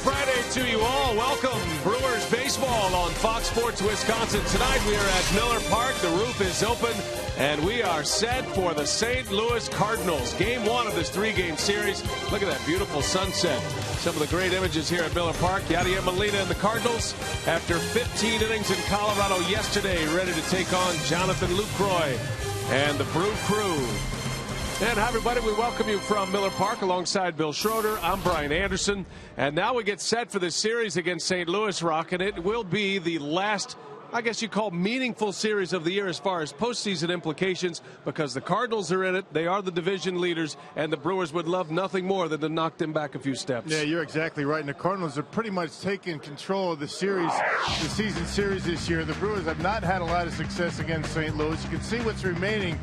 Friday to you all. Welcome, Brewers baseball on Fox Sports Wisconsin. Tonight we are at Miller Park. The roof is open, and we are set for the St. Louis Cardinals. Game one of this three-game series. Look at that beautiful sunset. Some of the great images here at Miller Park. Yadier Molina and the Cardinals, after 15 innings in Colorado yesterday, ready to take on Jonathan Lucroy and the Brew Crew. And hi, everybody. We welcome you from Miller Park alongside Bill Schroeder. I'm Brian Anderson. And now we get set for this series against St. Louis, Rock. And it will be the last, I guess you call, meaningful series of the year as far as postseason implications, because the Cardinals are in it. They are the division leaders, and the Brewers would love nothing more than to knock them back a few steps. Yeah, you're exactly right. And the Cardinals are pretty much taking control of the series, the season series this year. The Brewers have not had a lot of success against St. Louis. You can see what's remaining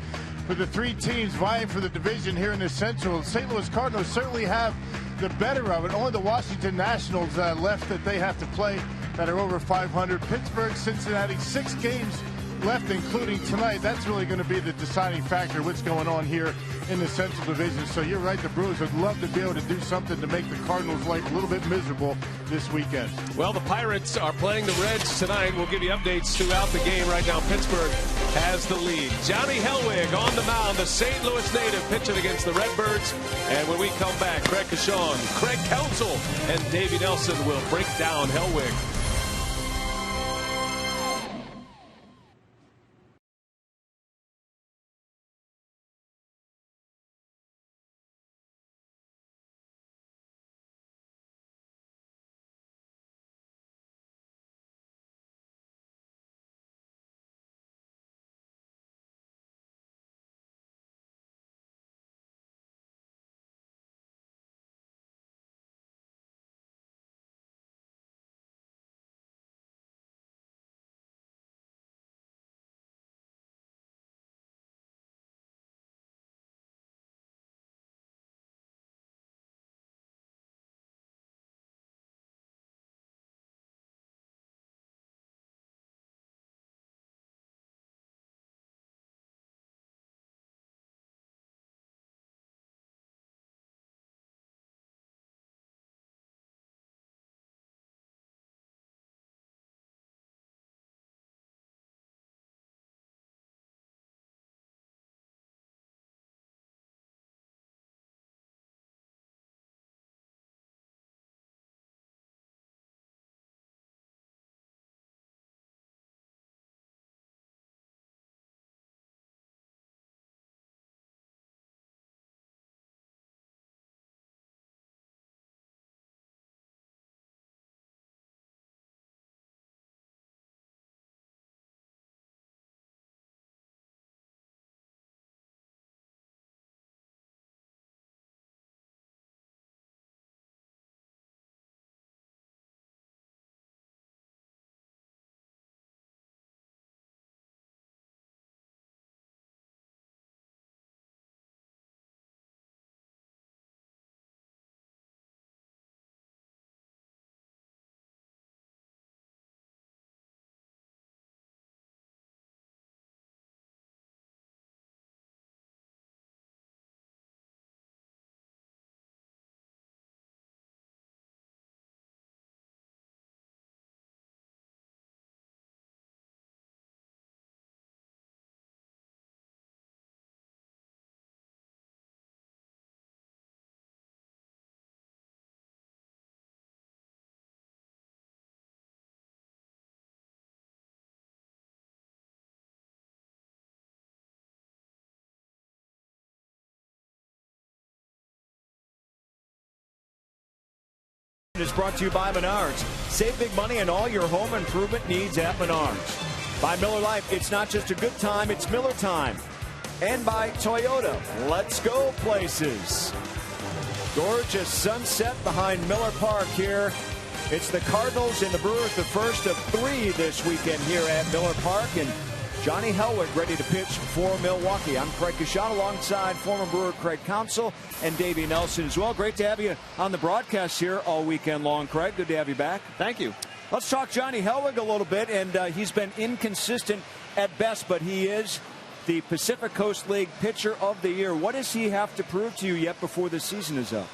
for the three teams vying for the division here in the Central. St. Louis Cardinals certainly have the better of it. Only the Washington Nationals left that they have to play that are over 500. Pittsburgh, Cincinnati, 6 games left, including tonight. That's really going to be the deciding factor, what's going on here in the Central Division. So you're right, the Brewers would love to be able to do something to make the Cardinals' life a little bit miserable this weekend. Well, the Pirates are playing the Reds tonight. We'll give you updates throughout the game. Right now, Pittsburgh has the lead. Johnny Hellwig on the mound, the St. Louis native, pitching against the Redbirds. And when we come back, Craig Kashawn, Craig Counsell, and Davey Nelson will break down Hellwig. Is brought to you by Menards. Save big money on all your home improvement needs at Menards. By Miller Lite, it's not just a good time, it's Miller time. And by Toyota, let's go places. Gorgeous sunset behind Miller Park here. It's the Cardinals and the Brewers, the first of 3 this weekend here at Miller Park. And Johnny Hellwig ready to pitch for Milwaukee. I'm Craig Kashawn alongside former Brewer Craig Counsell and Davey Nelson as well. Great to have you on the broadcast here all weekend long, Craig. Good to have you back. Thank you. Let's talk Johnny Hellwig a little bit. And he's been inconsistent at best, but he is the Pacific Coast League Pitcher of the Year. What does he have to prove to you yet before the season is up?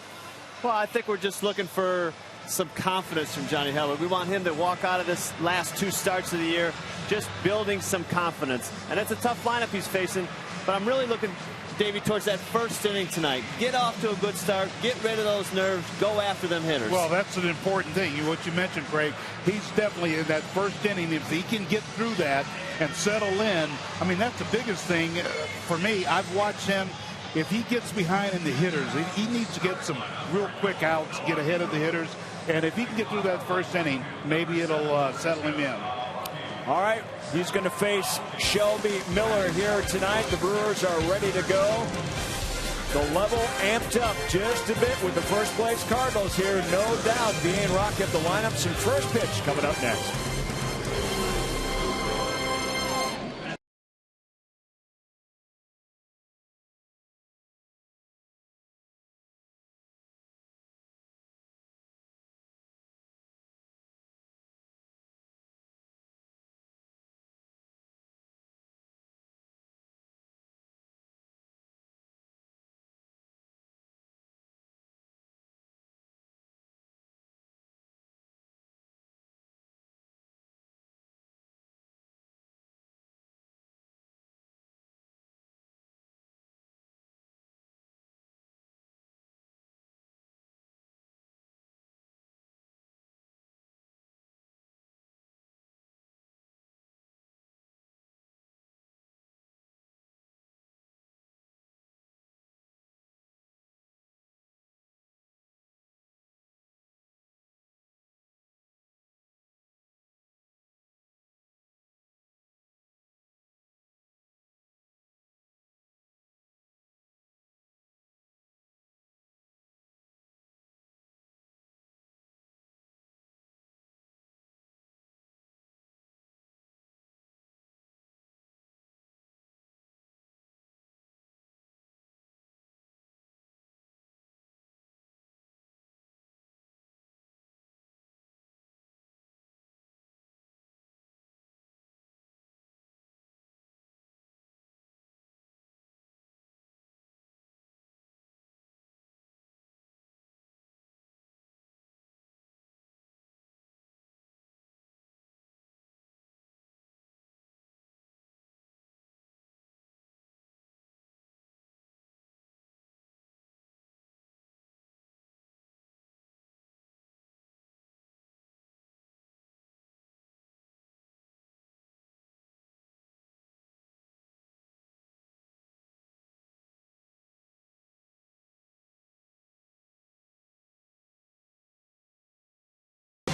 Well, I think we're just looking for some confidence from Johnny Hellwig. We want him to walk out of this last 2 starts of the year just building some confidence. And it's a tough lineup he's facing, but I'm really looking, Davey, towards that first inning tonight. Get off to a good start, get rid of those nerves, go after them hitters. Well, that's an important thing. What you mentioned, Craig, he's definitely in that first inning. If he can get through that and settle in, I mean, that's the biggest thing for me. I've watched him. If he gets behind in the hitters, he needs to get some real quick outs, get ahead of the hitters. And if he can get through that first inning, maybe it'll settle him in. All right, he's going to face Shelby Miller here tonight. The Brewers are ready to go. The level amped up just a bit with the first place Cardinals here. No doubt being rocked up the lineup. Some first pitch coming up next.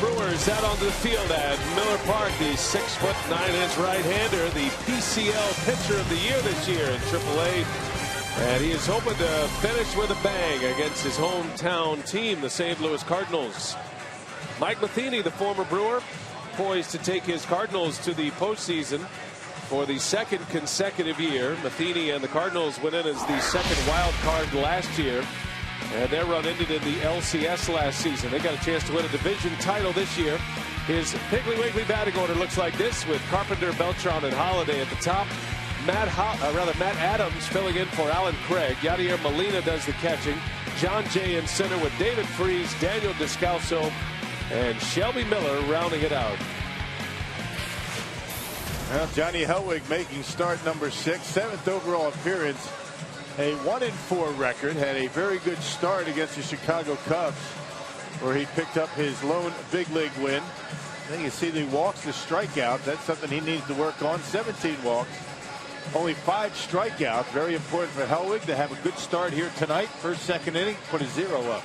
Brewers out onto the field at Miller Park. The 6'9" right-hander, the PCL pitcher of the year this year in AAA. And he is hoping to finish with a bang against his hometown team, the St. Louis Cardinals. Mike Matheny, the former Brewer, poised to take his Cardinals to the postseason for the 2nd consecutive year. Matheny and the Cardinals went in as the 2nd wild card last year. And their run ended in the LCS last season. They got a chance to win a division title this year. His Piggly Wiggly batting order looks like this, with Carpenter, Beltran, and Holiday at the top. Matt Adams filling in for Alan Craig. Yadier Molina does the catching. John Jay in center with David Freese, Daniel Descalso, and Shelby Miller rounding it out. Well, Johnny Hellwig making start number 6, 7th overall appearance. A 1-4 record, had a very good start against the Chicago Cubs, where he picked up his lone big league win. Then you see the walks, the strikeouts. That's something he needs to work on. 17 walks, only 5 strikeouts. Very important for Hellwig to have a good start here tonight. First, 2nd inning, put a 0 up.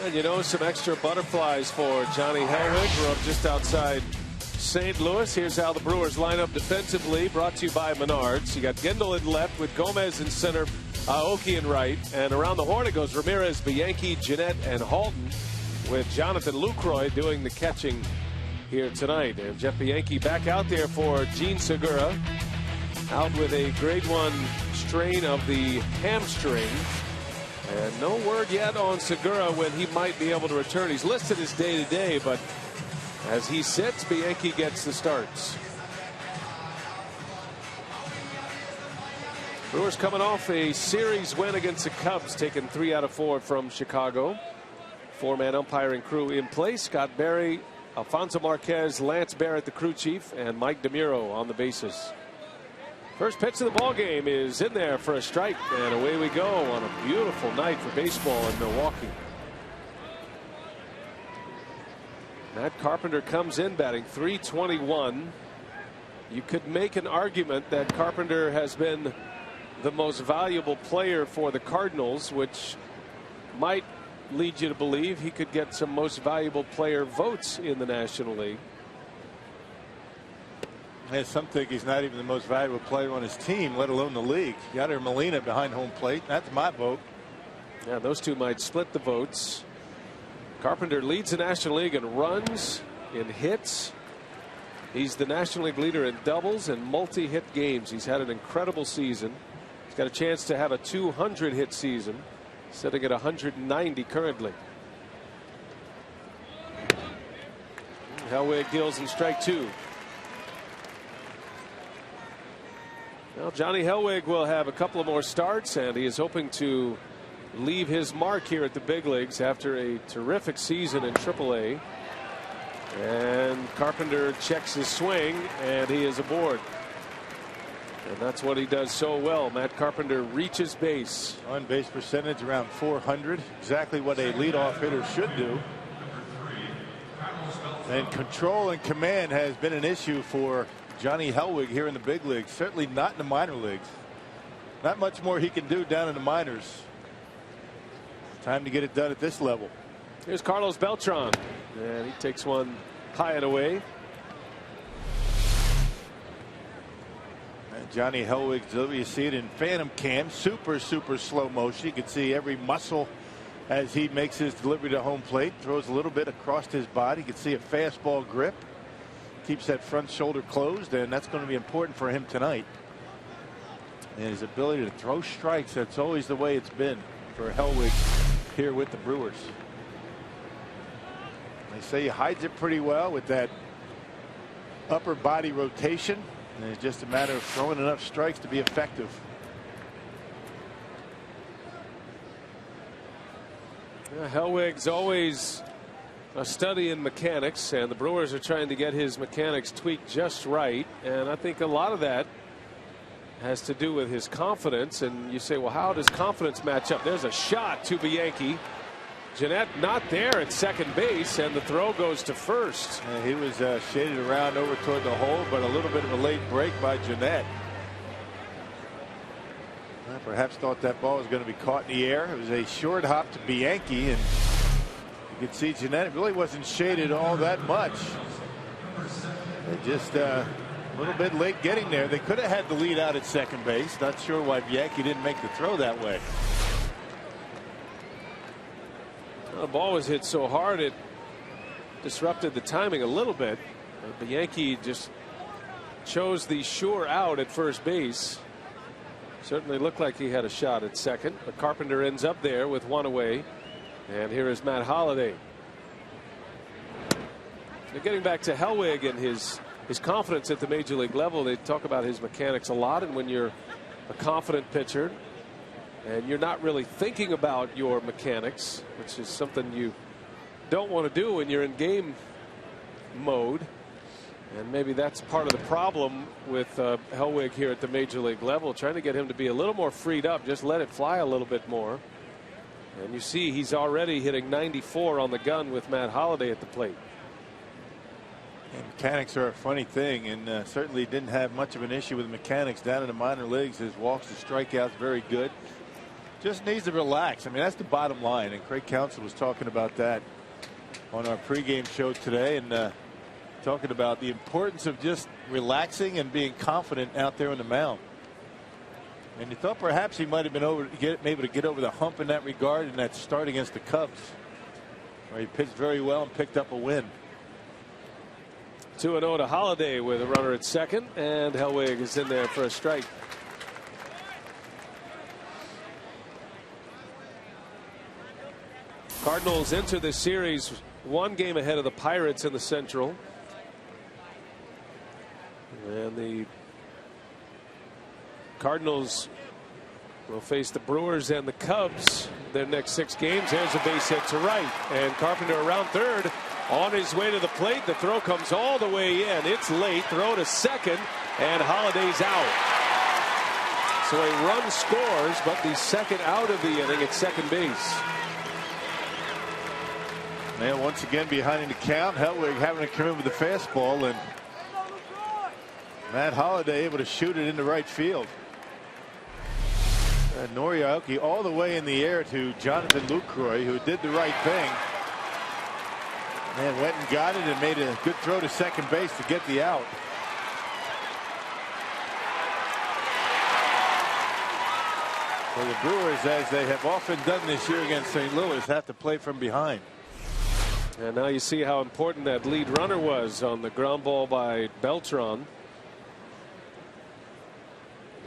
And you know, some extra butterflies for Johnny Hellwig. We're up just outside St. Louis. Here's how the Brewers line up defensively, brought to you by Menards. You got Gendel in left with Gomez in center, Aoki in right, and around the horn it goes Ramirez, Bianchi, Jeanette, and Halton, with Jonathan Lucroy doing the catching here tonight. And Jeff Bianchi back out there for Gene Segura, out with a grade 1 strain of the hamstring. And no word yet on Segura when he might be able to return. He's listed as day-to-day, but as he sits, Bianchi gets the starts. Brewers coming off a series win against the Cubs, taking 3 out of 4 from Chicago. 4-man umpiring crew in place. Scott Berry, Alfonso Marquez, Lance Barrett, the crew chief, and Mike DeMuro on the bases. First pitch of the ball game is in there for a strike, and away we go on a beautiful night for baseball in Milwaukee. Matt Carpenter comes in batting .321. You could make an argument that Carpenter has been the most valuable player for the Cardinals, which might lead you to believe he could get some most valuable player votes in the National League. And some think he's not even the most valuable player on his team, let alone the league. Yadier Molina behind home plate. That's my vote. Yeah, those two might split the votes. Carpenter leads the National League in runs, in hits. He's the National League leader in doubles and multi-hit games. He's had an incredible season. He's got a chance to have a 200-hit season, sitting at 190 currently. Hellwig deals in strike 2. Well, Johnny Hellwig will have a couple of more starts, and he is hoping to leave his mark here at the big leagues after a terrific season in AAA. And Carpenter checks his swing, and he is aboard. And that's what he does so well. Matt Carpenter reaches base. On base percentage around 400, exactly what a leadoff hitter should do. And control and command has been an issue for Johnny Hellwig here in the big leagues. Certainly not in the minor leagues. Not much more he can do down in the minors. Time to get it done at this level. Here's Carlos Beltran, and he takes one high and away. And Johnny Hellwig's delivery, you see it in Phantom Cam, super slow motion. You can see every muscle as he makes his delivery to home plate. Throws a little bit across his body. You can see a fastball grip. Keeps that front shoulder closed, and that's going to be important for him tonight. And his ability to throw strikes, that's always the way it's been for Hellwig here with the Brewers. They say he hides it pretty well with that upper body rotation, and it's just a matter of throwing enough strikes to be effective. Yeah, Hellwig's always a study in mechanics, and the Brewers are trying to get his mechanics tweaked just right, and I think a lot of that has to do with his confidence. And you say, well, how does confidence match up? There's a shot to Bianchi. Jeanette not there at second base, and the throw goes to first. He was shaded around over toward the hole, but a little bit of a late break by Jeanette. Perhaps thought that ball was going to be caught in the air. It was a short hop to Bianchi, and you can see Jeanette really wasn't shaded all that much. They just a little bit late getting there. They could have had the lead out at second base. Not sure why Bianchi didn't make the throw that way. The ball was hit so hard it disrupted the timing a little bit. Bianchi just chose the sure out at first base. Certainly looked like he had a shot at second, but Carpenter ends up there with one away. And here is Matt Holliday. Now getting back to Hellwig and his confidence at the major league level, they talk about his mechanics a lot, and when you're a confident pitcher and you're not really thinking about your mechanics, which is something you don't want to do when you're in game mode, and maybe that's part of the problem with Hellwig here at the major league level, trying to get him to be a little more freed up, just let it fly a little bit more. And you see he's already hitting 94 on the gun with Matt Holliday at the plate. And mechanics are a funny thing, and certainly didn't have much of an issue with mechanics down in the minor leagues. His walks to strikeouts very good. Just needs to relax. I mean, that's the bottom line, and Craig Counsell was talking about that on our pregame show today, and talking about the importance of just relaxing and being confident out there on the mound. And you thought perhaps he might have been able to get over the hump in that regard in that start against the Cubs, where he pitched very well and picked up a win. 2-0 to Holliday with a runner at second, and Hellwig is in there for a strike. Cardinals enter this series one game ahead of the Pirates in the Central. And the Cardinals will face the Brewers and the Cubs their next 6 games. There's a base hit to right, and Carpenter around third on his way to the plate. The throw comes all the way in. It's late. Throw to second, and Holliday's out. So a run scores, but the second out of the inning at second base. And once again behind in the count. Hellwig having to come in with the fastball, and Matt Holliday able to shoot it into right field. And Noriaki all the way in the air to Jonathan Lucroy, who did the right thing and went and got it and made a good throw to second base to get the out. Well, the Brewers, as they have often done this year against St. Louis, have to play from behind. And now you see how important that lead runner was on the ground ball by Beltran.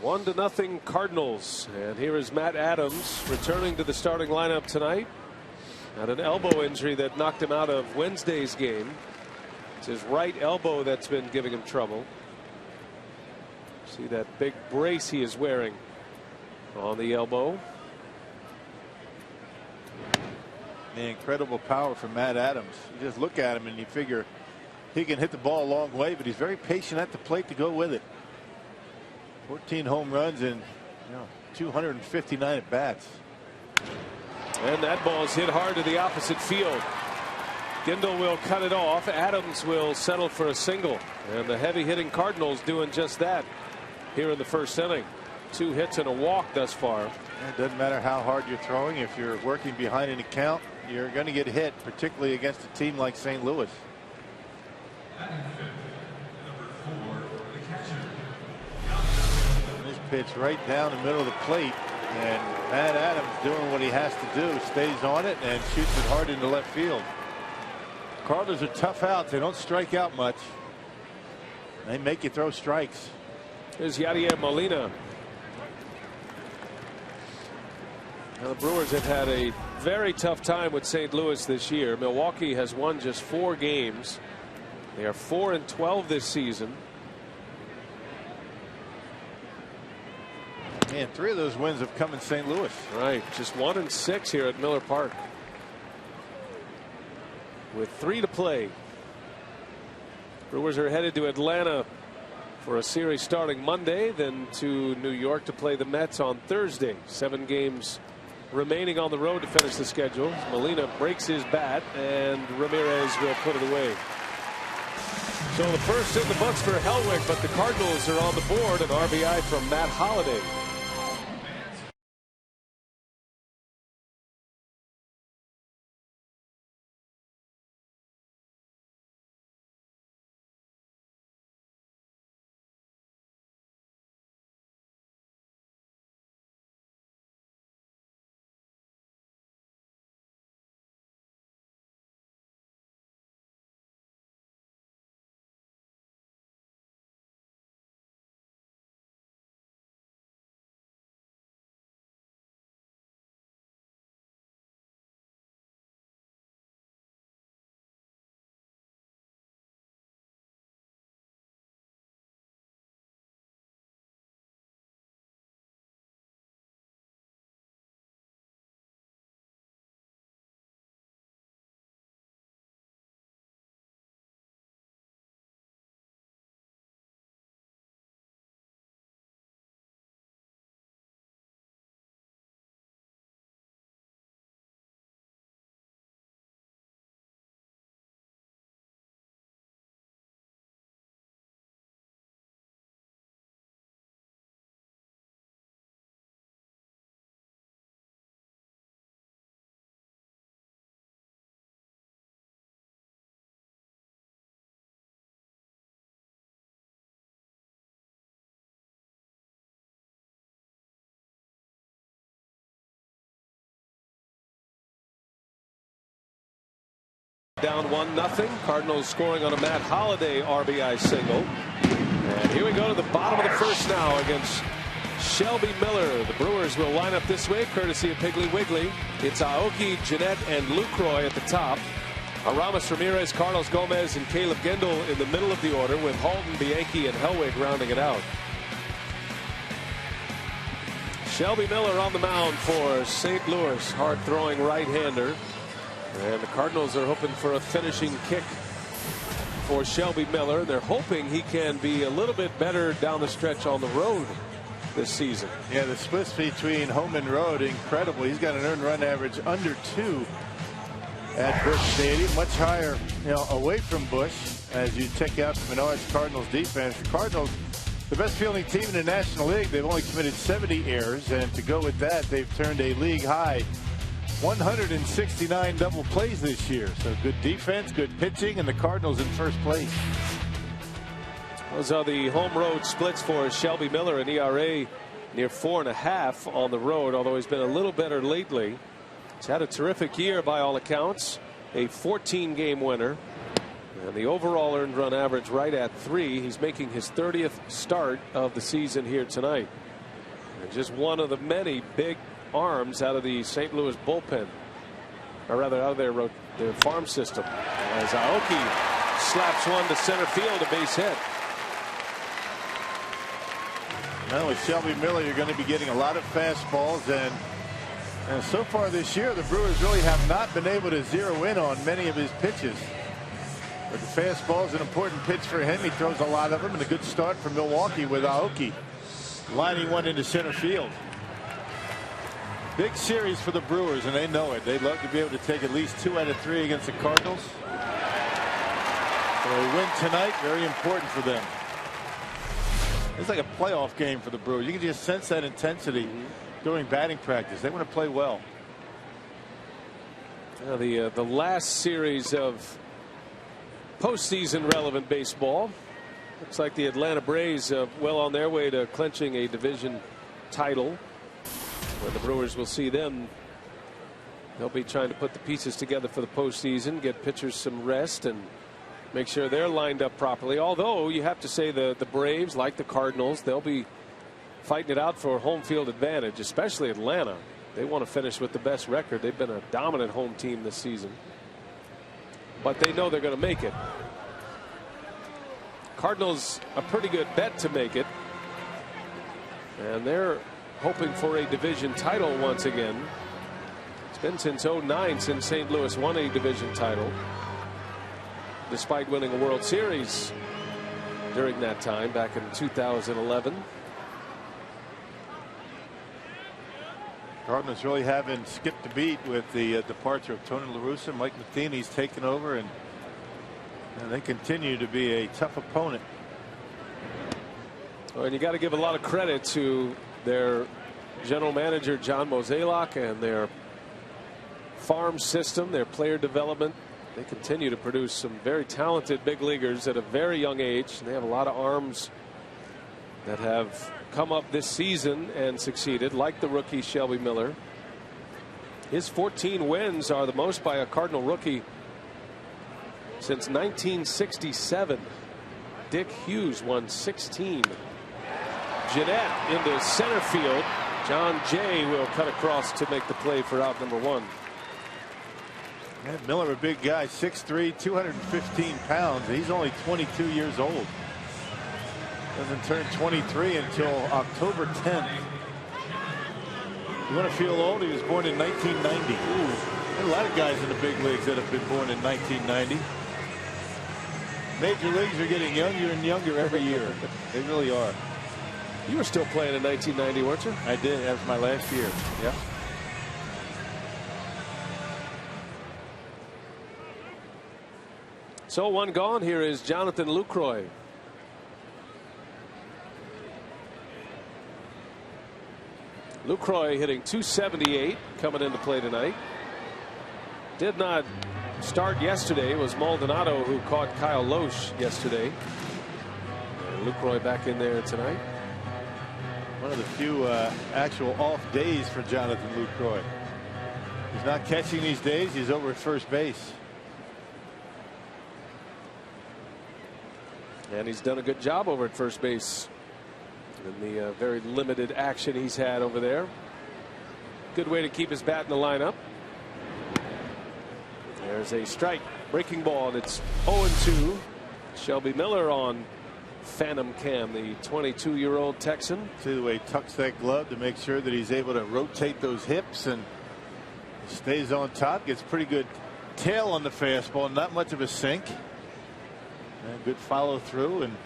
1-0 Cardinals. And here is Matt Adams returning to the starting lineup tonight. Had an elbow injury that knocked him out of Wednesday's game. It's his right elbow that's been giving him trouble. See that big brace he is wearing on the elbow. Incredible power from Matt Adams. You just look at him and you figure he can hit the ball a long way, but he's very patient at the plate to go with it. 14 home runs and 259 at bats. And that ball is hit hard to the opposite field. Gindel will cut it off. Adams will settle for a single. And the heavy hitting Cardinals doing just that here in the first inning. 2 hits and a walk thus far. It doesn't matter how hard you're throwing. If you're working behind an account, you're going to get hit, particularly against a team like St. Louis. This pitch right down the middle of the plate, and Matt Adams doing what he has to do, stays on it and shoots it hard into left field. Cardinals are tough outs. They don't strike out much. They make you throw strikes. Here's Yadier Molina. Now, the Brewers have had a very tough time with St. Louis this year. Milwaukee has won just 4 games. They are 4-12 this season. And 3 of those wins have come in St. Louis. Right. Just 1-6 here at Miller Park. With 3 to play. Brewers are headed to Atlanta for a series starting Monday, then to New York to play the Mets on Thursday. 7 games remaining on the road to finish the schedule. Molina breaks his bat, and Ramirez will put it away. So the first in the books for Hellwig, but the Cardinals are on the board. An RBI from Matt Holliday. Down 1-0. Cardinals scoring on a Matt Holliday RBI single. And here we go to the bottom of the first now against Shelby Miller. The Brewers will line up this way, courtesy of Piggly Wiggly. It's Aoki, Jeanette, and Lucroy at the top. Aramis, Ramirez, Carlos Gomez, and Caleb Gindel in the middle of the order, with Halton, Bianchi, and Hellwig rounding it out. Shelby Miller on the mound for St. Louis, hard throwing right-hander, and the Cardinals are hoping for a finishing kick for Shelby Miller. They're hoping he can be a little bit better down the stretch on the road this season. Yeah, the splits between home and road, incredible. He's got an earned run average under 2 at Busch Stadium, much higher, away from Busch. As you check out the Menards Cardinals defense, the Cardinals, the best fielding team in the National League. They've only committed 70 errors, and to go with that, they've turned a league high 169 double plays this year. So good defense, good pitching, and the Cardinals in first place. Those are the home road splits for Shelby Miller, an ERA near 4.5 on the road, although he's been a little better lately. He's had a terrific year by all accounts, a 14-game winner, and the overall earned run average right at 3. He's making his 30th start of the season here tonight. And just one of the many big arms out of the St. Louis bullpen, or rather out of their farm system, as Aoki slaps one to center field, a base hit. Now with Shelby Miller, you're going to be getting a lot of fastballs, and so far this year the Brewers really have not been able to zero in on many of his pitches. But the fastball is an important pitch for him. He throws a lot of them, and a good start for Milwaukee with Aoki lining one into center field. Big series for the Brewers, and they know it. They'd love to be able to take at least 2 out of 3 against the Cardinals. So a win tonight, very important for them. It's like a playoff game for the Brewers. You can just sense that intensity during batting practice. They want to play well. The last series of postseason relevant baseball. Looks like the Atlanta Braves well on their way to clinching a division title. Where the Brewers will see them. They'll be trying to put the pieces together for the postseason, get pitchers some rest, and make sure they're lined up properly. Although you have to say the Braves, like the Cardinals, they'll be fighting it out for home field advantage, especially Atlanta. They want to finish with the best record. They've been a dominant home team this season. But they know they're going to make it. Cardinals a pretty good bet to make it. And they're hoping for a division title once again. It's been since '09 since St. Louis won a division title, despite winning a World Series during that time back in 2011. Cardinals really haven't skipped a beat with the departure of Tony La Russa. Mike Matheny's taken over, and they continue to be a tough opponent. Well, and you got to give a lot of credit to their general manager John Mozeliak and their farm system, their player development. They continue to produce some very talented big leaguers at a very young age. They have a lot of arms that have come up this season and succeeded, like the rookie Shelby Miller. His 14 wins are the most by a Cardinal rookie since 1967. Dick Hughes won 16. Jeanette into center field. John Jay will cut across to make the play for out number 1. And Miller, a big guy, 6'3", 215 pounds. He's only 22 years old. Doesn't turn 23 until October 10th. You want to feel old? He was born in 1990. There are a lot of guys in the big leagues that have been born in 1990. Major leagues are getting younger and younger every year. They really are. You were still playing in 1990, weren't you? I did. That was my last year. Yeah. So 1 gone. Here is Jonathan Lucroy. Lucroy hitting .278 coming into play tonight. Did not start yesterday. It was Maldonado who caught Kyle Loesch yesterday. And Lucroy back in there tonight. One of the few actual off days for Jonathan Lucroy. He's not catching these days. He's over at first base. And he's done a good job over at first base in the very limited action he's had over there. Good way to keep his bat in the lineup. There's a strike, breaking ball, and it's 0-2. Shelby Miller on Phantom Cam, the 22-year-old Texan. See the way he tucks that glove to make sure that he's able to rotate those hips and stays on top. Gets pretty good tail on the fastball, not much of a sink. And good follow through, and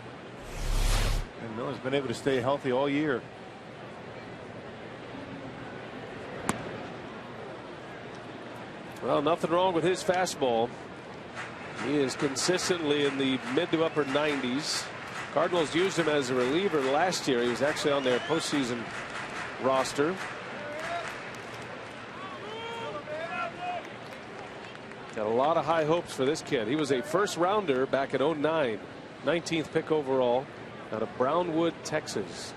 Miller's been able to stay healthy all year. Well, nothing wrong with his fastball. He is consistently in the mid to upper 90s. Cardinals used him as a reliever last year. He was actually on their postseason roster. Got a lot of high hopes for this kid. He was a first rounder back in 09, 19th pick overall out of Brownwood, Texas.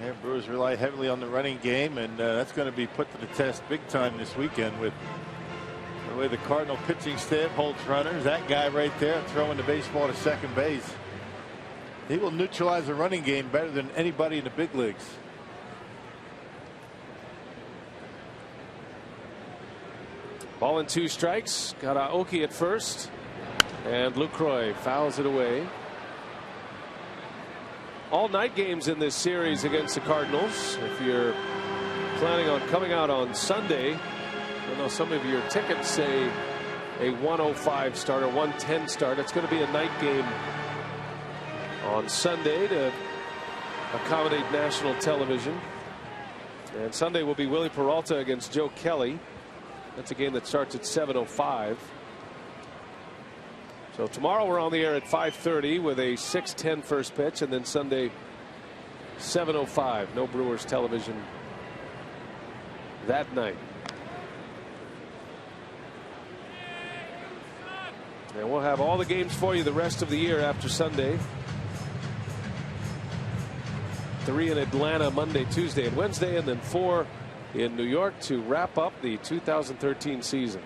Yeah, Brewers rely heavily on the running game, and that's going to be put to the test big time this weekend with the way the Cardinal pitching staff holds runners. That guy right there throwing the baseball to second base. He will neutralize the running game better than anybody in the big leagues. Ball and 2 strikes. Got Aoki at first, and Lucroy fouls it away. All night games in this series against the Cardinals. If you're planning on coming out on Sunday, I know some of your tickets say a 1:05 start or 1:10 start. It's going to be a night game on Sunday to accommodate national television. And Sunday will be Willie Peralta against Joe Kelly. That's a game that starts at 7:05. So tomorrow we're on the air at 5:30 with a 6:10 first pitch, and then Sunday 7:05. No Brewers television that night. And we'll have all the games for you the rest of the year after Sunday. 3 in Atlanta Monday, Tuesday, and Wednesday, and then 4 in New York to wrap up the 2013 season.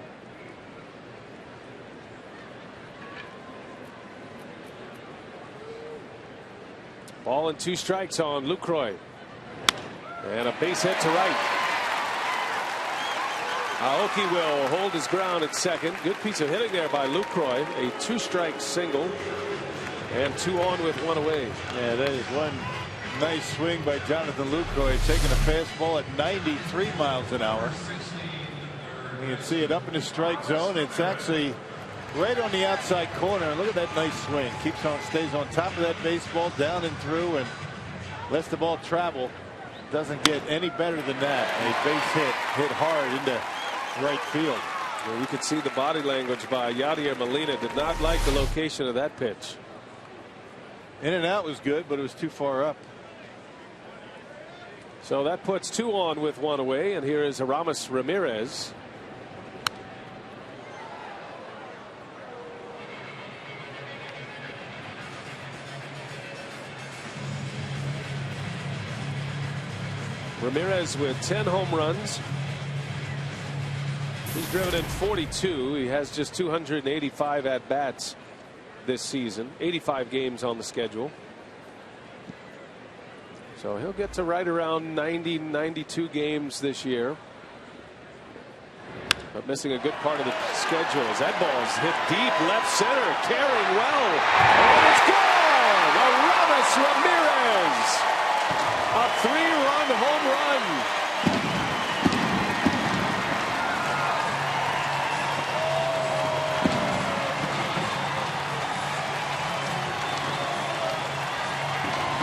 Ball and 2 strikes on Lucroy. And a base hit to right. Aoki will hold his ground at second. Good piece of hitting there by Lucroy. A 2-strike single. And 2 on with 1 away. Yeah, that is one nice swing by Jonathan Lucroy, taking a fastball at 93 miles an hour. You can see it up in the strike zone. It's actually right on the outside corner. Look at that nice swing. Stays on top of that baseball, down and through, and lets the ball travel. Doesn't get any better than that. A base hit hard into right field. Well, you could see the body language by Yadier Molina. Did not like the location of that pitch. In and out was good, but it was too far up. So that puts 2 on with 1 away, and here is Aramis Ramirez. Ramirez with 10 home runs. He's driven in 42. He has just 285 at-bats this season. 85 games on the schedule. So he'll get to right around 90, 92 games this year. But missing a good part of the schedule as that ball is hit deep left center, carrying well. And it's gone! Aramis Ramirez! A 3-run home run.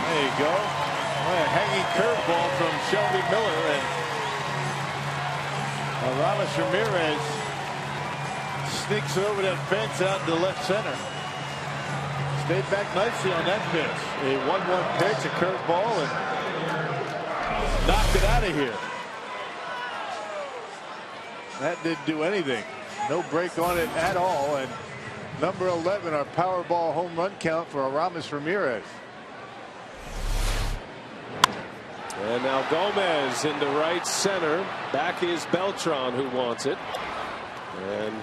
There you go. A hanging curveball from Shelby Miller, and Aramis Ramirez sneaks over that fence out to left center. Stayed back nicely on that pitch. A 1-1 pitch, a curveball, and knocked it out of here. That didn't do anything. No break on it at all. And number 11, our Powerball home run count for Aramis Ramirez. And now Gomez into right center. Back is Beltran, who wants it. And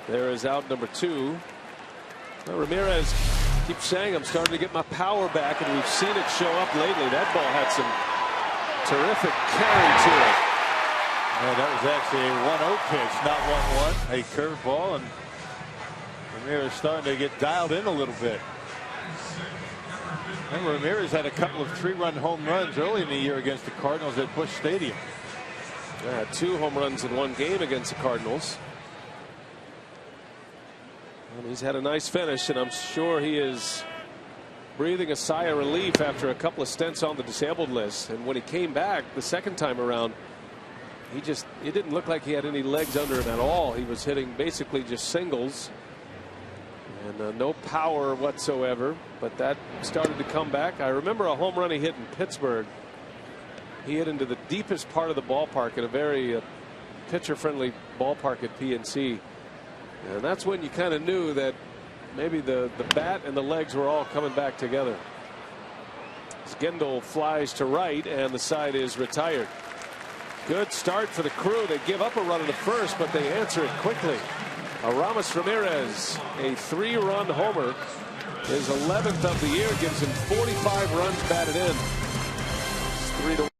there is out number 2. Well, Ramirez keeps saying, I'm starting to get my power back, and we've seen it show up lately. That ball had some terrific carry to it. Yeah, that was actually a 1-0 pitch, not 1-1. A curveball, and Ramirez starting to get dialed in a little bit. Remember, Ramirez had a couple of 3-run home runs early in the year against the Cardinals at Busch Stadium. Yeah, 2 home runs in 1 game against the Cardinals. And he's had a nice finish, and I'm sure he is breathing a sigh of relief after a couple of stints on the disabled list. And when he came back the second time around, it didn't look like he had any legs under him at all. He was hitting basically just singles and no power whatsoever, but that started to come back. I remember a home run he hit in Pittsburgh. He hit into the deepest part of the ballpark at a very pitcher friendly ballpark at PNC, and that's when you kind of knew that maybe the bat and the legs were all coming back together. Skindle flies to right, and the side is retired. Good start for the Crew. They give up a run in the first, but they answer it quickly. Aramis Ramirez, a 3-run homer, his 11th of the year, gives him 45 runs batted in. It's 3-1.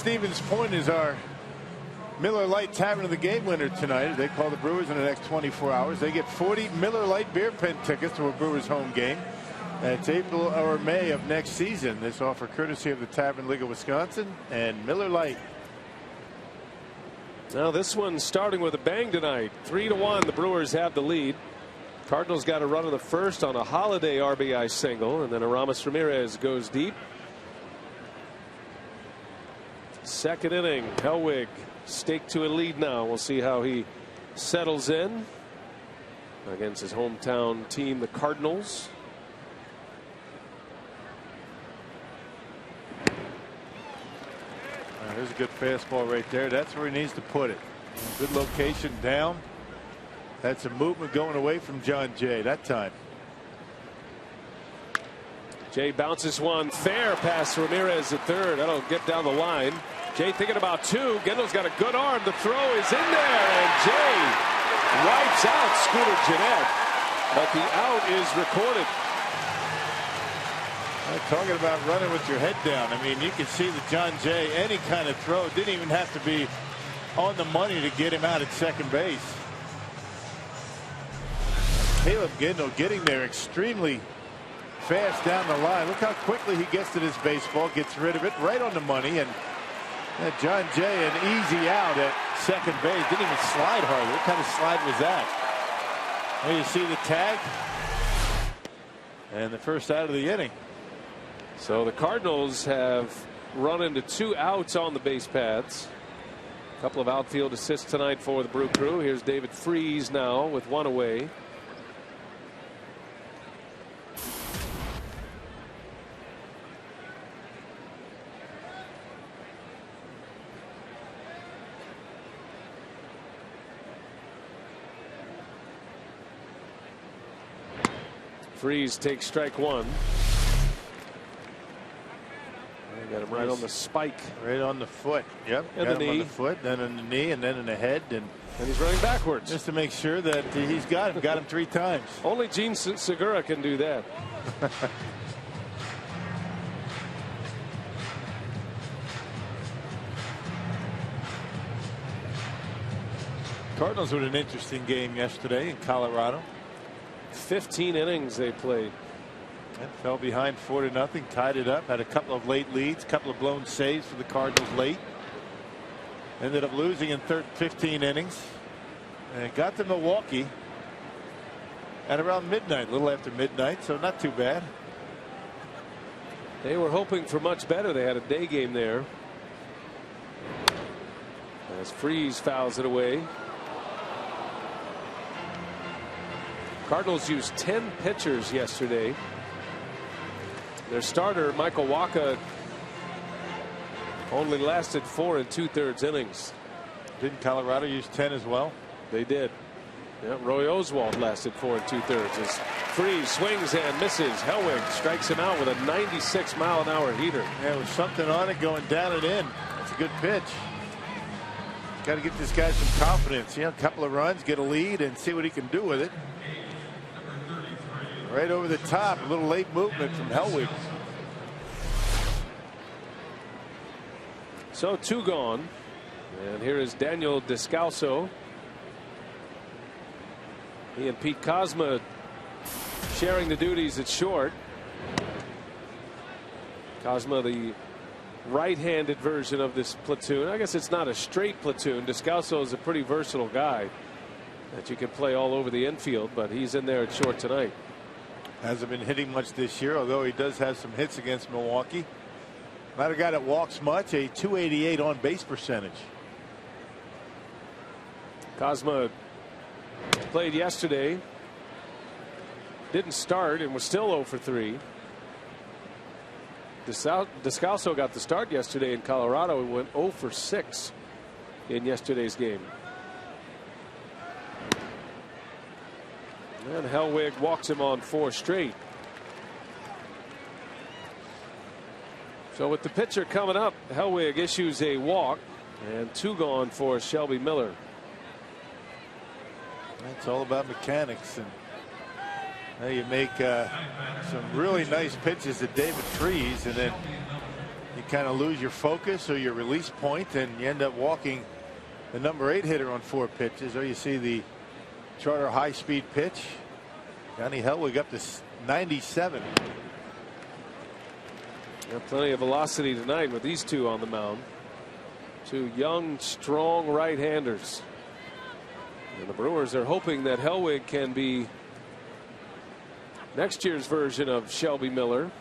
Stevens Point is our Miller Lite Tavern of the Game winner tonight. They call the Brewers in the next 24 hours. They get 40 Miller Lite beer pen tickets to a Brewers home game. It's April or May of next season. This offer courtesy of the Tavern League of Wisconsin and Miller Lite. Now this one's starting with a bang tonight. 3-1. The Brewers have the lead. Cardinals got a run in the first on a Holiday RBI single, and then Aramis Ramirez goes deep. Second inning, Hellwig staked to a lead now. We'll see how he settles in against his hometown team, the Cardinals. There's a good fastball right there. That's where he needs to put it. Good location down. That's a movement going away from John Jay that time. Jay bounces one fair past Ramirez at third. That'll get down the line. Jay thinking about 2. Gendle's got a good arm. The throw is in there, and Jay wipes out Scooter Gennett, but the out is recorded. Talking about running with your head down. I mean, you can see that John Jay, any kind of throw, didn't even have to be on the money to get him out at second base. Caleb Gendle getting there extremely fast down the line. Look how quickly he gets to this baseball, gets rid of it right on the money, and John Jay an easy out at second base. Didn't even slide hardly. What kind of slide was that? Well, you see the tag and the first out of the inning. So the Cardinals have run into 2 outs on the base paths. A couple of outfield assists tonight for the Brew Crew. Here's David Freese now with 1 away. Freeze takes strike one. Got him right on the spike. Right on the foot. Yep. And got the him on knee. the foot, then on the knee, and then in the head. And he's running backwards. Just to make sure that he's got him. Got him 3 times. Only Gene Segura can do that. Cardinals with an interesting game yesterday in Colorado. 15 innings they played. And fell behind 4-0, tied it up, had a couple of late leads, a couple of blown saves for the Cardinals late. Ended up losing in 15 innings and got to Milwaukee at around midnight, a little after midnight, so not too bad. They were hoping for much better. They had a day game there. As Freeze fouls it away. Cardinals used 10 pitchers yesterday. Their starter, Michael Wacha, only lasted 4 2/3 innings. Didn't Colorado use 10 as well? They did. Yeah, Roy Oswalt lasted 4 2/3 as Freeze swings and misses. Hellwig strikes him out with a 96-mile-an-hour heater. Yeah, there was something on it going down and in. That's a good pitch. Got to get this guy some confidence. You know, a couple of runs, get a lead, and see what he can do with it. Right over the top, a little late movement from Hellwig. So 2 gone. And here is Daniel Descalso. He and Pete Kozma sharing the duties at short. Kozma, the right-handed version of this platoon. I guess it's not a straight platoon. Descalso is a pretty versatile guy that you can play all over the infield, but he's in there at short tonight. Hasn't been hitting much this year, although he does have some hits against Milwaukee. Not a guy that walks much, a .288 on base percentage. Kozma played yesterday, didn't start, and was still 0 for 3. Descalso got the start yesterday in Colorado and went 0 for 6 in yesterday's game. And Hellwig walks him on 4 straight. So with the pitcher coming up, Hellwig issues a walk, and 2 gone for Shelby Miller. It's all about mechanics, and now you make some really nice pitches to David Freeze, and then you kind of lose your focus or your release point, and you end up walking the number 8 hitter on 4 pitches. Or you see the Charter high-speed pitch. Johnny Hellwig up to 97. Got plenty of velocity tonight with these 2 on the mound. 2 young, strong right-handers. And the Brewers are hoping that Hellwig can be next year's version of Shelby Miller.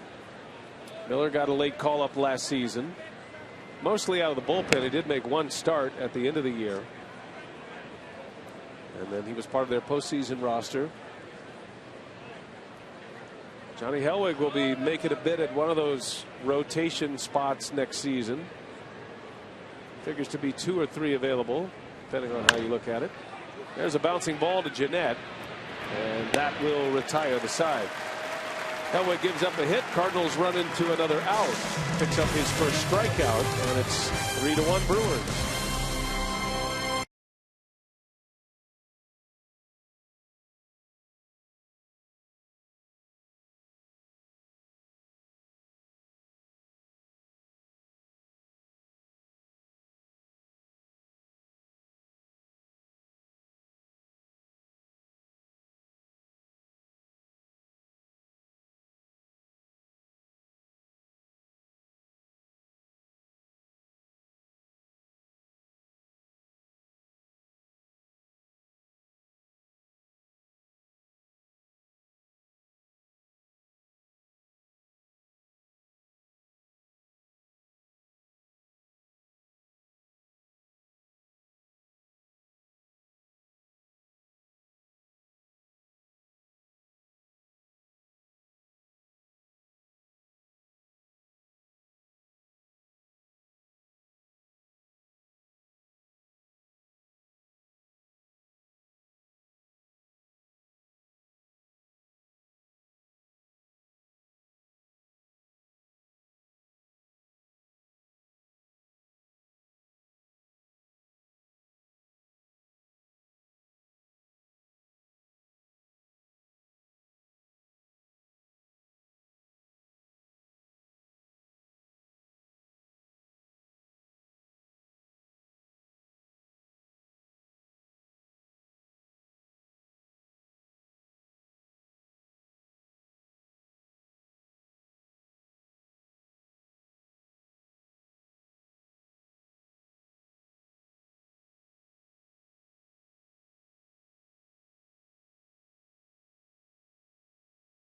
Miller got a late call up last season, mostly out of the bullpen. He did make 1 start at the end of the year, and then he was part of their postseason roster. Johnny Hellwig will be making a bid at one of those rotation spots next season. Figures to be 2 or 3 available, depending on how you look at it. There's a bouncing ball to Jeanette, and that will retire the side. Hellwig gives up a hit. Cardinals run into another out. Picks up his first strikeout, and it's 3-1 Brewers.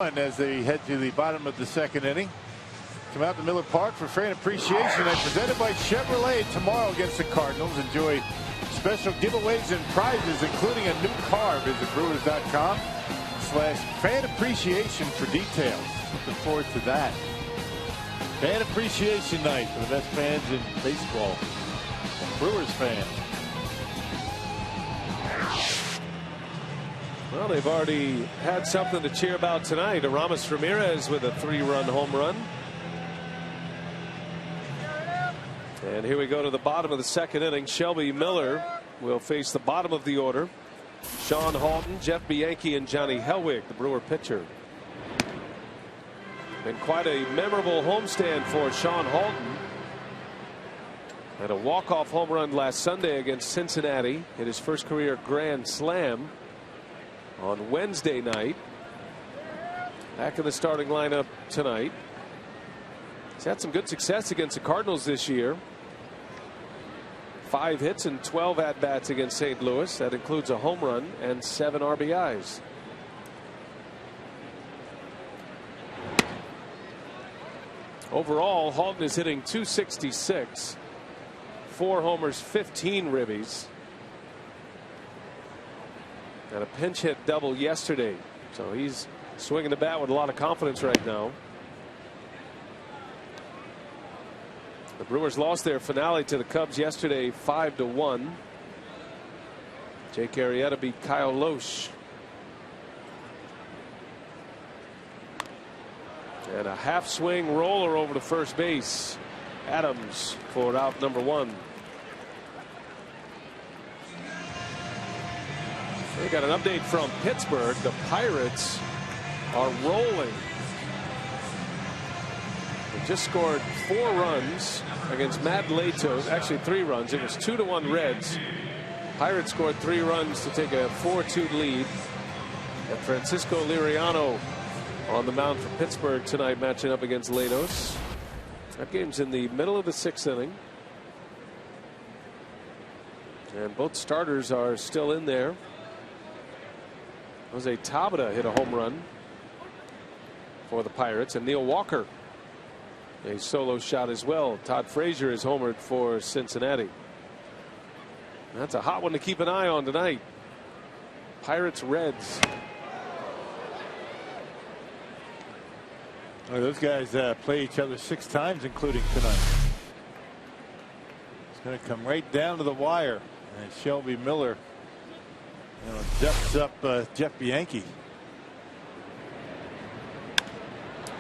As they head to the bottom of the second inning. Come out to Miller Park for Fan Appreciation Night presented by Chevrolet tomorrow against the Cardinals. Enjoy special giveaways and prizes, including a new car. Visit Brewers.com/fan appreciation for details. Looking forward to that. Fan Appreciation Night for the best fans in baseball. Brewers fans. Well, they've already had something to cheer about tonight. Aramis Ramirez with a 3-run home run. And here we go to the bottom of the second inning. Shelby Miller will face the bottom of the order. Sean Halton, Jeff Bianchi, and Johnny Helwig, the Brewer pitcher. Been quite a memorable homestand for Sean Halton. Had a walk-off home run last Sunday against Cincinnati. Hit his first career grand slam on Wednesday night. Back in the starting lineup tonight. He's had some good success against the Cardinals this year. 5 hits and 12 at-bats against St. Louis. That includes a home run and 7 RBIs. Overall, Halton is hitting .266. 4 homers, 15 ribbies. And a pinch hit double yesterday. So he's swinging the bat with a lot of confidence right now. The Brewers lost their finale to the Cubs yesterday 5-1. Jake Arrieta beat Kyle Loesch. And a half swing roller over to first base. Adams for out number 1. We got an update from Pittsburgh. The Pirates are rolling. They just scored 4 runs against Matt Latos. Actually 3 runs. It was 2-1 Reds. Pirates scored 3 runs to take a 4-2 lead. And Francisco Liriano on the mound for Pittsburgh tonight, matching up against Latos. That game's in the middle of the 6th inning. And both starters are still in there. Jose Tabata hit a home run for the Pirates, and Neil Walker a solo shot as well. Todd Frazier is homered for Cincinnati. That's a hot one to keep an eye on tonight. Pirates Reds. Well, those guys play each other 6 times, including tonight. It's going to come right down to the wire, and Shelby Miller ducks up Jeff Bianchi.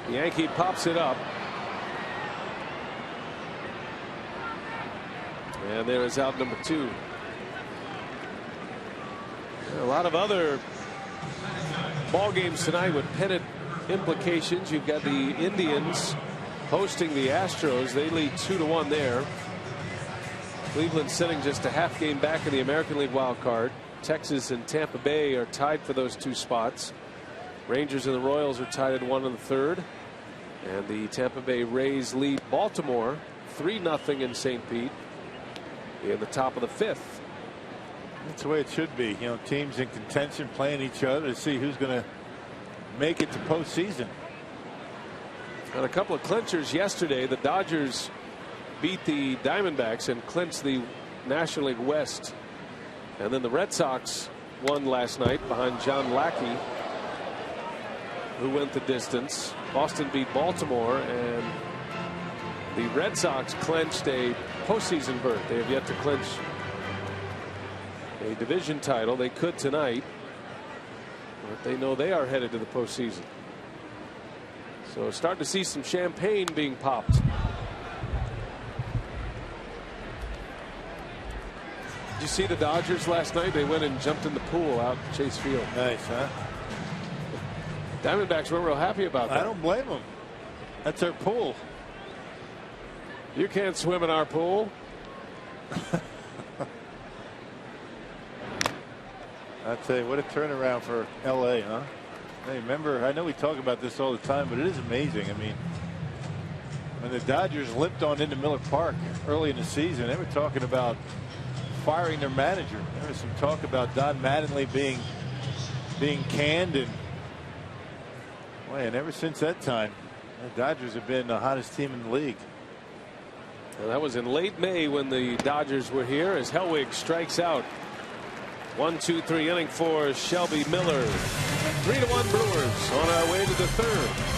Bianchi pops it up. And there is out number 2. A lot of other ball games tonight with pennant implications. You've got the Indians hosting the Astros. They lead 2-1 there. Cleveland sitting just a half game back in the American League wild card. Texas and Tampa Bay are tied for those 2 spots. Rangers and the Royals are tied at 1 in the 3rd. And the Tampa Bay Rays lead Baltimore 3-0 in St. Pete in the top of the 5th. That's the way it should be. Teams in contention playing each other to see who's going to make it to postseason. And a couple of clinchers yesterday. The Dodgers beat the Diamondbacks and clinched the National League West. And then the Red Sox won last night behind John Lackey, who went the distance. Boston beat Baltimore, and the Red Sox clinched a postseason berth. They have yet to clinch a division title. They could tonight, but they know they are headed to the postseason. So starting to see some champagne being popped. Did you see the Dodgers last night? They went and jumped in the pool out at Chase Field. Nice, huh? Diamondbacks weren't real happy about that. I don't blame them. That's their pool. You can't swim in our pool. I tell you, what a turnaround for L.A., huh? Hey, remember, I know we talk about this all the time, but it is amazing. I mean, when the Dodgers limped on into Miller Park early in the season, they were talking about firing their manager. There was some talk about Don Mattingly being canned, and Boy, and ever since that time, the Dodgers have been the hottest team in the league. Well, that was in late May when the Dodgers were here as Hellwig strikes out. 1-2-3 inning for Shelby Miller. 3-1 Brewers on our way to the third.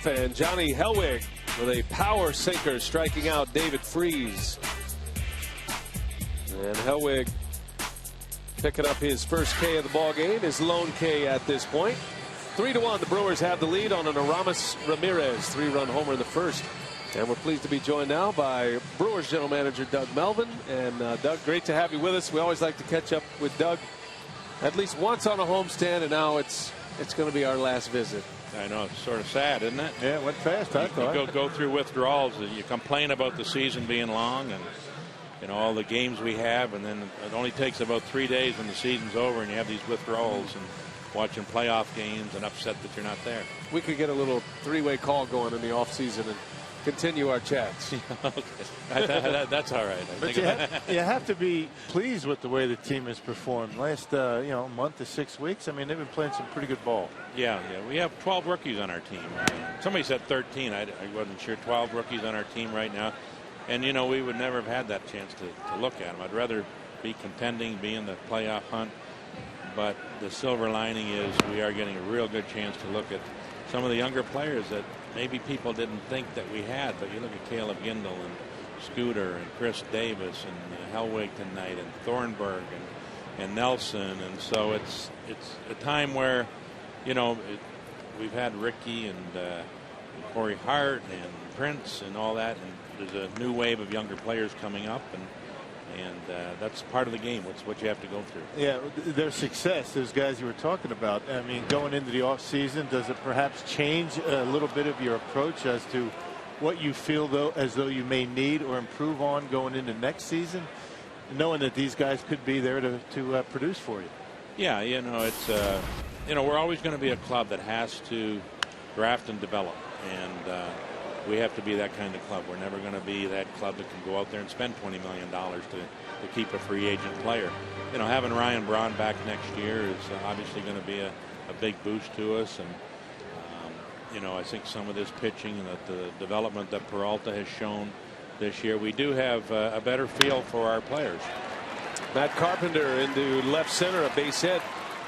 And Johnny Hellwig with a power sinker striking out David Freese. And Hellwig picking up his first K of the ball game, his lone K at this point. 3-1. The Brewers have the lead on an Aramis Ramirez 3-run homer in the first. And we're pleased to be joined now by Brewers general manager Doug Melvin. And Doug, great to have you with us. We always like to catch up with Doug at least once on a homestand, and now it's going to be our last visit. I know, it's sort of sad, isn't it? Yeah, it went fast. I thought. You go through withdrawals. You complain about the season being long and, you know, all the games we have, and then it only takes about 3 days when the season's over and you have these withdrawals and watching playoff games and upset that you're not there. We could get a little three-way call going in the offseason and continue our chats. Okay. That's all right. But you have to be pleased with the way the team has performed. Last month to 6 weeks, I mean, they've been playing some pretty good ball. Yeah. We have 12 rookies on our team. Somebody said 13. I wasn't sure. 12 rookies on our team right now. And, you know, we would never have had that chance to look at them. I'd rather be contending, be in the playoff hunt. But the silver lining is we are getting a real good chance to look at some of the younger players that maybe people didn't think that we had. But you look at Caleb Gindel and Scooter and Chris Davis and Hellwig tonight and Thornburg and Nelson. And so it's a time where, you know, we've had Ricky and Corey Hart and Prince and all that. And there's a new wave of younger players coming up. And that's part of the game. It's what you have to go through. Yeah, their success, those guys you were talking about. I mean, going into the offseason, does it perhaps change a little bit of your approach as to what you feel as though you may need or improve on going into next season, knowing that these guys could be there to produce for you? Yeah, you know, it's we're always going to be a club that has to draft and develop, and we have to be that kind of club. We're never going to be that club that can go out there and spend $20 million to keep a free agent player. You know, having Ryan Braun back next year is obviously going to be a big boost to us. And, you know, I think some of this pitching and the development that Peralta has shown this year, we do have a better feel for our players. Matt Carpenter into left center, a base hit.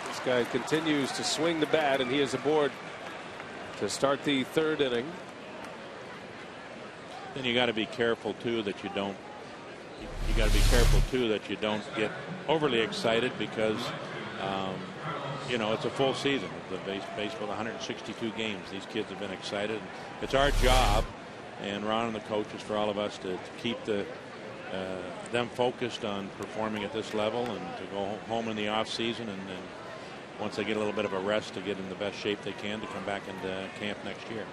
This guy continues to swing the bat, and he is aboard to start the third inning. Then you got to be careful too that you don't. You got to be careful too that you don't get overly excited because, you know, it's a full season. The baseball, 162 games. These kids have been excited. It's our job, and Ron and the coaches, for all of us to keep them focused on performing at this level and to go home in the off season and once they get a little bit of a rest to get in the best shape they can to come back into camp next year.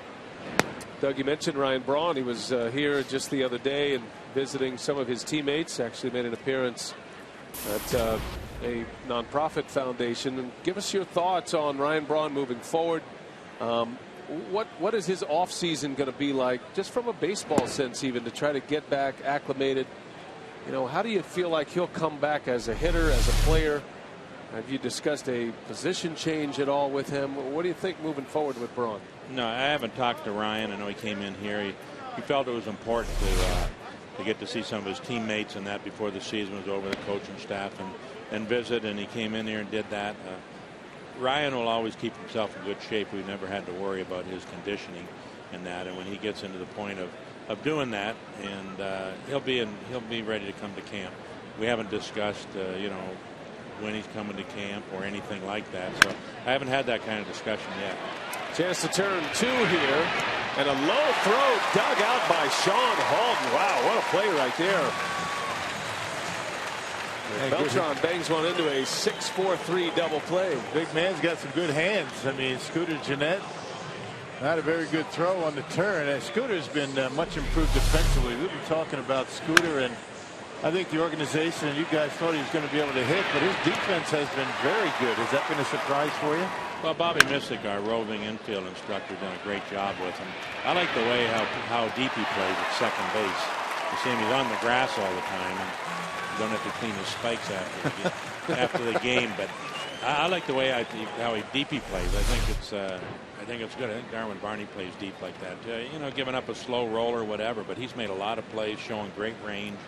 Doug, you mentioned Ryan Braun. He was here just the other day and visiting some of his teammates. Actually made an appearance at a nonprofit foundation. And give us your thoughts on Ryan Braun moving forward. What is his off season going to be like, just from a baseball sense, even to try to get back acclimated? You know, how do you feel like he'll come back as a hitter, as a player? Have you discussed a position change at all with him? What do you think moving forward with Braun? No, I haven't talked to Ryan. I know he came in here. He felt it was important to get to see some of his teammates and that before the season was over, the coaching staff, and visit. And he came in here and did that. Ryan will always keep himself in good shape. We've never had to worry about his conditioning and that. And when he gets into the point of doing that, and he'll be ready to come to camp. We haven't discussed you know, when he's coming to camp or anything like that. So I haven't had that kind of discussion yet. Chance to turn 2 here, and a low throw dug out by Sean Halton. Wow, what a play right there. Beltran bangs one into a 6-4-3 double play. Big man's got some good hands. I mean, Scooter Gennett, not a very good throw on the turn. Scooter's been much improved defensively. We've been talking about Scooter, and I think the organization and you guys thought he was going to be able to hit, but his defense has been very good. Has that been a surprise for you? Well, Bobby Missick, our roving infield instructor, done a great job with him. I like the way how deep he plays at second base. You see him, he's on the grass all the time, and you don't have to clean his spikes after the game. But I like the way how deep he plays. I think it's good. I think Darwin Barney plays deep like that. You know, giving up a slow roll or whatever, but he's made a lot of plays, showing great range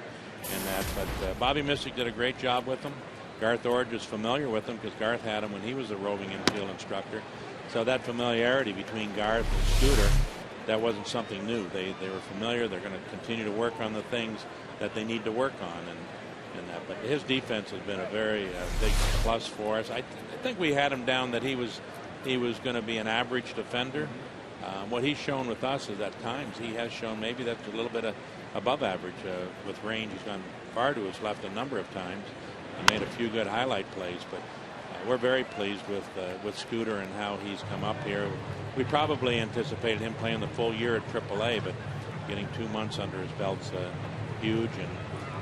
and that. But Bobby Missick did a great job with him. Garth Orge is familiar with him because Garth had him when he was a roving infield instructor. So that familiarity between Garth and Scooter, that wasn't something new. They were familiar. They're going to continue to work on the things that they need to work on, and that. But his defense has been a very big plus for us. I think we had him down that he was going to be an average defender. What he's shown with us is at times he has shown maybe that's a little bit above average with range. He's gone far to his left a number of times. Made a few good highlight plays, but we're very pleased with Scooter and how he's come up here. We probably anticipated him playing the full year at AAA, but getting 2 months under his belt's huge, and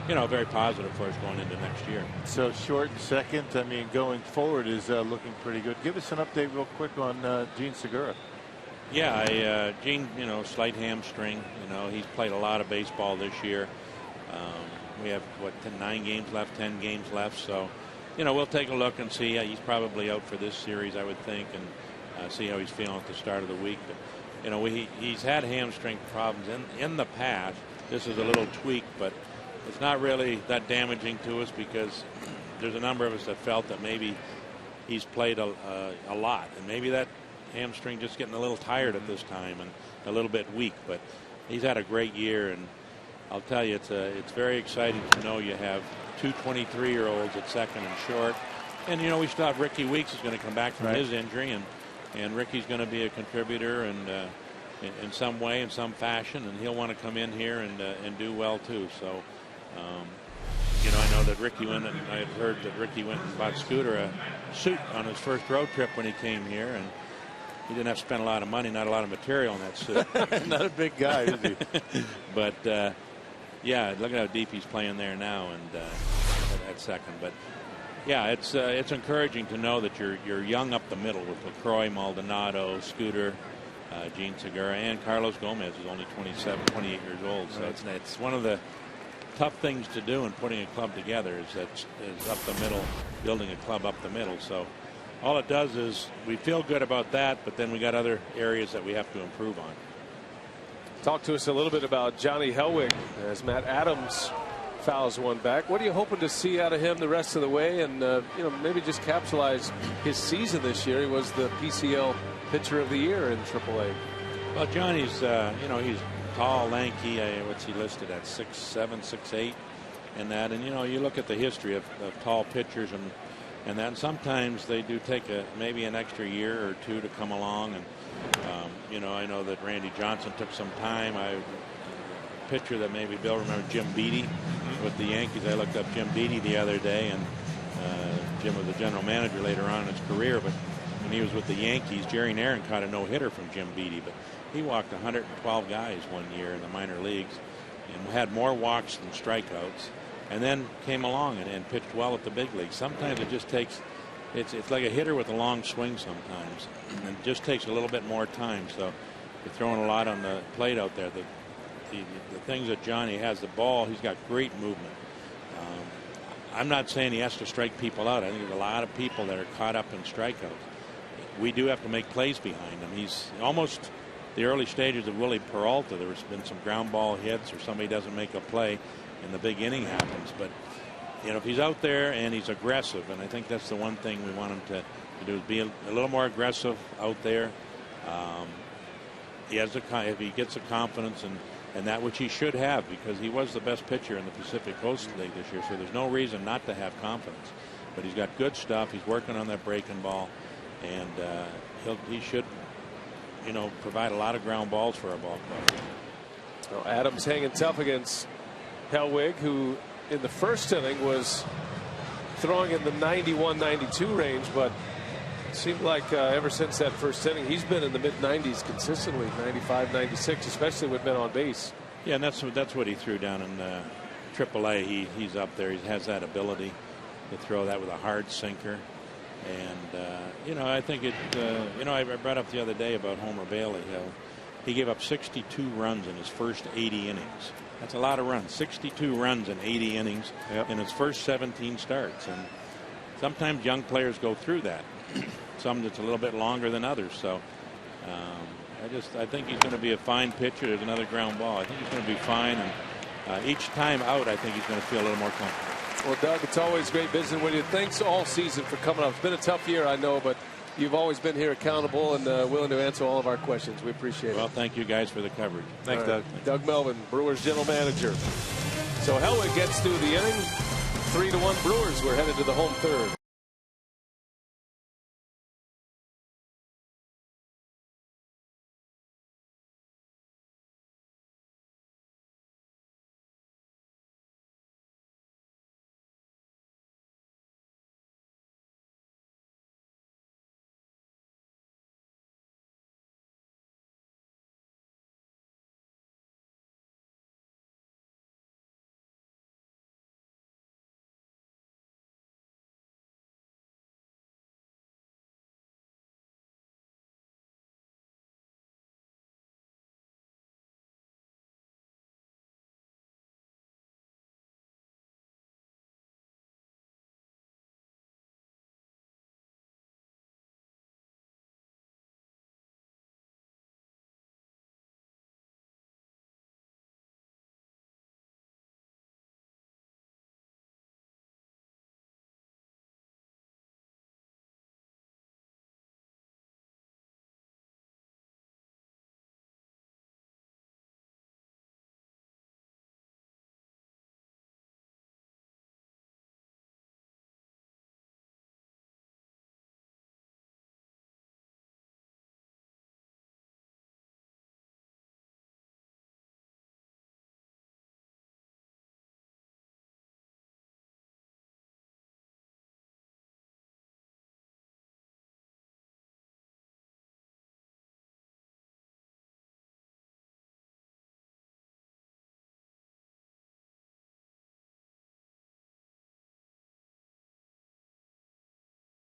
you know, very positive for us going into next year. So short and second, I mean, going forward is looking pretty good. Give us an update real quick on Gene Segura. Yeah, Gene, you know, slight hamstring. You know, he's played a lot of baseball this year. We have, 9 games left, 10 games left. So, you know, we'll take a look and see. He's probably out for this series, I would think, and see how he's feeling at the start of the week. But, you know, he's had hamstring problems in the past. This is a little tweak, but it's not really that damaging to us because there's a number of us that felt that maybe he's played a lot, and maybe that hamstring just getting a little tired at this time and a little bit weak. But he's had a great year, and I'll tell you, it's very exciting to know you have 2 23-year-olds at second and short. And, you know, we still have Ricky Weeks is going to come back from his injury, and Ricky's going to be a contributor and in some way, in some fashion, and he'll want to come in here and do well too. So, you know, I know that Ricky went, and I had heard that Ricky went and bought Scooter a suit on his first road trip when he came here, and he didn't have to spend a lot of money, not a lot of material in that suit. Not a big guy, is he? But yeah, look at how deep he's playing there now, and at second. But yeah, it's encouraging to know that you're young up the middle with LaCroix, Maldonado, Scooter, Gene Segura, and Carlos Gomez, who's only 27, 28 years old. So it's one of the tough things to do in putting a club together is up the middle, building a club up the middle. So all it does is we feel good about that, but then we got other areas that we have to improve on. Talk to us a little bit about Johnny Helwig as Matt Adams fouls one back. What are you hoping to see out of him the rest of the way, and you know, maybe just capitalize his season this year? He was the PCL pitcher of the year in AAA. Well, Johnny's you know, he's tall, lanky. What's he listed at, 6'7", 6'8", and that. And you know, you look at the history of tall pitchers and that. And sometimes they do take maybe an extra year or two to come along. And you know, I know that Randy Johnson took some time. Pitcher that maybe Bill remember, Jim Beattie with the Yankees. I looked up Jim Beattie the other day, and Jim was the general manager later on in his career, but when he was with the Yankees, Jerry Nairn caught a no-hitter from Jim Beattie, but he walked 112 guys one year in the minor leagues and had more walks than strikeouts, and then came along and pitched well at the big leagues. Sometimes it just takes, it's like a hitter with a long swing sometimes, and it just takes a little bit more time. So you're throwing a lot on the plate out there. The things that Johnny has, the ball, he's got great movement. I'm not saying he has to strike people out. I think there's a lot of people that are caught up in strikeouts. We do have to make plays behind him. He's almost the early stages of Willie Peralta. There's been some ground ball hits or somebody doesn't make a play and the big inning happens. But you know, if he's out there and he's aggressive, and I think that's the one thing we want him to do, is be a little more aggressive out there. He has if he gets the confidence and that which he should have, because he was the best pitcher in the Pacific Coast League this year, so there's no reason not to have confidence. But he's got good stuff. He's working on that breaking ball, and he should, you know, provide a lot of ground balls for our ball club. Well, Adams hanging tough against Hellwig, who in the first inning was throwing in the 91-92 range, but it seemed like ever since that first inning he's been in the mid-90s consistently, 95-96, especially with men on base. Yeah, and that's what he threw down in AAA. He's up there. He has that ability to throw that with a hard sinker. And you know, I think it you know, I brought up the other day about Homer Bailey. He gave up 62 runs in his first 80 innings. That's a lot of runs. 62 runs in 80 innings in his first 17 starts. And sometimes young players go through that. Some that's a little bit longer than others. So I think he's going to be a fine pitcher. There's another ground ball. I think he's going to be fine, and each time out I think he's going to feel a little more comfortable. Well, Doug, it's always great visiting with you. Thanks all season for coming up. It's been a tough year, I know, but you've always been here accountable and willing to answer all of our questions. We appreciate it. Well, thank you guys for the coverage. Thanks, Doug. Doug Melvin, Brewers general manager. So Hellwig gets through the inning. 3-1 Brewers. We're headed to the home third.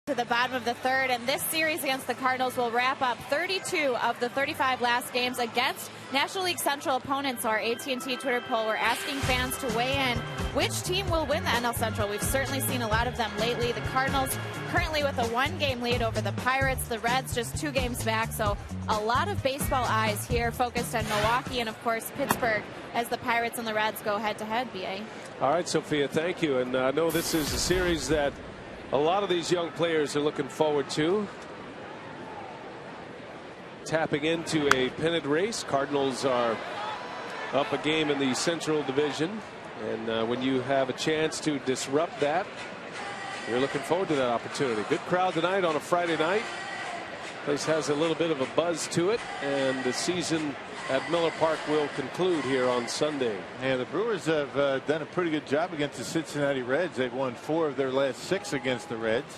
To the bottom of the third, and this series against the Cardinals will wrap up 32 of the 35 last games against National League Central opponents. Our AT&T Twitter poll, we're asking fans to weigh in. Which team will win the NL Central? We've certainly seen a lot of them lately. The Cardinals currently with a 1-game lead over the Pirates. The Reds just 2 games back. So a lot of baseball eyes here focused on Milwaukee and, of course, Pittsburgh as the Pirates and the Reds go head-to-head, B.A. All right, Sophia, thank you. And I know this is a series that a lot of these young players are looking forward to. Tapping into a pennant race. Cardinals are up a game in the Central Division. And when you have a chance to disrupt that, you're looking forward to that opportunity. Good crowd tonight on a Friday night. Place has a little bit of a buzz to it, and the season at Miller Park will conclude here on Sunday. Yeah, the Brewers have done a pretty good job against the Cincinnati Reds. They've won 4 of their last 6 against the Reds.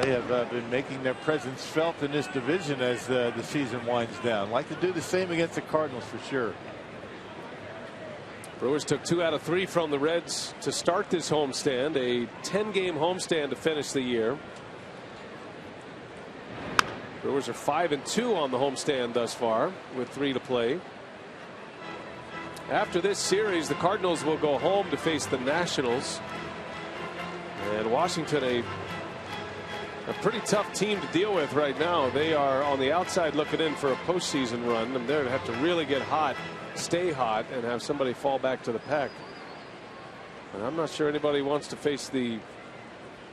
They have been making their presence felt in this division as the season winds down. Like to do the same against the Cardinals for sure. Brewers took 2 out of 3 from the Reds to start this homestand, a 10-game homestand to finish the year. Brewers are 5-2 on the homestand thus far with 3 to play. After this series, the Cardinals will go home to face the Nationals. And Washington, a pretty tough team to deal with right now. They are on the outside looking in for a postseason run, and they're going to have to really get hot, stay hot, and have somebody fall back to the pack. And I'm not sure anybody wants to face the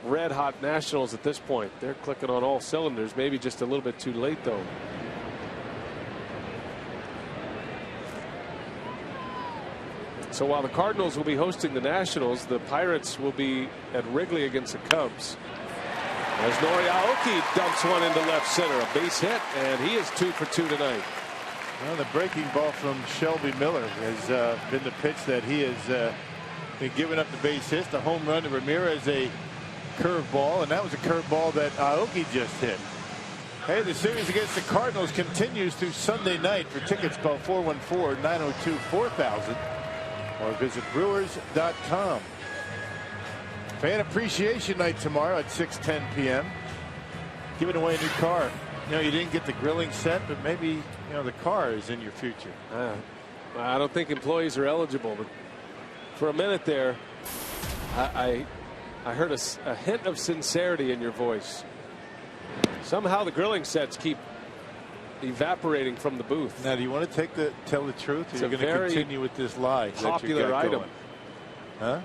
red hot Nationals at this point. They're clicking on all cylinders, maybe just a little bit too late though. So while the Cardinals will be hosting the Nationals, the Pirates will be at Wrigley against the Cubs. As Nori Aoki dumps one into left center, a base hit, and he is 2 for 2 tonight. Well, the breaking ball from Shelby Miller has been the pitch that he has been giving up the base hit. The home run to Ramirez, a curveball, and that was a curveball that Aoki just hit. Hey, the series against the Cardinals continues through Sunday night. For tickets, call 414-902-4000 or visit Brewers.com. Fan Appreciation Night tomorrow at 6:10 p.m. Giving away a new car. You know, you didn't get the grilling set, but maybe, you know, the car is in your future. I don't think employees are eligible, but for a minute there, I heard a hint of sincerity in your voice. Somehow the grilling sets keep evaporating from the booth. Now, do you want to tell the truth, or you're going to continue with this lie? Popular item. Going? Huh?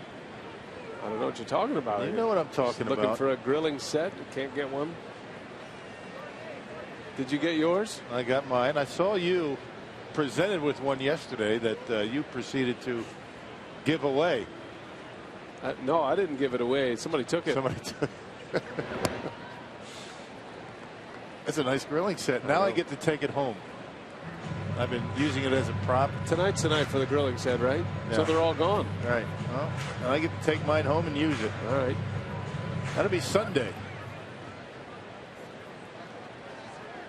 I don't know what you're talking about. You know what I'm talking about. Looking for a grilling set. You can't get one. Did you get yours? I got mine. I saw you presented with one yesterday that you proceeded to give away. No, I didn't give it away. Somebody took it. Somebody took it. That's a nice grilling set. Now I get to take it home. I've been using it as a prop. Tonight's the night for the grilling set, right? Yeah. So they're all gone. All right. Well, and I get to take mine home and use it. All right. That'll be Sunday.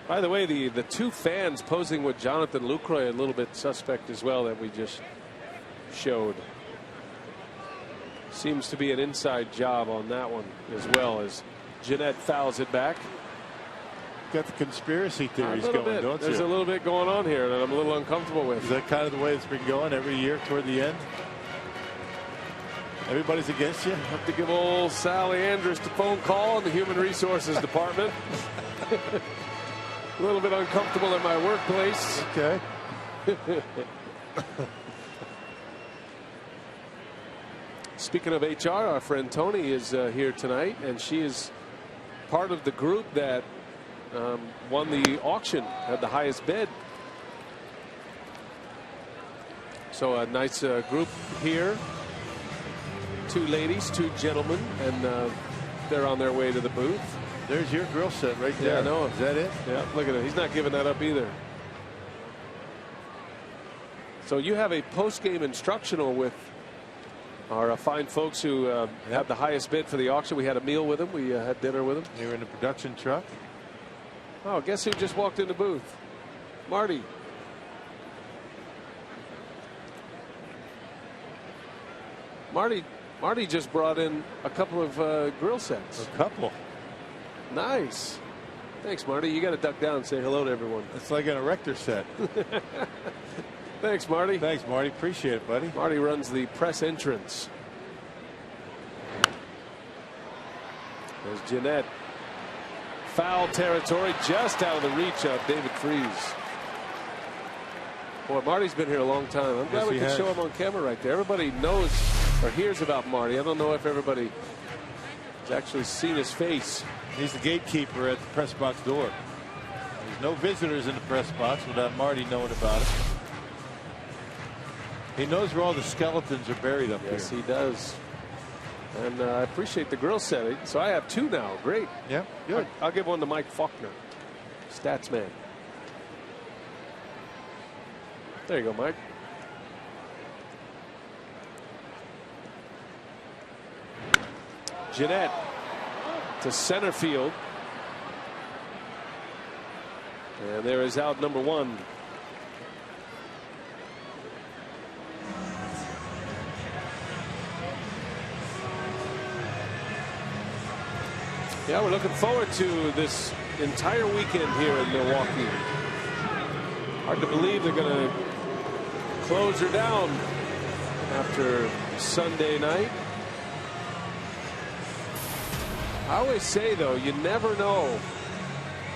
By the way, the 2 fans posing with Jonathan Lucroy a little bit suspect as well that we just showed. Seems to be an inside job on that one as well, as Jeanette fouls it back. Got the conspiracy theories going, don't you? There's a little bit going on here that I'm a little uncomfortable with. Is that kind of the way it's been going every year toward the end? Everybody's against you? Have to give old Sally Andrews a phone call in the Human Resources Department. A little bit uncomfortable in my workplace. Okay. Speaking of HR, our friend Tony is here tonight, and she is part of the group that won the auction, had the highest bid. So a nice group here. 2 ladies, 2 gentlemen, and they're on their way to the booth. There's your grill set right there. Yeah, I know. Is that it? Yeah, look at it. He's not giving that up either. So you have a post-game instructional with our fine folks who had the highest bid for the auction. We had a meal with them. We had dinner with them. They were in the production truck. Oh, guess who just walked in the booth? Marty. Marty just brought in a couple of grill sets. A couple. Nice. Thanks, Marty. You got to duck down and say hello to everyone. It's like an erector set. Thanks, Marty. Thanks, Marty. Appreciate it, buddy. Marty runs the press entrance. There's Jeanette. Foul territory, just out of the reach of David Freese. Boy, Marty's been here a long time. I'm glad we can show him on camera right there. Everybody knows or hears about Marty. I don't know if everybody has actually seen his face. He's the gatekeeper at the press box door. There's no visitors in the press box without Marty knowing about it. He knows where all the skeletons are buried up here. Yes, he does. And I appreciate the grill setting. So I have 2 now. Great. Yeah, good. I'll give one to Mike Faulkner, stats man. There you go, Mike. Jeanette to center field. And there is out number 1. Yeah, we're looking forward to this entire weekend here in Milwaukee. Hard to believe they're going to close her down after Sunday night. I always say, though, you never know,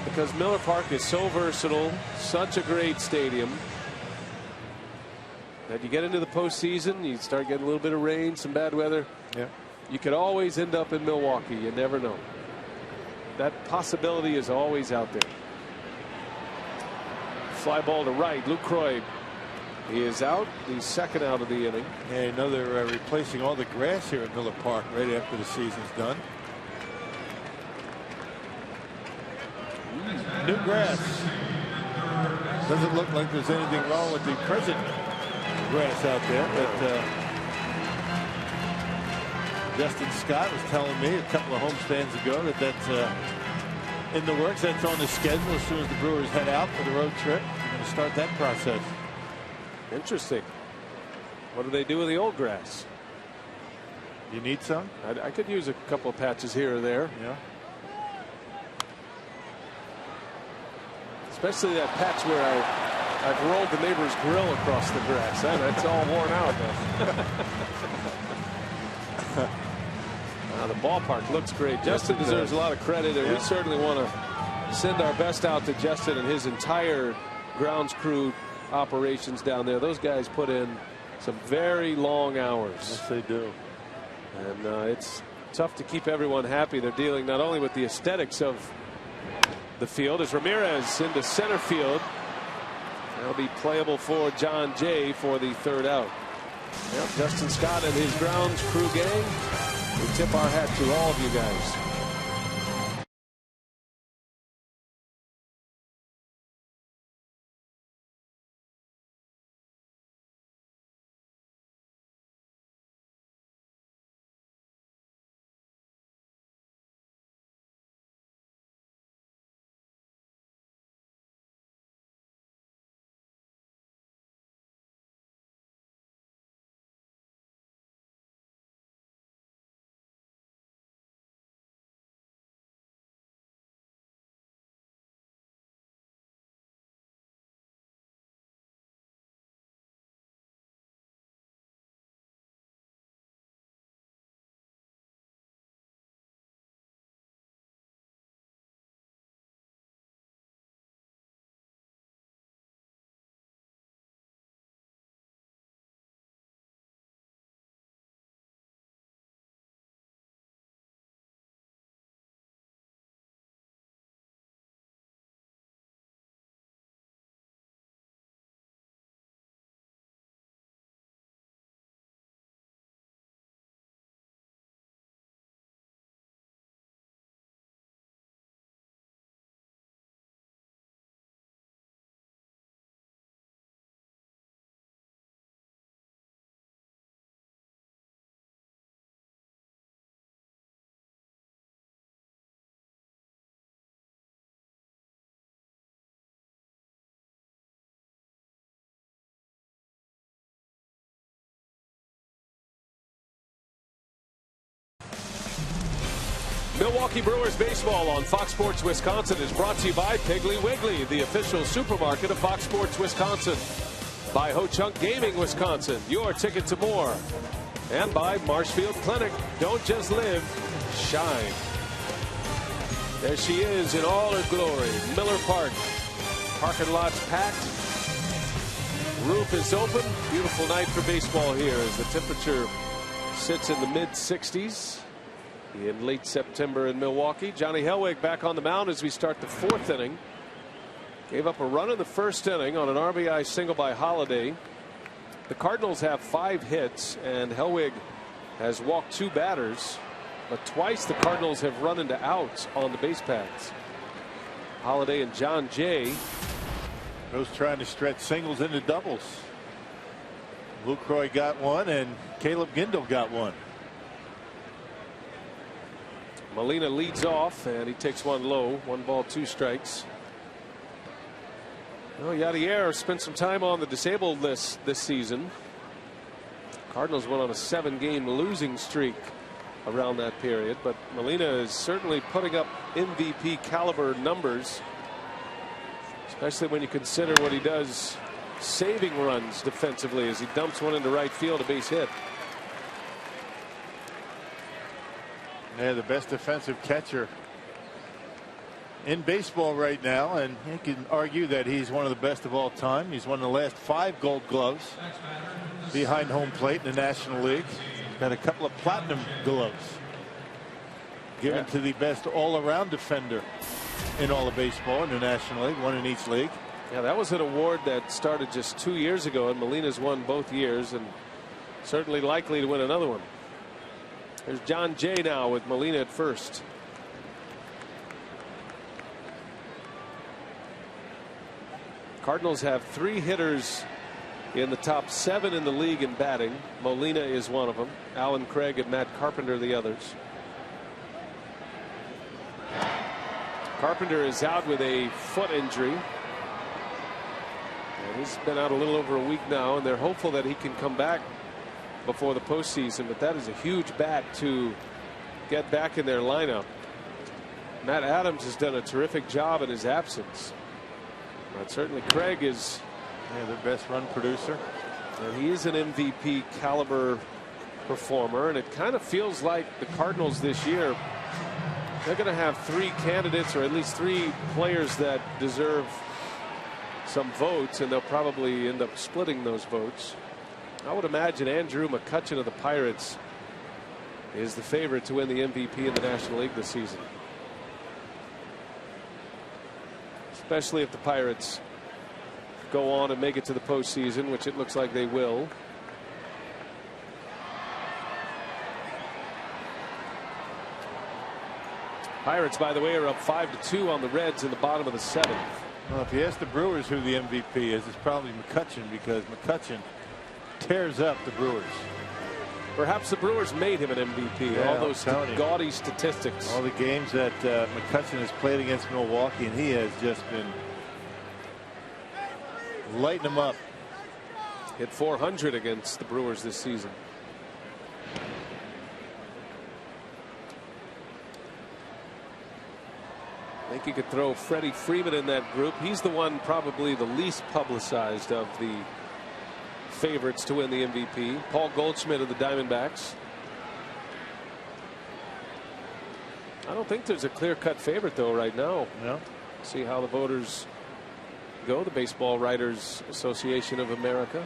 because Miller Park is so versatile, such a great stadium, that you get into the postseason, you start getting a little bit of rain, some bad weather. Yeah. You could always end up in Milwaukee. You never know. That possibility is always out there. Fly ball to right. Luke Croy. He is out. The second out of the inning. Yeah, you know they're replacing all the grass here at Miller Park right after the season's done. New grass. Doesn't look like there's anything wrong with the present grass out there, but Justin Scott was telling me a couple of homestands ago that that's in the works. That's on the schedule as soon as the Brewers head out for the road trip. They're going to start that process. Interesting. What do they do with the old grass? You need some? I could use a couple of patches here or there. Yeah. Especially that patch where I've rolled the neighbor's grill across the grass. That's all worn out. The ballpark looks great. Justin deserves a lot of credit, and we certainly want to send our best out to Justin and his entire grounds crew operations down there. Those guys put in some very long hours. Yes, they do. And it's tough to keep everyone happy. They're dealing not only with the aesthetics of the field as Ramirez into center field. That'll be playable for John Jay for the third out. Yep, Justin Scott and his grounds crew gang. We tip our hat to all of you guys. Milwaukee Brewers baseball on Fox Sports Wisconsin is brought to you by Piggly Wiggly, the official supermarket of Fox Sports Wisconsin. By Ho Chunk Gaming Wisconsin, your ticket to more. And by Marshfield Clinic. Don't just live, shine. There she is in all her glory. Miller Park. Parking lot's packed. Roof is open. Beautiful night for baseball here as the temperature sits in the mid-60s. In late September in Milwaukee. Johnny Hellwig back on the mound as we start the fourth inning. Gave up a run in the first inning on an RBI single by Holiday. The Cardinals have 5 hits, and Hellwig has walked 2 batters, but twice the Cardinals have run into outs on the base paths. Holiday and John Jay. Those trying to stretch singles into doubles. Lucroy got one and Caleb Gindel got one. Molina leads off and he takes one low. 1 ball 2 strikes. Well, Yadier spent some time on the disabled list this season. Cardinals went on a 7-game losing streak around that period, but Molina is certainly putting up MVP caliber numbers, especially when you consider what he does saving runs defensively as he dumps one into right field, a base hit. Yeah, the best defensive catcher in baseball right now, and you can argue that he's one of the best of all time. He's won the last 5 Gold Gloves behind home plate in the National League. Got a couple of platinum gloves given to the best all-around defender in all of baseball in the National League, 1 in each league. Yeah, that was an award that started just 2 years ago, and Molina's won both years and certainly likely to win another one. There's John Jay now with Molina at first. Cardinals have 3 hitters in the top 7 in the league in batting. Molina is one of them. Alan Craig and Matt Carpenter the others. Carpenter is out with a foot injury. And he's been out a little over a week now, and they're hopeful that he can come back before the postseason, but that is a huge bat to get back in their lineup. Matt Adams has done a terrific job in his absence. But certainly Craig is the best run producer. And he is an MVP caliber performer, and it kind of feels like the Cardinals this year, they're going to have 3 candidates, or at least 3 players that deserve some votes, and they'll probably end up splitting those votes. I would imagine Andrew McCutchen of the Pirates is the favorite to win the MVP in the National League this season, especially if the Pirates go on and make it to the postseason, which it looks like they will. Pirates, by the way, are up 5-2 on the Reds in the bottom of the 7th. Well, if you ask the Brewers who the MVP is, it's probably McCutchen, because McCutchen tears up the Brewers. Perhaps the Brewers made him an MVP. Yeah, all those gaudy statistics. All the games that McCutchen has played against Milwaukee, and he has just been lighting them up. Hit .400 against the Brewers this season. I think you could throw Freddie Freeman in that group. He's the one probably the least publicized of the favorites to win the MVP. Paul Goldschmidt of the Diamondbacks. I don't think there's a clear-cut favorite though right now. No. See how the voters go. The Baseball Writers Association of America.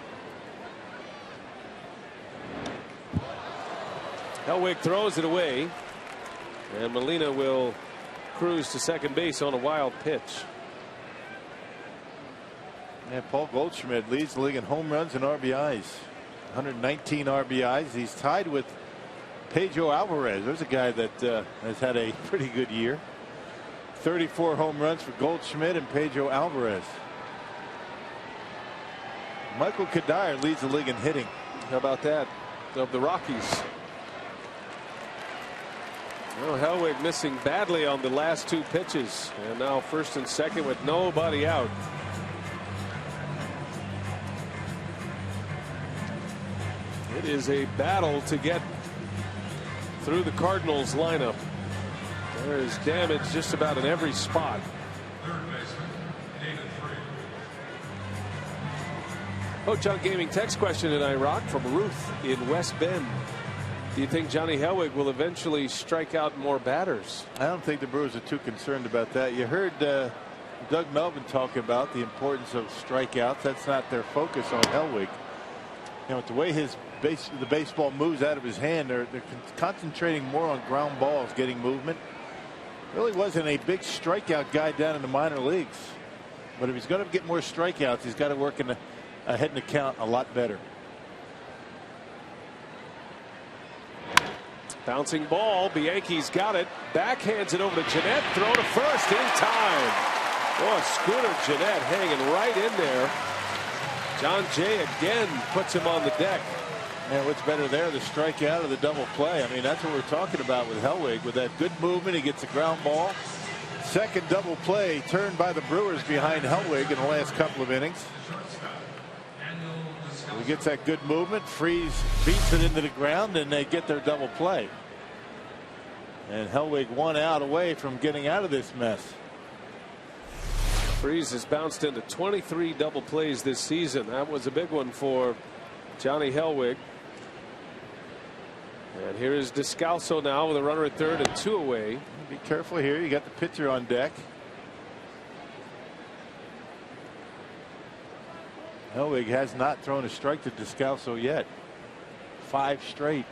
Hellwig throws it away, and Molina will cruise to second base on a wild pitch. And Paul Goldschmidt leads the league in home runs and RBIs. 119 RBIs. He's tied with Pedro Alvarez. There's a guy that has had a pretty good year. 34 home runs for Goldschmidt and Pedro Alvarez. Michael Kadire leads the league in hitting. How about that? Of the Rockies. Well, Hellwig missing badly on the last 2 pitches, and now first and second with nobody out. It is a battle to get through the Cardinals lineup. There is damage just about in every spot. Coach on Gaming text question tonight, Rock, from Ruth in West Bend. Do you think Johnny Hellwig will eventually strike out more batters? I don't think the Brewers are too concerned about that. You heard Doug Melvin talk about the importance of strikeouts. That's not their focus on Hellwig. You know, with the way the baseball moves out of his hand, they're concentrating more on ground balls, getting movement. Really wasn't a big strikeout guy down in the minor leagues. But if he's going to get more strikeouts, he's got to work in hitting the count a lot better. Bouncing ball. Bianchi's got it. Backhands it over to Jeanette. Throw to first in time. Oh, Scooter Jeanette hanging right in there. John Jay again puts him on the deck. And what's better there, the strikeout or the double play? I mean, that's what we're talking about with Hellwig. With that good movement, he gets a ground ball. Second double play turned by the Brewers behind Hellwig in the last couple of innings. He gets that good movement. Freeze beats it into the ground, and they get their double play. And Hellwig 1 out away from getting out of this mess. Freeze has bounced into 23 double plays this season. That was a big one for Johnny Hellwig. And here is Descalso now with a runner at third and 2 away. Be careful here. You got the pitcher on deck. Hellwig has not thrown a strike to Descalso yet. 5 straight.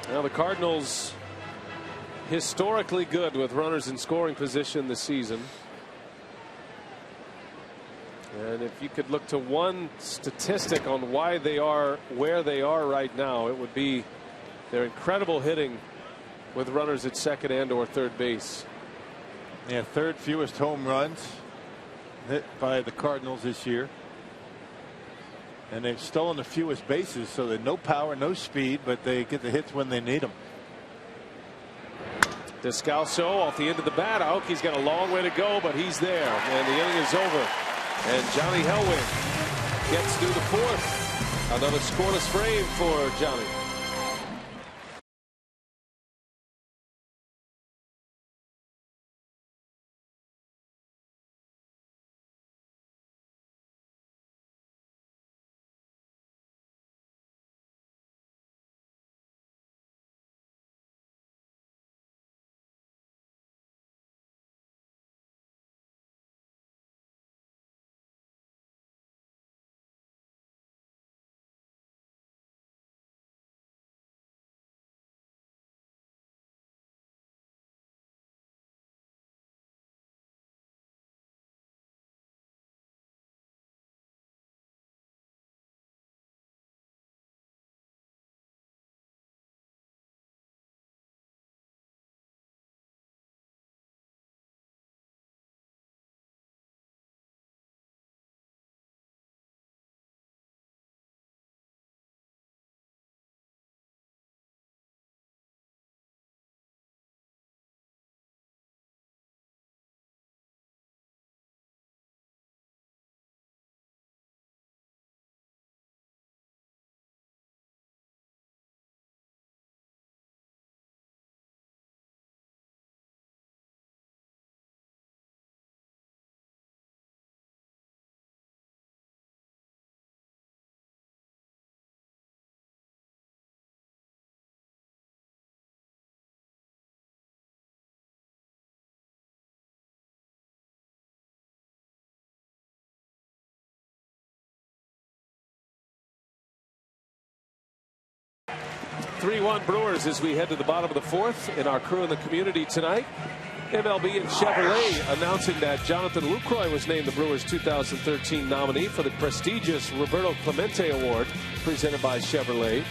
Now the Cardinals historically good with runners in scoring position this season. And if you could look to one statistic on why they are where they are right now, it would be their incredible hitting with runners at second and or third base. Yeah, third fewest home runs hit by the Cardinals this year. And they've stolen the fewest bases, so they're no power, no speed, but they get the hits when they need them. Descalso off the end of the bat. Aoki's got a long way to go, but he's there, and the inning is over. And Johnny Hellwig gets through the fourth. Another scoreless frame for Johnny. (3-1) Brewers as we head to the bottom of the fourth in our crew in the community tonight. MLB and Chevrolet announcing that Jonathan Lucroy was named the Brewers 2013 nominee for the prestigious Roberto Clemente Award presented by Chevrolet.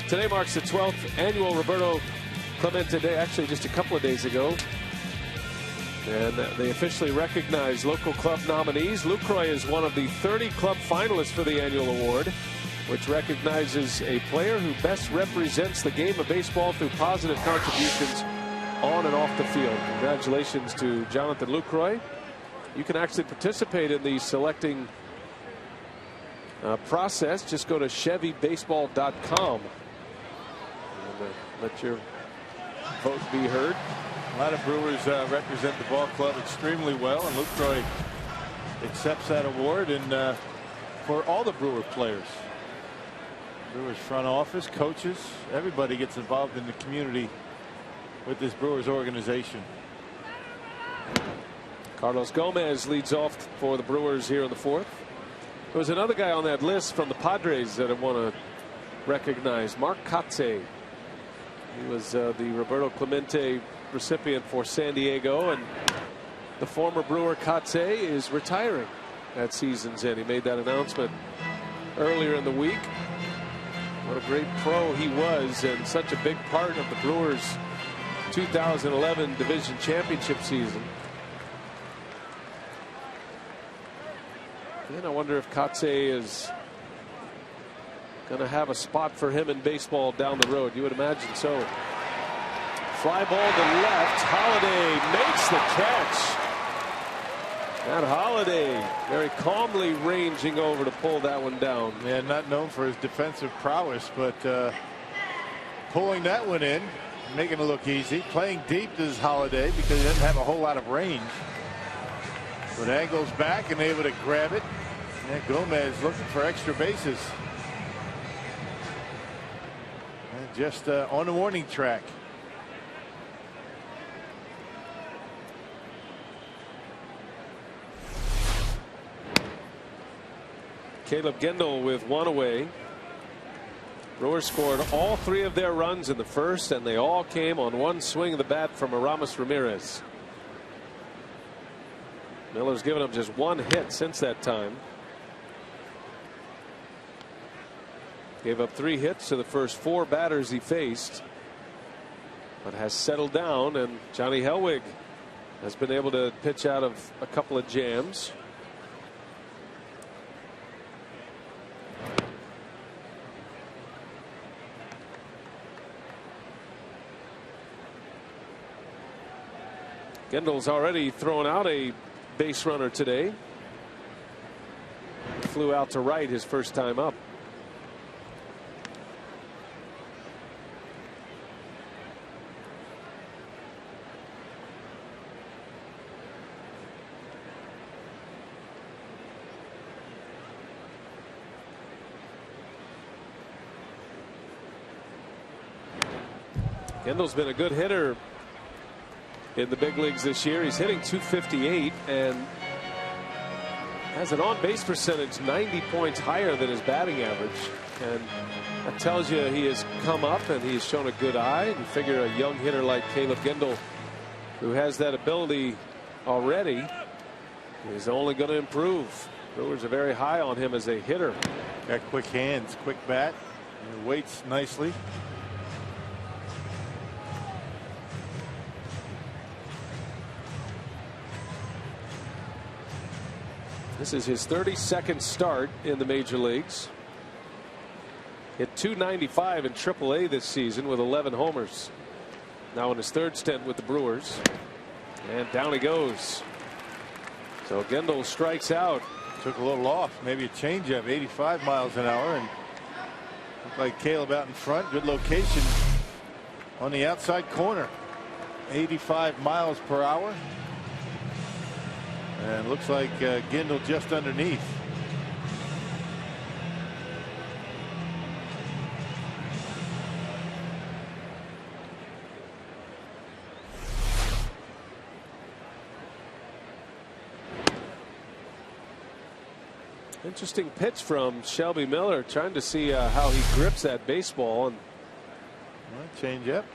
Today marks the 12th annual Roberto Clemente Day, actually just a couple of days ago. And they officially recognize local club nominees. Lucroy is one of the 30 club finalists for the annual award, which recognizes a player who best represents the game of baseball through positive contributions on and off the field. Congratulations to Jonathan Lucroy. You can actually participate in the selecting process. Just go to ChevyBaseball.com and let your vote be heard. A lot of Brewers represent the ball club extremely well, and Lucroy accepts that award, and for all the Brewer players. Brewers front office, coaches, everybody gets involved in the community with this Brewers organization. Carlos Gomez leads off for the Brewers here in the fourth. There was another guy on that list from the Padres that I want to recognize, Mark Kotsay. He was the Roberto Clemente recipient for San Diego, and the former Brewer Kotze is retiring at season's end. He made that announcement earlier in the week. What a great pro he was, and such a big part of the Brewers' 2011 division championship season. And I wonder if Kotze is going to have a spot for him in baseball down the road. You would imagine so. Fly ball to left. Holliday makes the catch. Matt Holliday very calmly ranging over to pull that one down. Yeah, not known for his defensive prowess, but pulling that one in, making it look easy. Playing deep is Holliday because he doesn't have a whole lot of range. But angles back and able to grab it. And Gomez looking for extra bases. And just on the warning track. Caleb Gendel with one away. Brewers scored all 3 of their runs in the first, and they all came on one swing of the bat from Aramis Ramirez. Miller's given up just 1 hit since that time. Gave up 3 hits to the first 4 batters he faced, but has settled down, and Johnny Helwig has been able to pitch out of a couple of jams. Gendel's already thrown out a base runner today. Flew out to right his first time up. Gendel's been a good hitter in the big leagues this year. He's hitting .258 and has an on-base percentage 90 points higher than his batting average, and that tells you he has come up and he's shown a good eye. You figure a young hitter like Caleb Gendel, who has that ability already, is only going to improve. Brewers are very high on him as a hitter. Got quick hands, quick bat, and he waits nicely. This is his 32nd start in the major leagues. Hit .295 in AAA this season with 11 homers. Now in his 3rd stint with the Brewers. And down he goes. So Gendel strikes out. Took a little off, maybe a changeup, 85 miles an hour, and looked like Caleb out in front. Good location on the outside corner. 85 miles per hour. And looks like Gendel just underneath. Interesting pitch from Shelby Miller, trying to see how he grips that baseball. And change up.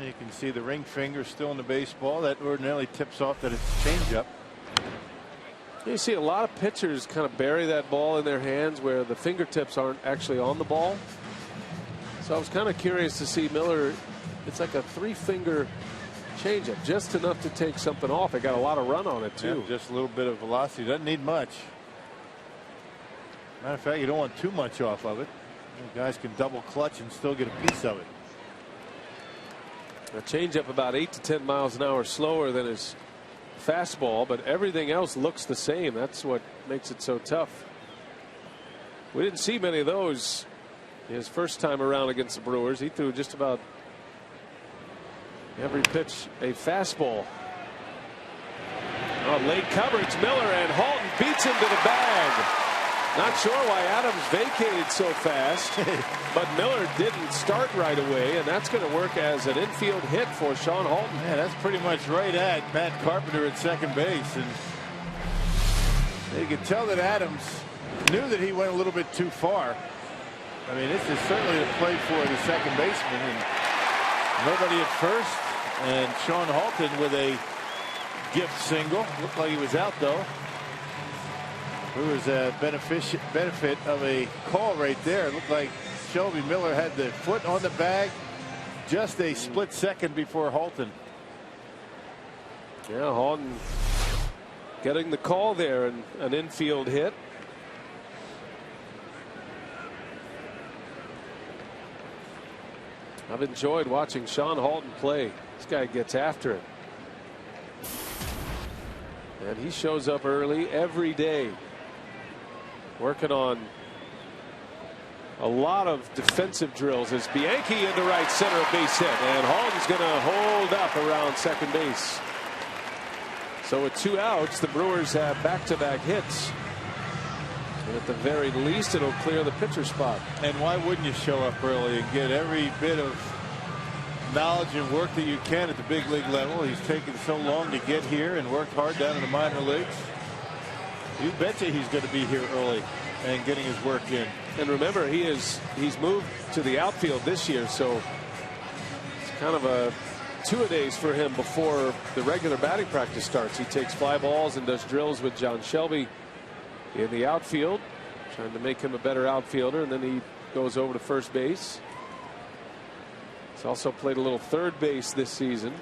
You can see the ring finger still in the baseball. That ordinarily tips off that it's a changeup. You see a lot of pitchers kind of bury that ball in their hands where the fingertips aren't actually on the ball. So I was kind of curious to see Miller. It's like a 3-finger changeup, just enough to take something off. It got a lot of run on it too. Yeah, just a little bit of velocity. Doesn't need much. Matter of fact, you don't want too much off of it. You guys can double clutch and still get a piece of it. A changeup about 8 to 10 miles an hour slower than his fastball, but everything else looks the same. That's what makes it so tough. We didn't see many of those his first time around against the Brewers. He threw just about every pitch a fastball. Oh, late coverage. Miller, and Halton beats him to the bag. Not sure why Adams vacated so fast, but Miller didn't start right away, and that's going to work as an infield hit for Sean Halton. Yeah, that's pretty much right at Matt Carpenter at second base, and you can tell that Adams knew that he went a little bit too far. I mean, this is certainly a play for the second baseman, and Nobody at first, and Sean Halton with a gift single. Looked like he was out though. There was a benefit of a call right there. It looked like Shelby Miller had the foot on the bag just a split second before Halton. Yeah, Halton getting the call there, and an infield hit. I've enjoyed watching Sean Halton play. This guy gets after it. And he shows up early every day, working on a lot of defensive drills as Bianchi into right center, a base hit, and Halton's going to hold up around second base. So with 2 outs, the Brewers have back-to-back hits. And at the very least, it'll clear the pitcher spot. And why wouldn't you show up early and get every bit of knowledge and work that you can at the big league level? He's taken so long to get here and worked hard down in the minor leagues. You betcha he's going to be here early and getting his work in. And remember, he's moved to the outfield this year, so it's kind of a two-a-days for him before the regular batting practice starts. He takes fly balls and does drills with John Shelby in the outfield, trying to make him a better outfielder, and then he goes over to first base. He's also played a little third base this season.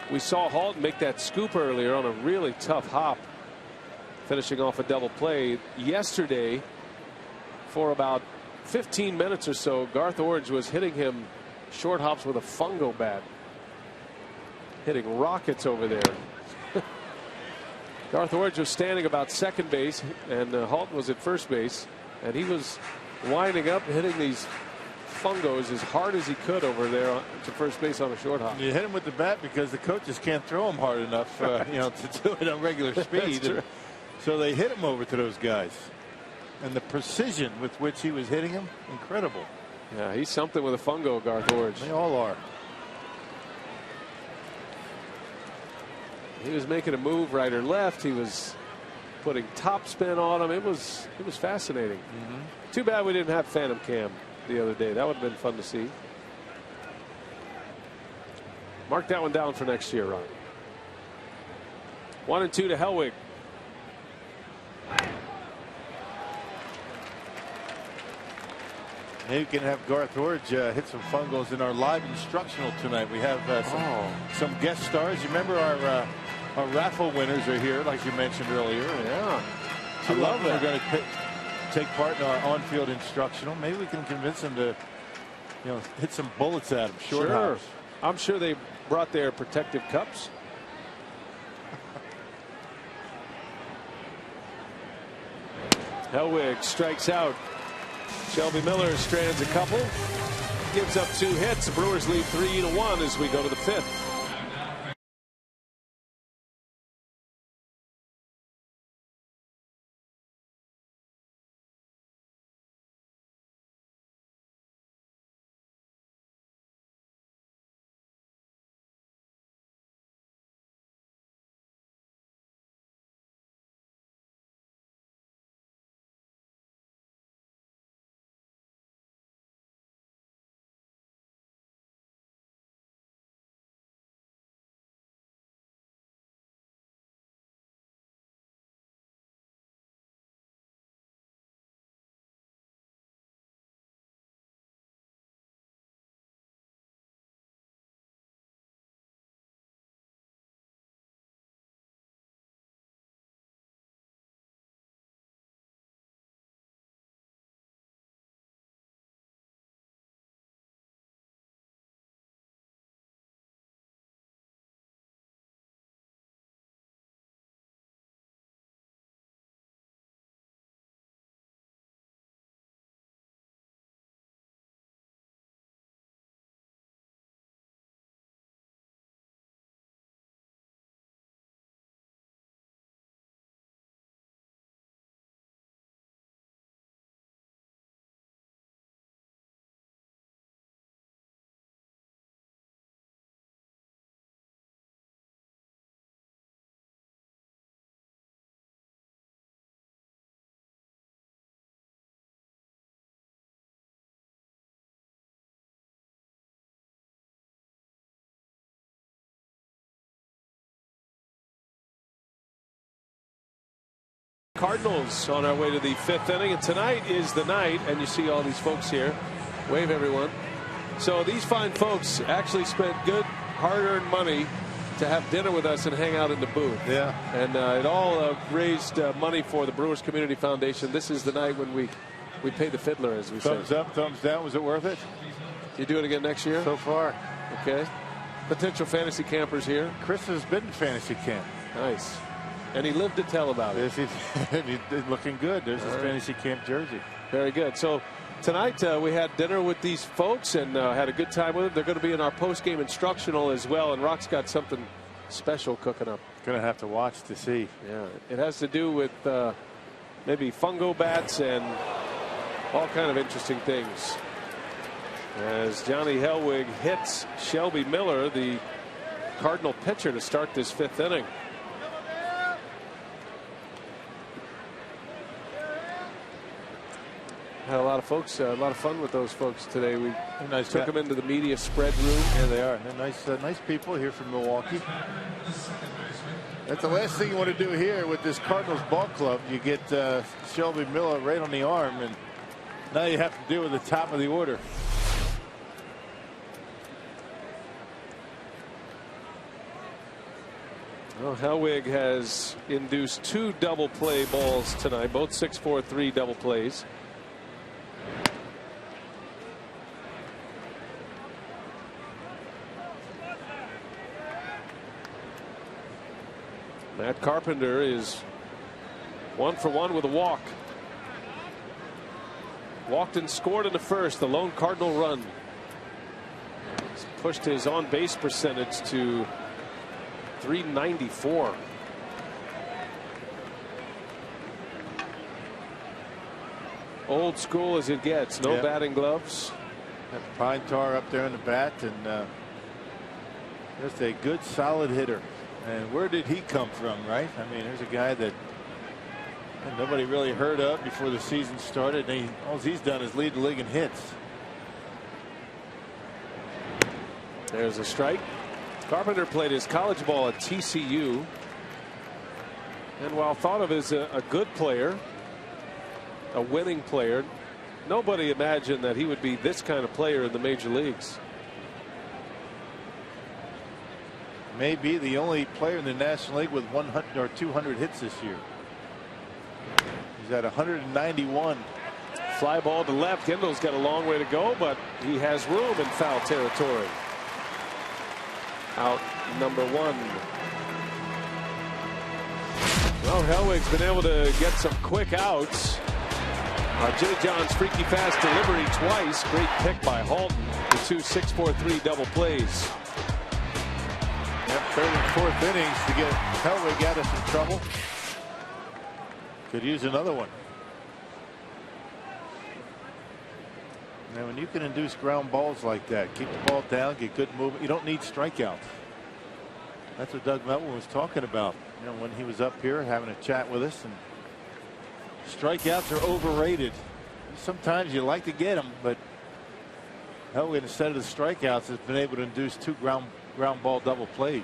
We saw Halton make that scoop earlier on a really tough hop, finishing off a double play. Yesterday, for about 15 minutes or so, Garth Orange was hitting him short hops with a fungo bat, hitting rockets over there. Garth Orange was standing about second base, and Halton was at first base, and he was winding up, hitting these fungos as hard as he could over there to first base on a short hop. You hit him with the bat because the coaches can't throw him hard enough, you know, to do it on regular speed. So they hit him over to those guys, and the precision with which he was hitting him, incredible. Yeah, he's something with a fungo, Garth Orange. They all are. He was making a move right or left. He was putting top spin on him. It was fascinating. Too bad we didn't have Phantom Cam the other day. That would have been fun to see. Mark that one down for next year, Ron. 1-2 to Hellwig. Maybe we can have Garth Orange hit some fungos in our live instructional tonight. We have some guest stars. You remember our raffle winners are here, like you mentioned earlier. Yeah, I love that. We're going to take part in our on-field instructional. Maybe we can convince them to, you know, hit some bullets at them. Short hops. I'm sure they brought their protective cups. Hellwig strikes out. Shelby Miller strands a couple, gives up 2 hits. The Brewers lead 3-1 as we go to the 5th. Cardinals on our way to the 5th inning, and tonight is the night, and you see all these folks here. Wave, everyone. So these fine folks actually spent good hard-earned money to have dinner with us and hang out in the booth. Yeah. And it all raised money for the Brewers Community Foundation. This is the night when we pay the fiddler, as we say. Thumbs up, thumbs down. Was it worth it? You do it again next year? So far. Okay. Potential fantasy campers here. Chris has been in fantasy camp. Nice. And he lived to tell about it. He's looking good. There's his fantasy camp jersey. Very good. So tonight we had dinner with these folks and had a good time with them. They're going to be in our post-game instructional as well. And Rock's got something special cooking up. Going to have to watch to see. Yeah. It has to do with maybe fungo bats and all kind of interesting things. As Johnny Hellwig hits Shelby Miller, the Cardinal pitcher, to start this 5th inning. Had a lot of folks, a lot of fun with those folks today. We took them into the media spread room. Here they are. They're nice people here from Milwaukee. That's the last thing you want to do here with this Cardinals ball club. You get Shelby Miller right on the arm, and now you have to deal with the top of the order. Well, Hellwig has induced 2 double play balls tonight, both 6-4-3 double plays. Matt Carpenter is 1 for 1 with a walk. Walked and scored in the first, the lone Cardinal run. He's pushed his on-base percentage to .394. Old school as it gets. No batting gloves. Got Pine Tar up there in the bat, and just a good solid hitter. And where did he come from, right? I mean, there's a guy that nobody really heard of before the season started. And all he's done is lead the league in hits. There's a strike. Carpenter played his college ball at TCU. And while thought of as a good player, a winning player, nobody imagined that he would be this kind of player in the major leagues. May be the only player in the National League with 100 or 200 hits this year. He's at 191. Fly ball to left. Kendall's got a long way to go, but he has room in foul territory. Out number 1. Well, Hellwig's been able to get some quick outs. Jimmy John's freaky fast delivery twice. Great pick by Halton. The 2 6-4-3 double plays. Yep, 3rd and 4th innings to get Hellwig out of some trouble. Could use another one. Now, when you can induce ground balls like that, keep the ball down, get good movement, you don't need strikeouts. That's what Doug Melvin was talking about, you know, when he was up here having a chat with us. And strikeouts are overrated. Sometimes you like to get them, but Hellwig, instead of the strikeouts, has been able to induce 2 ground ball double plays.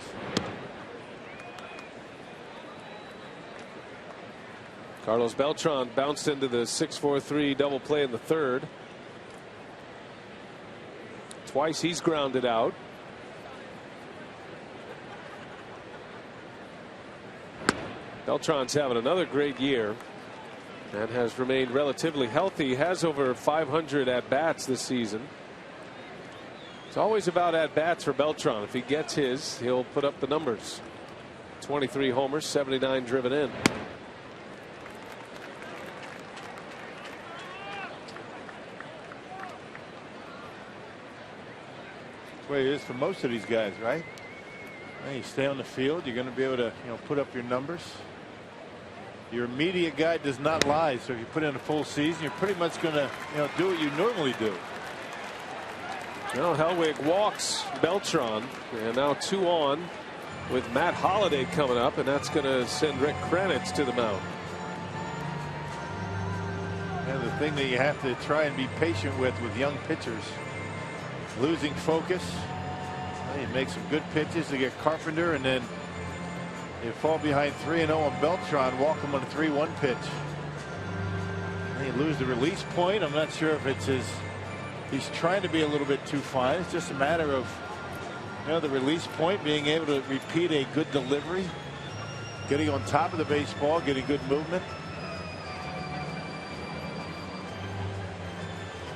Carlos Beltran bounced into the 6-4-3 double play in the 3rd. Twice he's grounded out. Beltran's having another great year and has remained relatively healthy. He has over 500 at-bats this season. It's always about at-bats for Beltran. If he gets his, he'll put up the numbers. 23 homers, 79 driven in. That's the way it is for most of these guys, right? Well, you stay on the field, you're going to be able to, put up your numbers. Your immediate guy does not lie, so if you put in a full season, you're pretty much going to, do what you normally do. Well, Hellwig walks Beltran, and now 2 on with Matt Holliday coming up, and that's going to send Rick Kranitz to the mound. And the thing that you have to try and be patient with young pitchers, losing focus. Well, you make some good pitches to get Carpenter, and then They fall behind 3-0 on Beltran. Walk him on a 3-1 pitch. They lose the release point. I'm not sure if it's he's trying to be a little bit too fine. It's just a matter of, you know, the release point, being able to repeat a good delivery, getting on top of the baseball, getting good movement.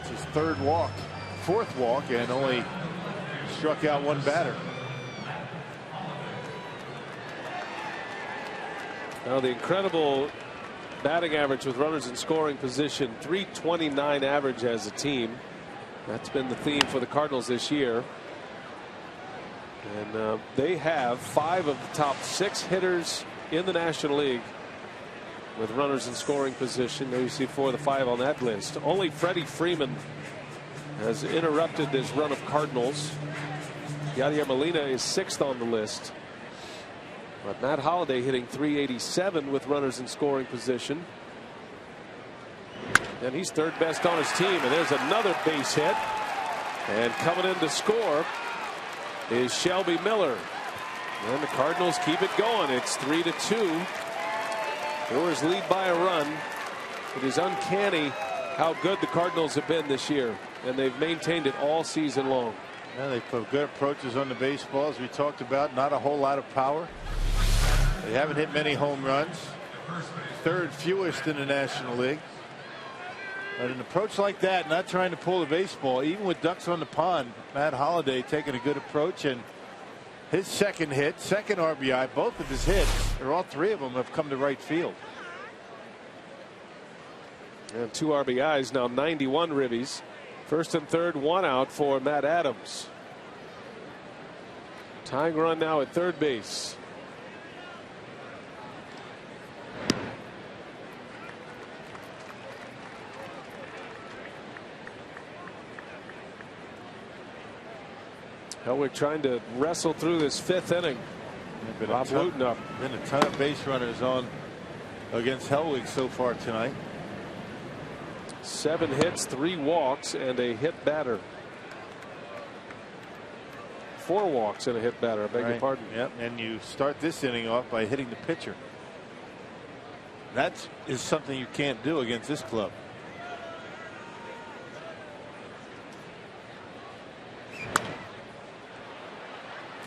It's his fourth walk, and only struck out one batter. Now the incredible batting average with runners in scoring position, .329 average as a team. That's been the theme for the Cardinals this year. And they have 5 of the top 6 hitters in the National League with runners in scoring position. There you see 4 of the 5 on that list. Only Freddie Freeman has interrupted this run of Cardinals. Yadier Molina is 6th on the list. But Matt Holliday hitting .387 with runners in scoring position. And he's 3rd best on his team. And there's another base hit. And coming in to score is Shelby Miller. And the Cardinals keep it going. It's 3-2. Brewers lead by a run. It is uncanny how good the Cardinals have been this year. And they've maintained it all season long. Yeah, they put good approaches on the baseball, as we talked about. Not a whole lot of power. They haven't hit many home runs. 3rd fewest in the National League. But an approach like that, not trying to pull the baseball, even with ducks on the pond, Matt Holliday taking a good approach, and his second hit, second RBI, both of his hits, or all 3 of them, have come to right field. And 2 RBIs, now 91 ribbies. 1st and 3rd, 1 out for Matt Adams. Tying run now at 3rd base. Hellwig trying to wrestle through this 5th inning. Bob Luton up. Been a ton of base runners on against Hellwig so far tonight. 7 hits, 3 walks, and a hit batter. 4 walks and a hit batter. I beg your pardon. Yep. And you start this inning off by hitting the pitcher. That is something you can't do against this club.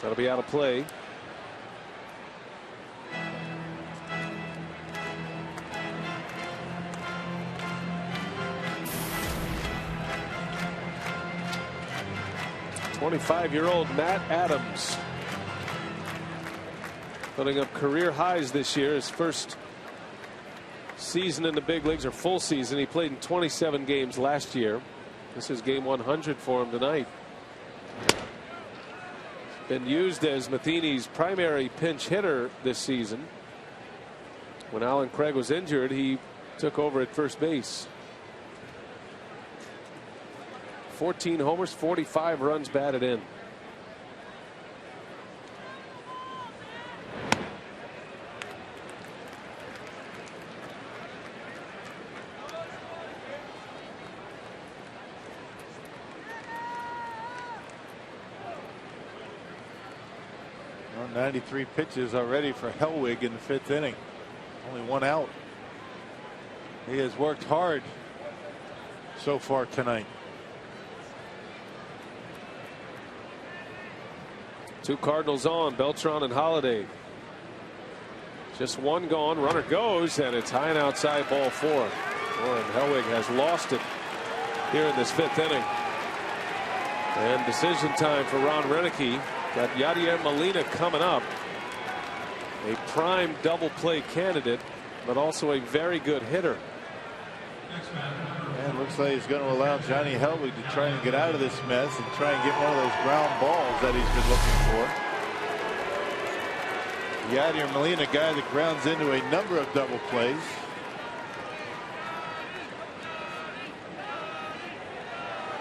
That'll be out of play. '25-year-old Matt Adams putting up career highs this year. His first season in the big leagues, or full season. He played in 27 games last year. This is game 100 for him tonight. Been used as Matheny's primary pinch hitter this season. When Alan Craig was injured, he took over at first base. 14 homers, 45 runs batted in. Well, 93 pitches already for Hellwig in the 5th inning. Only 1 out. He has worked hard so far tonight. 2 Cardinals on, Beltran and Holliday. Just 1 gone, runner goes, and it's high and outside, ball 4. And Hellwig has lost it here in this 5th inning. And decision time for Ron Renicky. Got Yadier Molina coming up. A prime double play candidate, but also a very good hitter. And looks like he's going to allow Johnny Hellwig to try and get out of this mess and try and get one of those ground balls that he's been looking for. Yadier Molina, a guy that grounds into a number of double plays.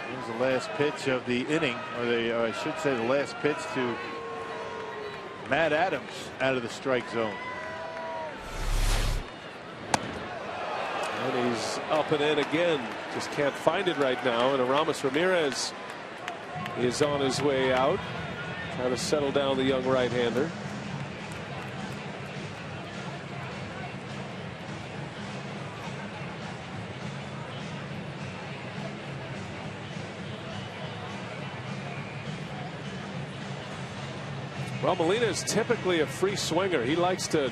Here's the last pitch of the inning, or I should say the last pitch to Matt Adams out of the strike zone. And he's up and in again. Just can't find it right now. And Aramis Ramirez is on his way out. Trying to settle down the young right-hander. Well, Molina is typically a free swinger. He likes to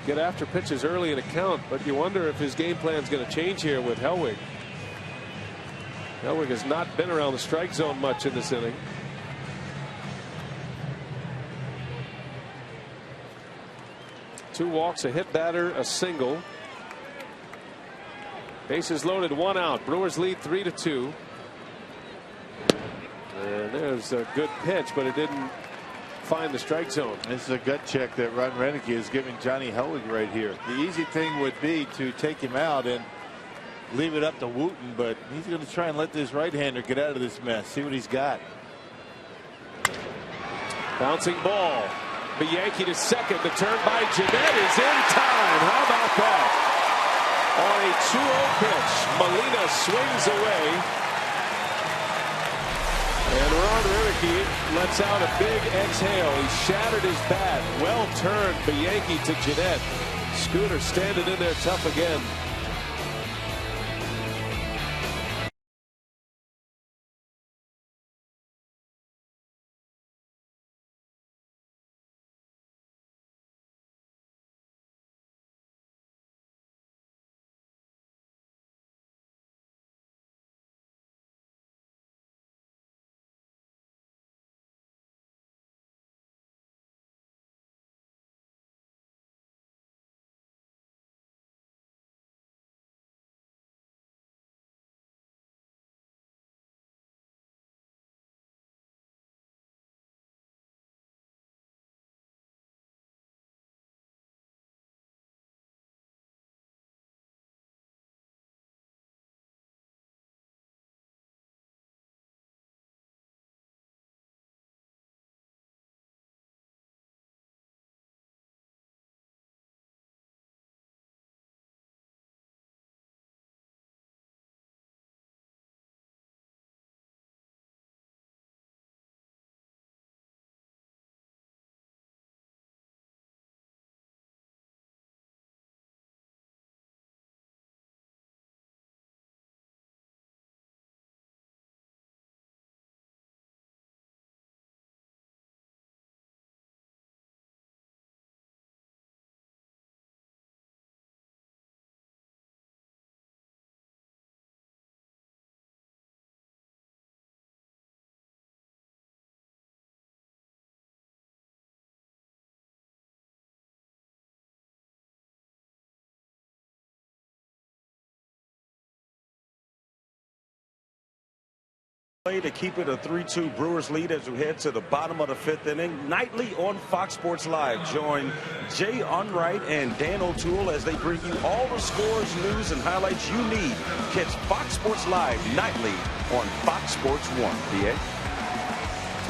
get after pitches early in a count, but you wonder if his game plan is going to change here with Hellwig. Hellwig has not been around the strike zone much in this inning. Two walks, a hit batter, a single. Bases loaded, 1 out. Brewers lead 3-2. And there's a good pitch, but it didn't find the strike zone. This is a gut check that Ron Renick is giving Johnny Hellwig right here. The easy thing would be to take him out and leave it up to Wooten, but he's going to try and let this right-hander get out of this mess. See what he's got. Bouncing ball. Bianchi to second. The turn by Jeanette is in time. How about that? On a 2-0 pitch, Molina swings away. And Ron Renick lets out a big exhale. He shattered his bat. Well turned Bianchi to Jeanette. Scooter standing in there tough again. To keep it a 3-2 Brewers lead as we head to the bottom of the 5th inning. Nightly on Fox Sports Live. Join Jay Unright and Dan O'Toole as they bring you all the scores, news, and highlights you need. Catch Fox Sports Live nightly on Fox Sports 1.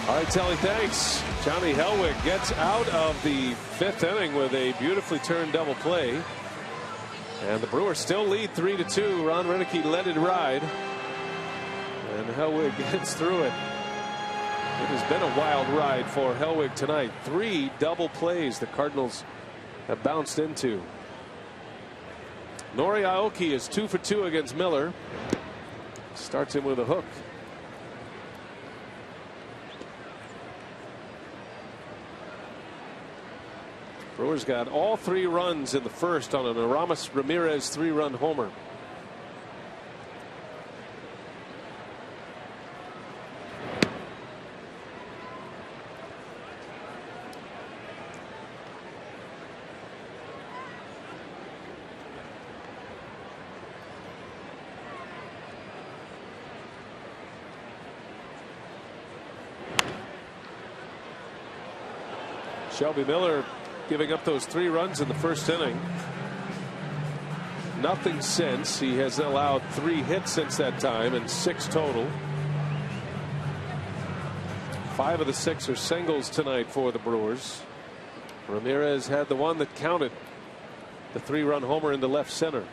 All right, Telly, thanks. Johnny Hellwig gets out of the 5th inning with a beautifully turned double play. And the Brewers still lead 3-2. Ron Renick let it ride. And Hellwig gets through it. It has been a wild ride for Hellwig tonight. 3 double plays the Cardinals have bounced into. Nori Aoki is 2 for 2 against Miller. Starts him with a hook. Brewers got all 3 runs in the first on an Aramis Ramirez 3-run homer. Shelby Miller giving up those 3 runs in the first inning. Nothing since. He has allowed 3 hits since that time and 6 total. 5 of the 6 are singles tonight for the Brewers. Ramirez had the one that counted, the 3-run homer in the left center.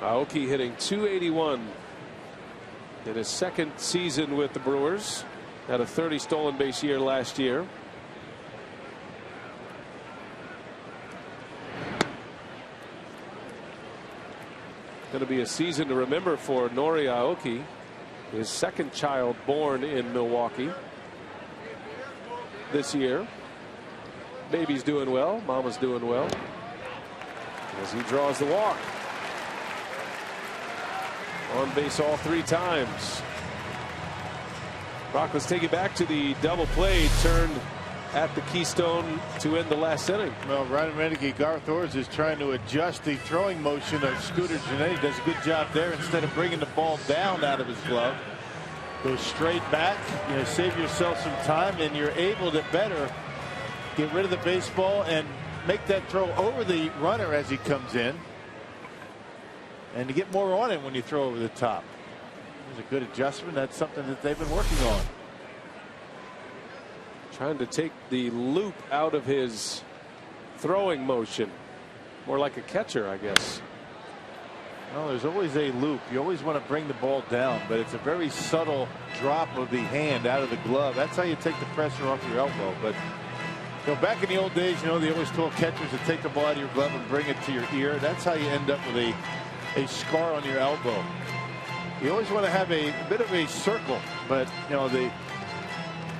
Aoki hitting .281 in his 2nd season with the Brewers. Had a 30 stolen base year last year. Going to be a season to remember for Nori Aoki, his second child born in Milwaukee this year. Baby's doing well. Mama's doing well as he draws the walk. On base all 3 times. Rock was taken back to the double play, turned at the Keystone to end the last inning. Well, Ryan Menike, Garth Orrs is trying to adjust the throwing motion of Scooter Gennett. He does a good job there. Instead of bringing the ball down out of his glove, goes straight back. You know, save yourself some time, and you're able to better get rid of the baseball and make that throw over the runner as he comes in, and to get more on it when you throw over the top. It's a good adjustment. That's something that they've been working on. Trying to take the loop out of his throwing motion. More like a catcher, I guess. Well, there's always a loop. You always want to bring the ball down, but it's a very subtle drop of the hand out of the glove. That's how you take the pressure off your elbow. But you know, back in the old days, you know, they always told catchers to take the ball out of your glove and bring it to your ear. That's how you end up with a scar on your elbow. You always want to have a bit of a circle, but you know,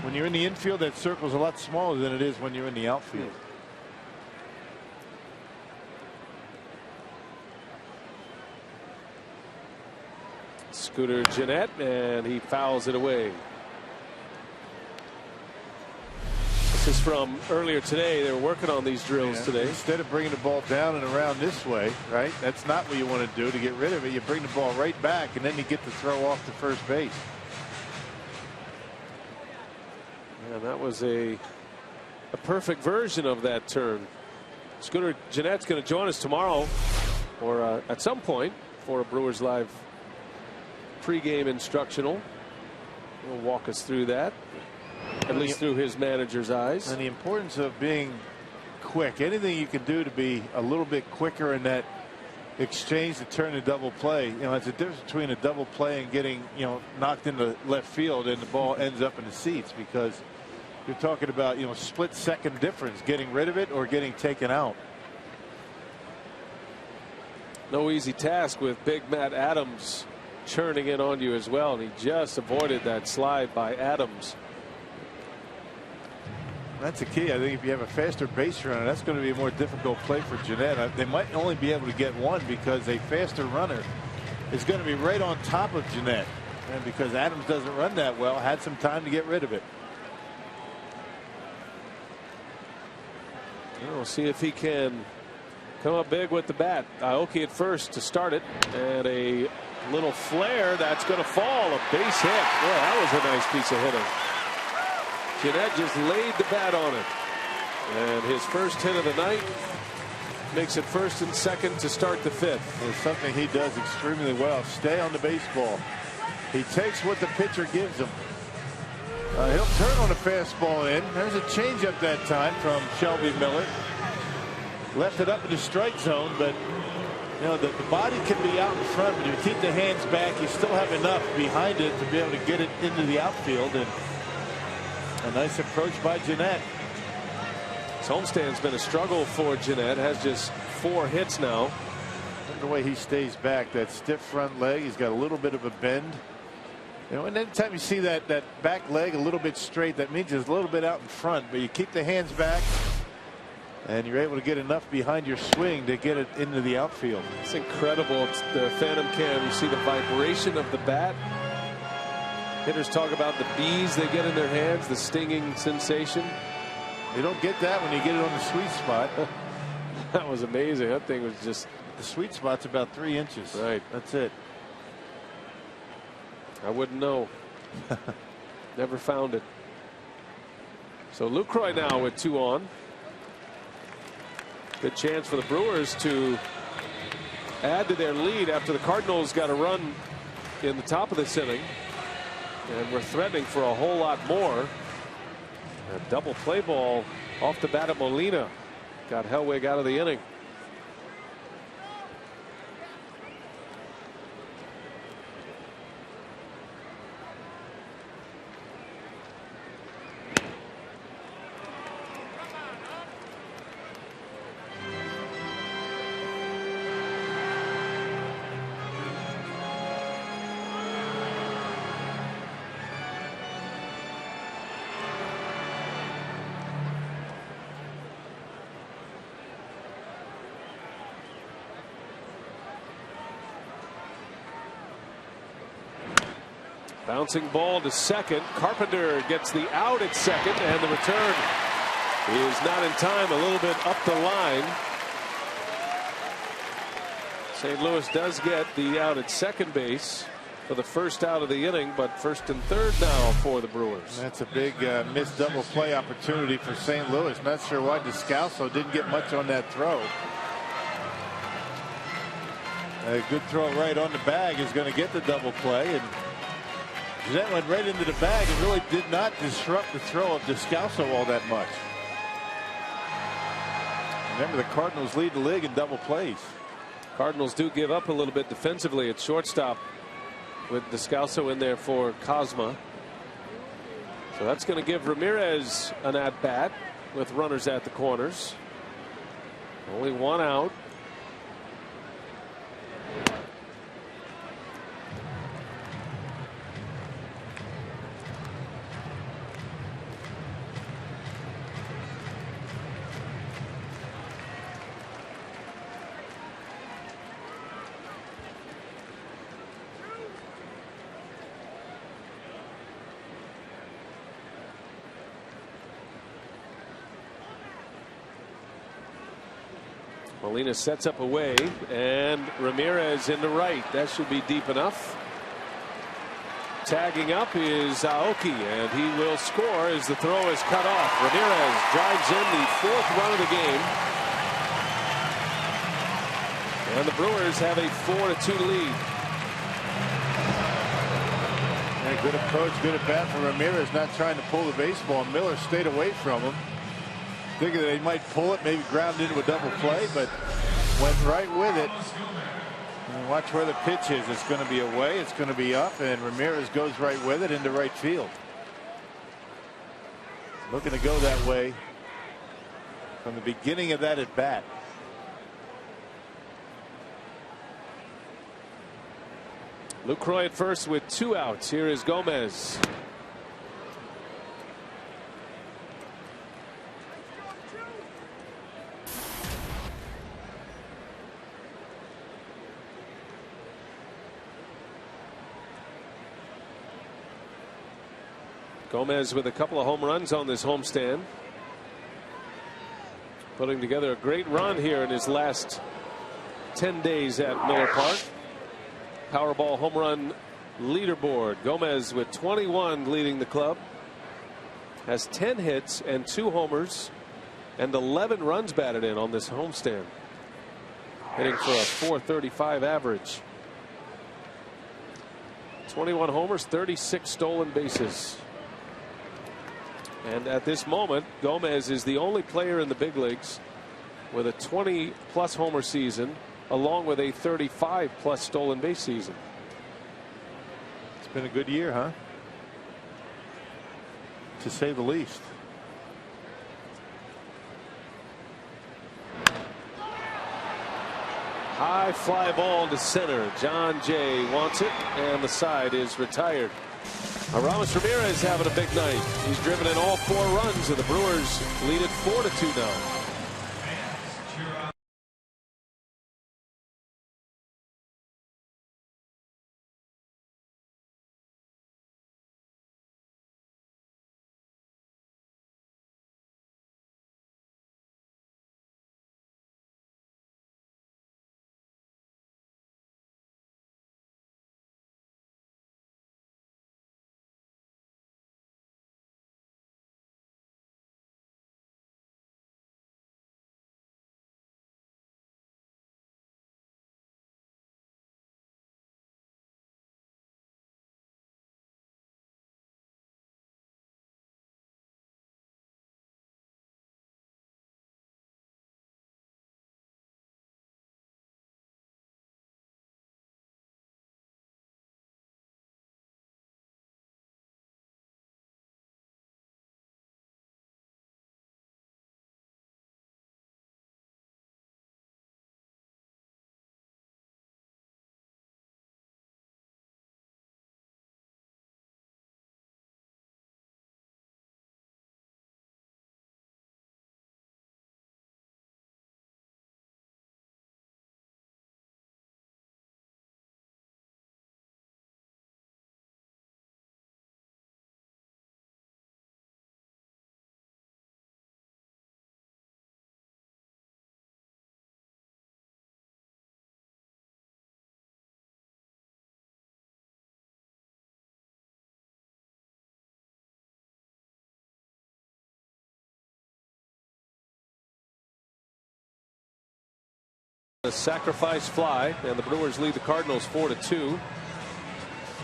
when you're in the infield, that circle is a lot smaller than it is when you're in the outfield. Scooter Gennett, and he fouls it away. This is from earlier today. They were working on these drills today. Instead of bringing the ball down and around this way, right? That's not what you want to do to get rid of it. You bring the ball right back, and then you get the throw off to first base. And that was a perfect version of that turn. Scooter Gennett's going to join us tomorrow, or at some point, for a Brewers Live pregame instructional. He'll walk us through that, at least through his manager's eyes. And the importance of being quick. Anything you can do to be a little bit quicker in that exchange to turn a double play. You know, it's a difference between a double play and getting, you know, knocked into left field and the ball ends up in the seats, because you're talking about, you know, split-second difference, getting rid of it or getting taken out. No easy task with Big Matt Adams churning in on you as well, and he just avoided that slide by Adams. That's the key. I think if you have a faster base runner, that's going to be a more difficult play for Gennett. They might only be able to get one because a faster runner is going to be right on top of Gennett, and because Adams doesn't run that well, had some time to get rid of it. We'll see if he can come up big with the bat. Aoki at first to start it, and a little flare that's going to fall. A base hit. Boy, that was a nice piece of hitting. Gennett just laid the bat on it, and his first hit of the night makes it first and second to start the fifth. It's something he does extremely well. Stay on the baseball. He takes what the pitcher gives him. He'll turn on a fastball in. There's a changeup that time from Shelby Miller. Left it up in the strike zone, but you know, the body can be out in front, but you keep the hands back, you still have enough behind it to be able to get it into the outfield. And a nice approach by Gennett. His homestand's been a struggle for Gennett. Has just 4 hits now. The way he stays back, that stiff front leg, he's got a little bit of a bend. You know, and anytime you see that back leg a little bit straight, that means it's a little bit out in front, but you keep the hands back and you're able to get enough behind your swing to get it into the outfield. It's incredible. It's the Phantom Cam. You see the vibration of the bat. Hitters talk about the bees they get in their hands, the stinging sensation. You don't get that when you get it on the sweet spot. That was amazing. That thing was just... The sweet spot's about 3 inches. Right. That's it. I wouldn't know. Never found it. So Lucroy now with 2 on. Good chance for the Brewers to add to their lead after the Cardinals got a run in the top of this inning. And we're threatening for a whole lot more. A double play ball off the bat of Molina got Hellwig out of the inning. Bouncing ball to second. Carpenter gets the out at second, and the return is not in time, a little bit up the line. St. Louis does get the out at second base for the first out of the inning, but first and third now for the Brewers. That's a big missed double play opportunity for St. Louis. Not sure why Descalso didn't get much on that throw. A good throw right on the bag is going to get the double play, and that went right into the bag and really did not disrupt the throw of Descalso all that much. Remember, the Cardinals lead the league in double plays. Cardinals do give up a little bit defensively at shortstop with Descalso in there for Cosma. So that's going to give Ramirez an at bat with runners at the corners. Only one out. Molina sets up away, and Ramirez in the right. That should be deep enough. Tagging up is Aoki, and he will score as the throw is cut off. Ramirez drives in the fourth run of the game. And the Brewers have a 4-2 lead. And good approach, good at bat for Ramirez, not trying to pull the baseball. Miller stayed away from him. Thinking that he might pull it, maybe ground into a double play, but went right with it. And watch where the pitch is. It's going to be away, it's going to be up, and Ramirez goes right with it into right field. Looking to go that way from the beginning of that at bat. Lucroy at first with 2 outs. Here is Gomez. Gomez with a couple of home runs on this homestand. Putting together a great run here in his last 10 days at Miller Park. Powerball home run leaderboard. Gomez with 21 leading the club. Has 10 hits and 2 homers and 11 runs batted in on this homestand. Hitting for a .435 average. 21 homers, 36 stolen bases. And at this moment, Gomez is the only player in the big leagues with a 20-plus homer season, along with a 35-plus stolen base season. It's been a good year, huh? To say the least. High fly ball to center. John Jay wants it, and the side is retired. Aramis Ramirez having a big night. He's driven in all 4 runs, and the Brewers lead it 4-2 now. A sacrifice fly, and the Brewers lead the Cardinals 4-2.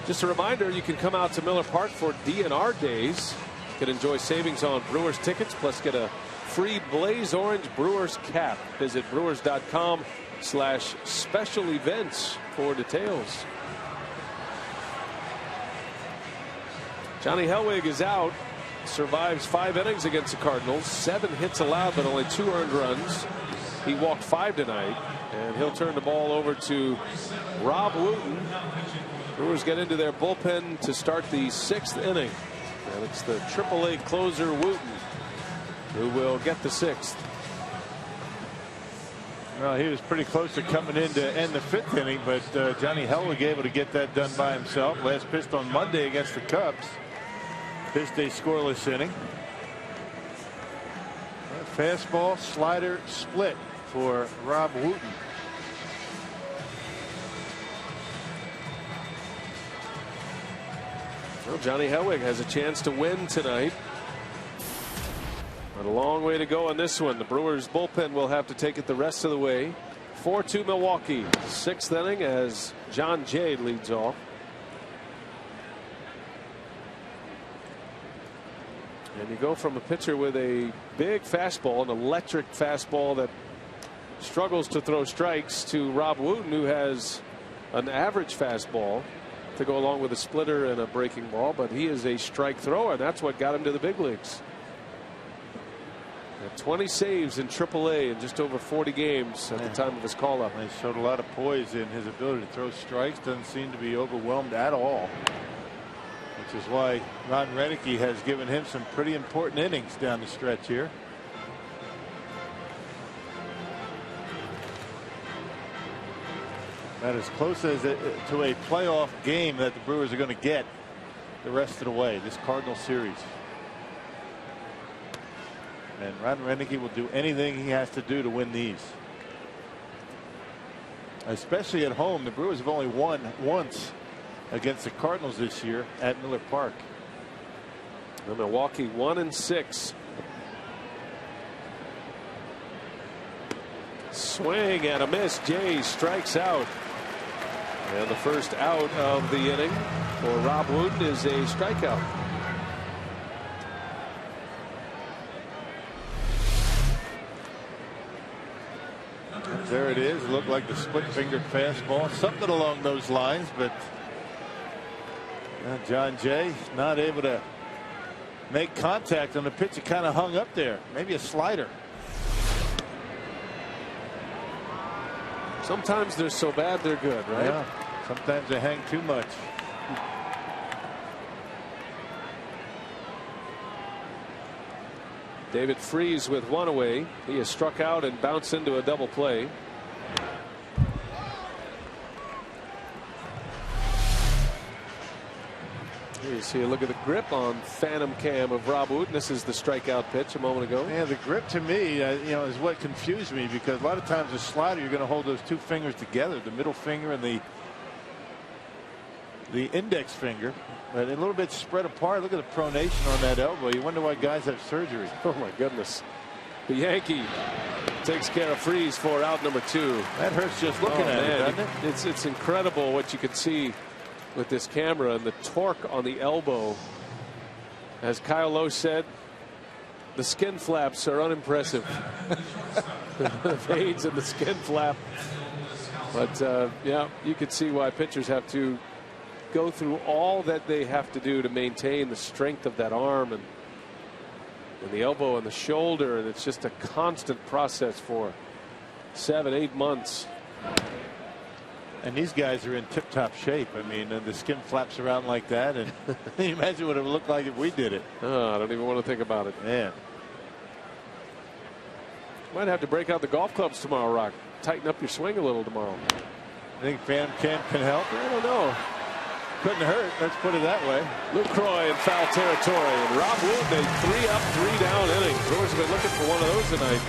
Just a reminder, you can come out to Miller Park for DNR days. You can enjoy savings on Brewers tickets, plus get a free Blaze Orange Brewers cap. Visit brewers.com/special events for details. Johnny Hellwig is out. Survives 5 innings against the Cardinals. 7 hits allowed, but only 2 earned runs. He walked 5 tonight, and he'll turn the ball over to Rob Wooten. Brewers get into their bullpen to start the 6th inning. And it's the AAA closer Wooten who will get the 6th. Well, he was pretty close to coming in to end the 5th inning, but Johnny Hellwig able to get that done by himself. Last pitched on Monday against the Cubs. Pitched a scoreless inning. A fastball slider split for Rob Wooten. Well, Johnny Hellwig has a chance to win tonight. But a long way to go on this one. The Brewers bullpen will have to take it the rest of the way. 4-2 Milwaukee. 6th inning as John Jay leads off. And you go from a pitcher with a big fastball, an electric fastball that struggles to throw strikes, to Rob Wooten, who has an average fastball to go along with a splitter and a breaking ball, but he is a strike thrower, and that's what got him to the big leagues. 20 saves in AAA in just over 40 games at the time of his call-up. He showed a lot of poise in his ability to throw strikes. Doesn't seem to be overwhelmed at all, which is why Ron Renicky has given him some pretty important innings down the stretch here. That is close as to a playoff game that the Brewers are going to get the rest of the way, this Cardinal series. And Ron Renicky will do anything he has to do to win these. Especially at home. The Brewers have only won once against the Cardinals this year at Miller Park. And Milwaukee 1-6. Swing and a miss. Jay strikes out. And the first out of the inning for Rob Wooten is a strikeout. There it is. It looked like the split-fingered fastball, something along those lines, but John Jay not able to make contact on the pitch. It kind of hung up there. Maybe a slider. Sometimes they're so bad they're good, right? Yeah. Sometimes they hang too much. David Freese with 1 away. He has struck out and bounced into a double play. Here you see a look at the grip on Phantom Cam of Rob Wooten. This is the strikeout pitch a moment ago. Yeah, the grip to me, is what confused me, because a lot of times a slider, you're going to hold those 2 fingers together, the middle finger and the index finger, but a little bit spread apart. Look at the pronation on that elbow. You wonder why guys have surgery. Oh my goodness. The Yankee takes care of Freese for out number 2. That hurts just looking at it, doesn't it? It's incredible what you can see with this camera, and the torque on the elbow. As Kyle Lowe said, the skin flaps are unimpressive. The veins and the skin flap. But yeah, you can see why pitchers have to go through all that they have to do to maintain the strength of that arm and the elbow and the shoulder, and it's just a constant process for 7-8 months. And these guys are in tip-top shape. I mean, the skin flaps around like that, and can you imagine what it would look like if we did it? Oh, I don't even want to think about it. Man. Might have to break out the golf clubs tomorrow, Rock. Tighten up your swing a little tomorrow. I think Phantom Cam can help. I don't know. Couldn't hurt. Let's put it that way. Luke Croy in foul territory, and Rob Wooten, a 3-up, 3-down inning. Brewers have been looking for one of those tonight.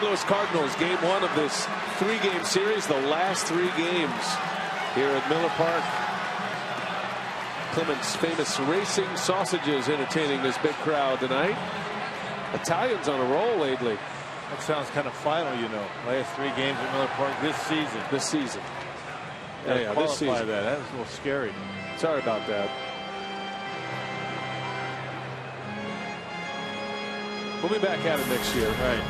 Louis Cardinals, game one of this 3-game series, the last 3 games here at Miller Park. Clement's famous racing sausages entertaining this big crowd tonight. Italians on a roll lately. That sounds kind of final, you know. Last 3 games at Miller Park this season. This season. Yeah, this season. That was a little scary. Sorry about that. We'll be back at it next year. Right.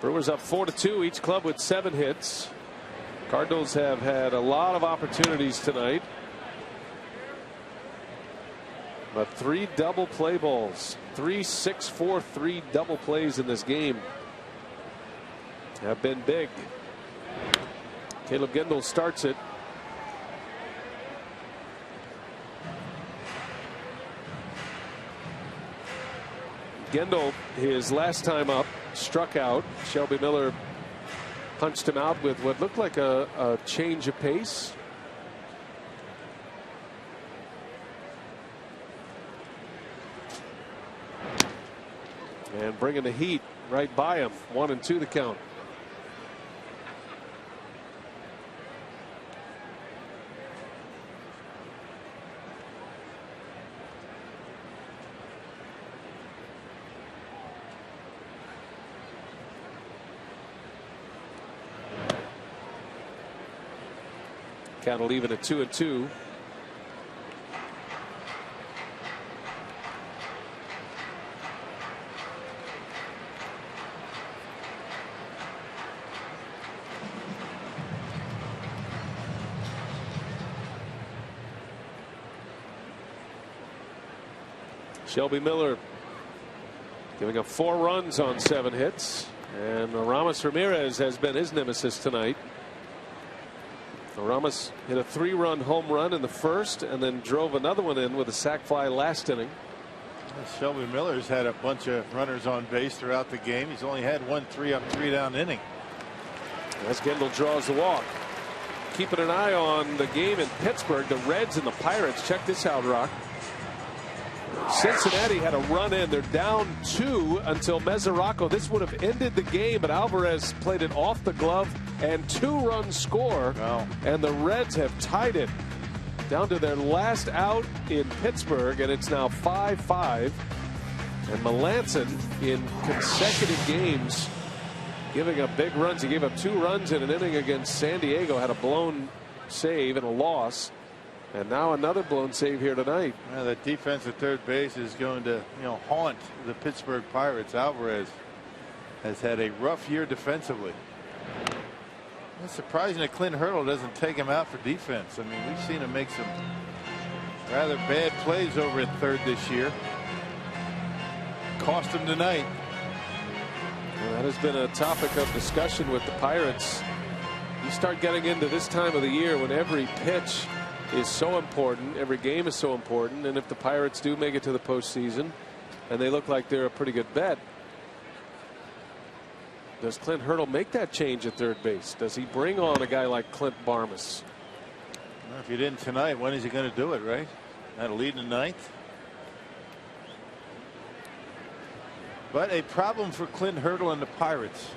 Brewers up 4-2, each club with 7 hits. Cardinals have had a lot of opportunities tonight, but 3 double play balls, 3 6-4-3 double plays in this game have been big. Caleb Gendel starts it. Gendel, his last time up, struck out. Shelby Miller punched him out with what looked like a change of pace. And bringing the heat right by him. 1-2 the count. Count will leave it at 2-2. Shelby Miller giving up 4 runs on 7 hits, and Ramos Ramirez has been his nemesis tonight. Ramos hit a 3-run home run in the first and then drove another one in with a sac fly last inning. Shelby Miller's had a bunch of runners on base throughout the game. He's only had 1 3-up 3-down inning. As Gendel draws the walk. Keeping an eye on the game in Pittsburgh, the Reds and the Pirates. Check this out, Rock. Cincinnati had a run in. They're down 2 until Mesoraco. This would have ended the game, but Alvarez played it off the glove and 2-run score. Wow. And the Reds have tied it down to their last out in Pittsburgh, and it's now 5-5. And Melanson in consecutive games giving up big runs. He gave up 2 runs in an inning against San Diego, had a blown save and a loss. And now another blown save here tonight. Well, that defense at third base is going to, haunt the Pittsburgh Pirates. Alvarez has had a rough year defensively. It's surprising that Clint Hurdle doesn't take him out for defense. I mean, we've seen him make some rather bad plays over at third this year. Cost him tonight. Well, that has been a topic of discussion with the Pirates. You start getting into this time of the year when every pitch is so important, every game is so important, and if the Pirates do make it to the postseason and they look like they're a pretty good bet, does Clint Hurdle make that change at third base? Does he bring on a guy like Clint Barmas? Well, if he didn't tonight, when is he going to do it, right? Not a lead in the 9th. But a problem for Clint Hurdle and the Pirates.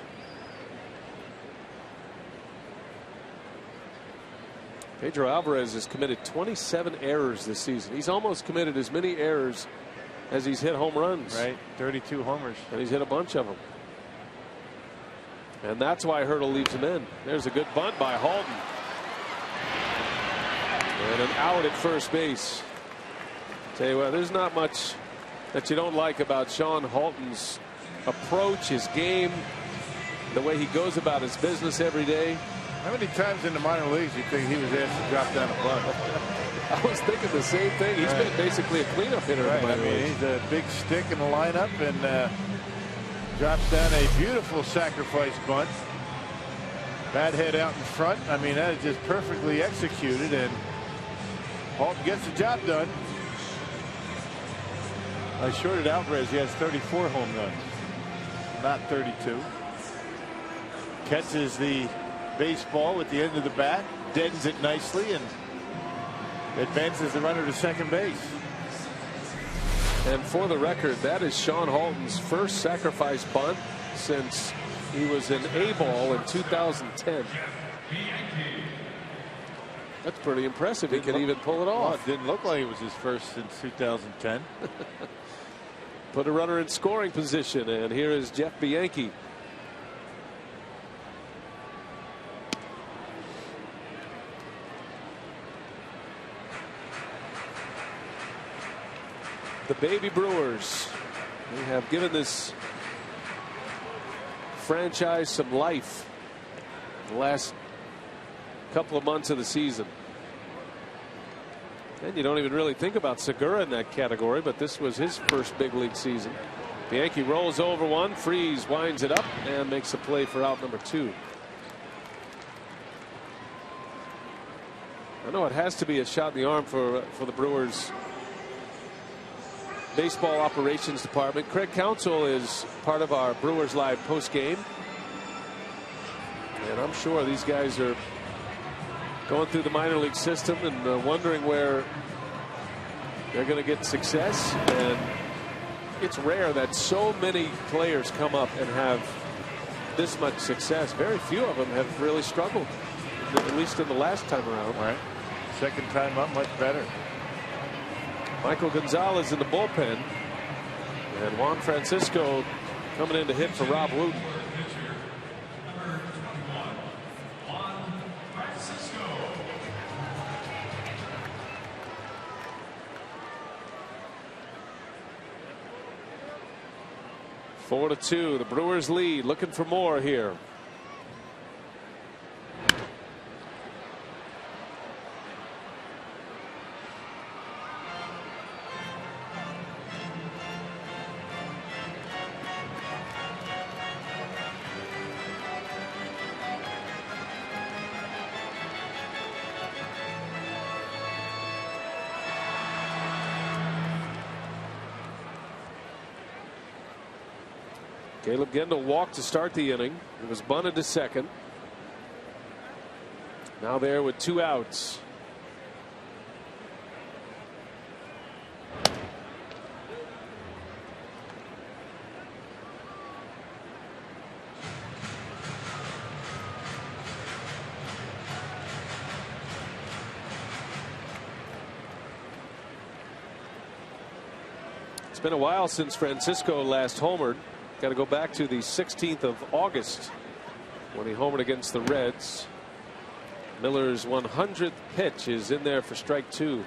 Pedro Alvarez has committed 27 errors this season. He's almost committed as many errors as he's hit home runs. Right, 32 homers. And he's hit a bunch of them. And that's why Hurdle leaves him in. There's a good bunt by Halton. And an out at first base. Tell you what, there's not much that you don't like about Sean Halton's approach, his game, the way he goes about his business every day. How many times in the minor leagues do you think he was asked to drop down a bunt? I was thinking the same thing. He's been basically a cleanup hitter in the minor leagues. He's a big stick in the lineup and drops down a beautiful sacrifice bunt. Bat head out in front. I mean, that is just perfectly executed, and Halton gets the job done. I shorted Alvarez. He has 34 home runs, not 32. Catches the baseball with the end of the bat, deadens it nicely, and advances the runner to second base. And for the record, that is Sean Halton's first sacrifice bunt since he was in A-ball in 2010. That's pretty impressive. He can even pull it off. Well, it didn't look like it was his first since 2010. Put a runner in scoring position, and here is Jeff Bianchi. The baby Brewers, they have given this franchise some life the last couple of months of the season. And you don't even really think about Segura in that category, but this was his first big league season. Bianchi rolls over one, Freeze winds it up and makes a play for out number 2. I know it has to be a shot in the arm for the Brewers baseball operations department. Craig Counsell is part of our Brewers Live post game, and I'm sure these guys are going through the minor league system and wondering where they're going to get success. And it's rare that so many players come up and have this much success. Very few of them have really struggled, at least in the last time around. Right. Second time up, much better. Michael Gonzalez in the bullpen, and Juan Francisco coming in to hit for Rob Wooten. Four to 2, the Brewers lead, looking for more here. Caleb Gendel walked to start the inning. It was bunted to second. Now there with 2 outs. It's been a while since Francisco last homered. Got to go back to the 16th of August when he homered against the Reds. Miller's 100th pitch is in there for strike 2.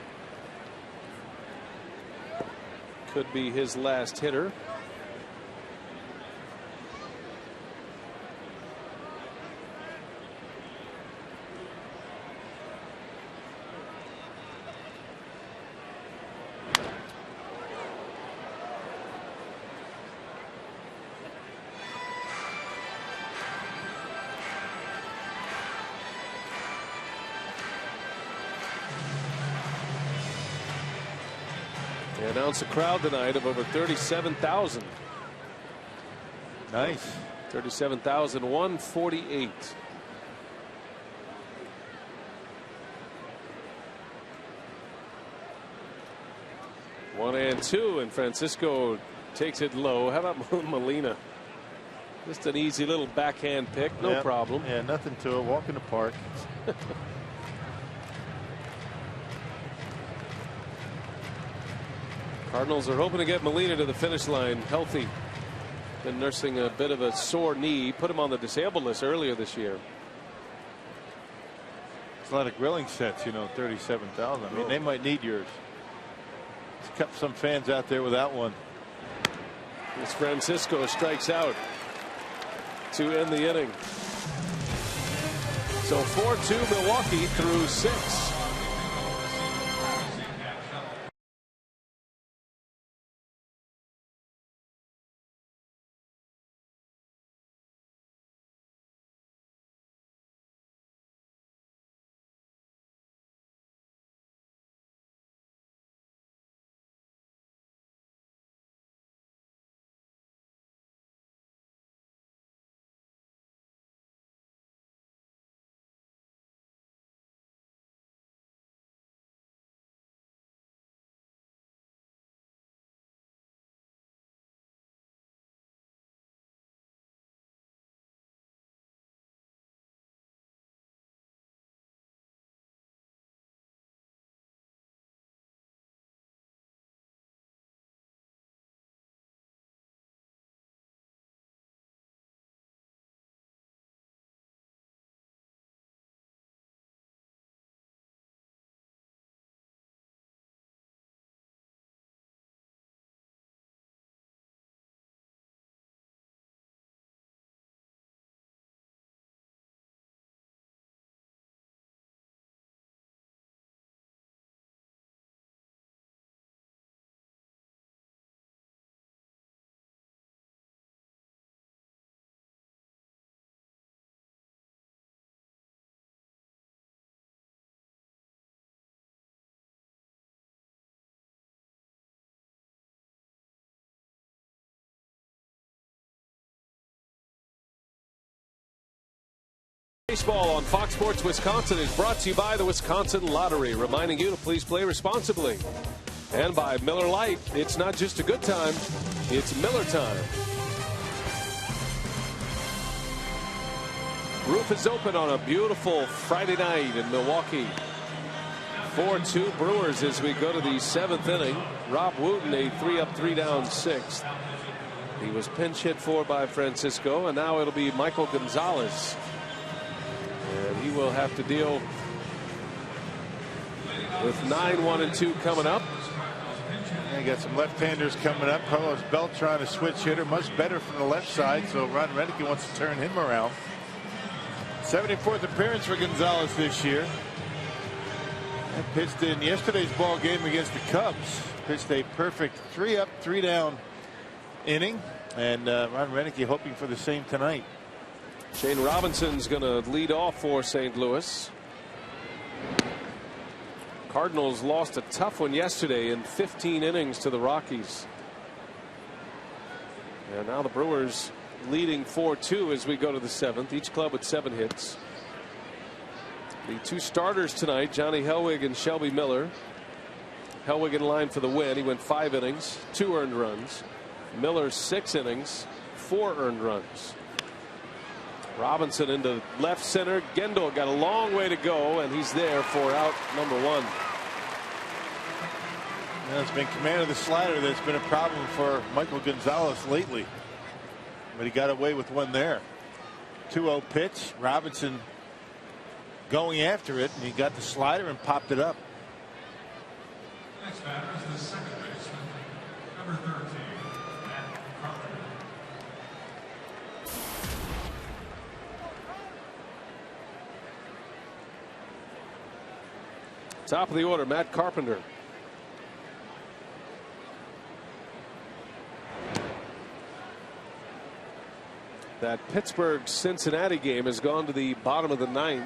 Could be his last hitter. They announced a crowd tonight of over 37,000. Nice. 37,148. One and two, and Francisco takes it low. How about Molina? Just an easy little backhand pick, no problem. Yeah, nothing to it. Walk in the park. Cardinals are hoping to get Molina to the finish line healthy. Been nursing a bit of a sore knee. Put him on the disabled list earlier this year. It's a lot of grilling sets, you know, 37,000. I mean, they might need yours. There's kept some fans out there without one. As Francisco strikes out to end the inning. So 4-2 Milwaukee through 6. Baseball on Fox Sports Wisconsin is brought to you by the Wisconsin Lottery, reminding you to please play responsibly. And by Miller Lite, it's not just a good time, it's Miller time. Roof is open on a beautiful Friday night in Milwaukee. 4-2 Brewers as we go to the 7th inning. Rob Wooten, a 3-up, 3-down 6th. He was pinch hit for by Francisco, and now it'll be Michael Gonzalez. And he will have to deal with 9-1-2 coming up. And you got some left-handers coming up. Carlos Beltran, a switch hitter, much better from the left side, so Ron Renneke wants to turn him around. 74th appearance for Gonzalez this year. And pitched in yesterday's ball game against the Cubs. Pitched a perfect 3-up, 3-down inning. And Ron Renneke hoping for the same tonight. Shane Robinson's going to lead off for St. Louis. Cardinals lost a tough one yesterday in 15 innings to the Rockies. And now the Brewers leading 4-2 as we go to the 7th. Each club with 7 hits. The 2 starters tonight, Johnny Hellwig and Shelby Miller. Hellwig in line for the win. He went 5 innings, 2 earned runs. Miller 6 innings, 4 earned runs. Robinson into left center. Gendel got a long way to go, and he's there for out number 1. Well, it's been command of the slider that's been a problem for Michael Gonzalez lately. But he got away with one there. 2-0 pitch. Robinson going after it, and he got the slider and popped it up. Next batter is the second baseman, number 13, Matt Carpenter. Top of the order, Matt Carpenter. That Pittsburgh-Cincinnati game has gone to the bottom of the 9th.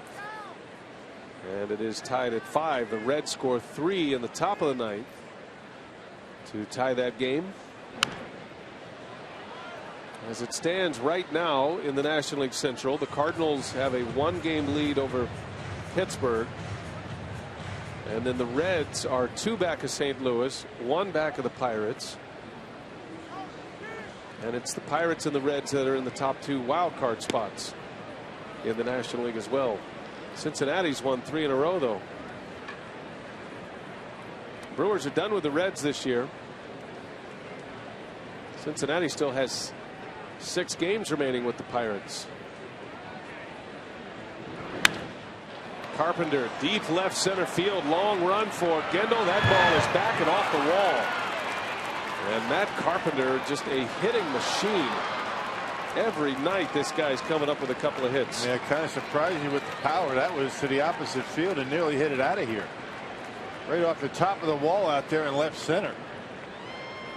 And it is tied at 5. The Reds score 3 in the top of the 9th to tie that game. As it stands right now in the National League Central, the Cardinals have a 1-game lead over Pittsburgh. And then the Reds are 2 back of St. Louis, 1 back of the Pirates. And it's the Pirates and the Reds that are in the top 2 wild card spots in the National League as well. Cincinnati's won 3 in a row, though. Brewers are done with the Reds this year. Cincinnati still has 6 games remaining with the Pirates. Carpenter, deep left center field, long run for Gendel. That ball is back and off the wall. And Matt Carpenter, just a hitting machine. Every night this guy's coming up with a couple of hits. Yeah, kind of surprised you with the power. That was to the opposite field and nearly hit it out of here. Right off the top of the wall out there in left center.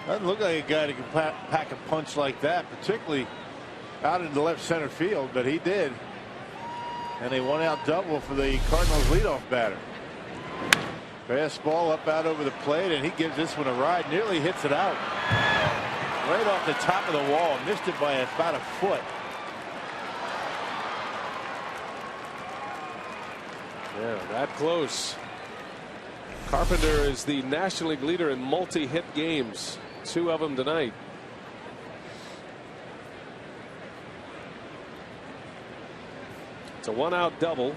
Doesn't look like a guy that can pack a punch like that, particularly out in the left center field, but he did. And a 1-out double for the Cardinals leadoff batter. Fastball up out over the plate, and he gives this one a ride. Nearly hits it out. Right off the top of the wall. Missed it by about a foot. Yeah, that close. Carpenter is the National League leader in multi-hit games. 2 of them tonight. It's a 1-out double.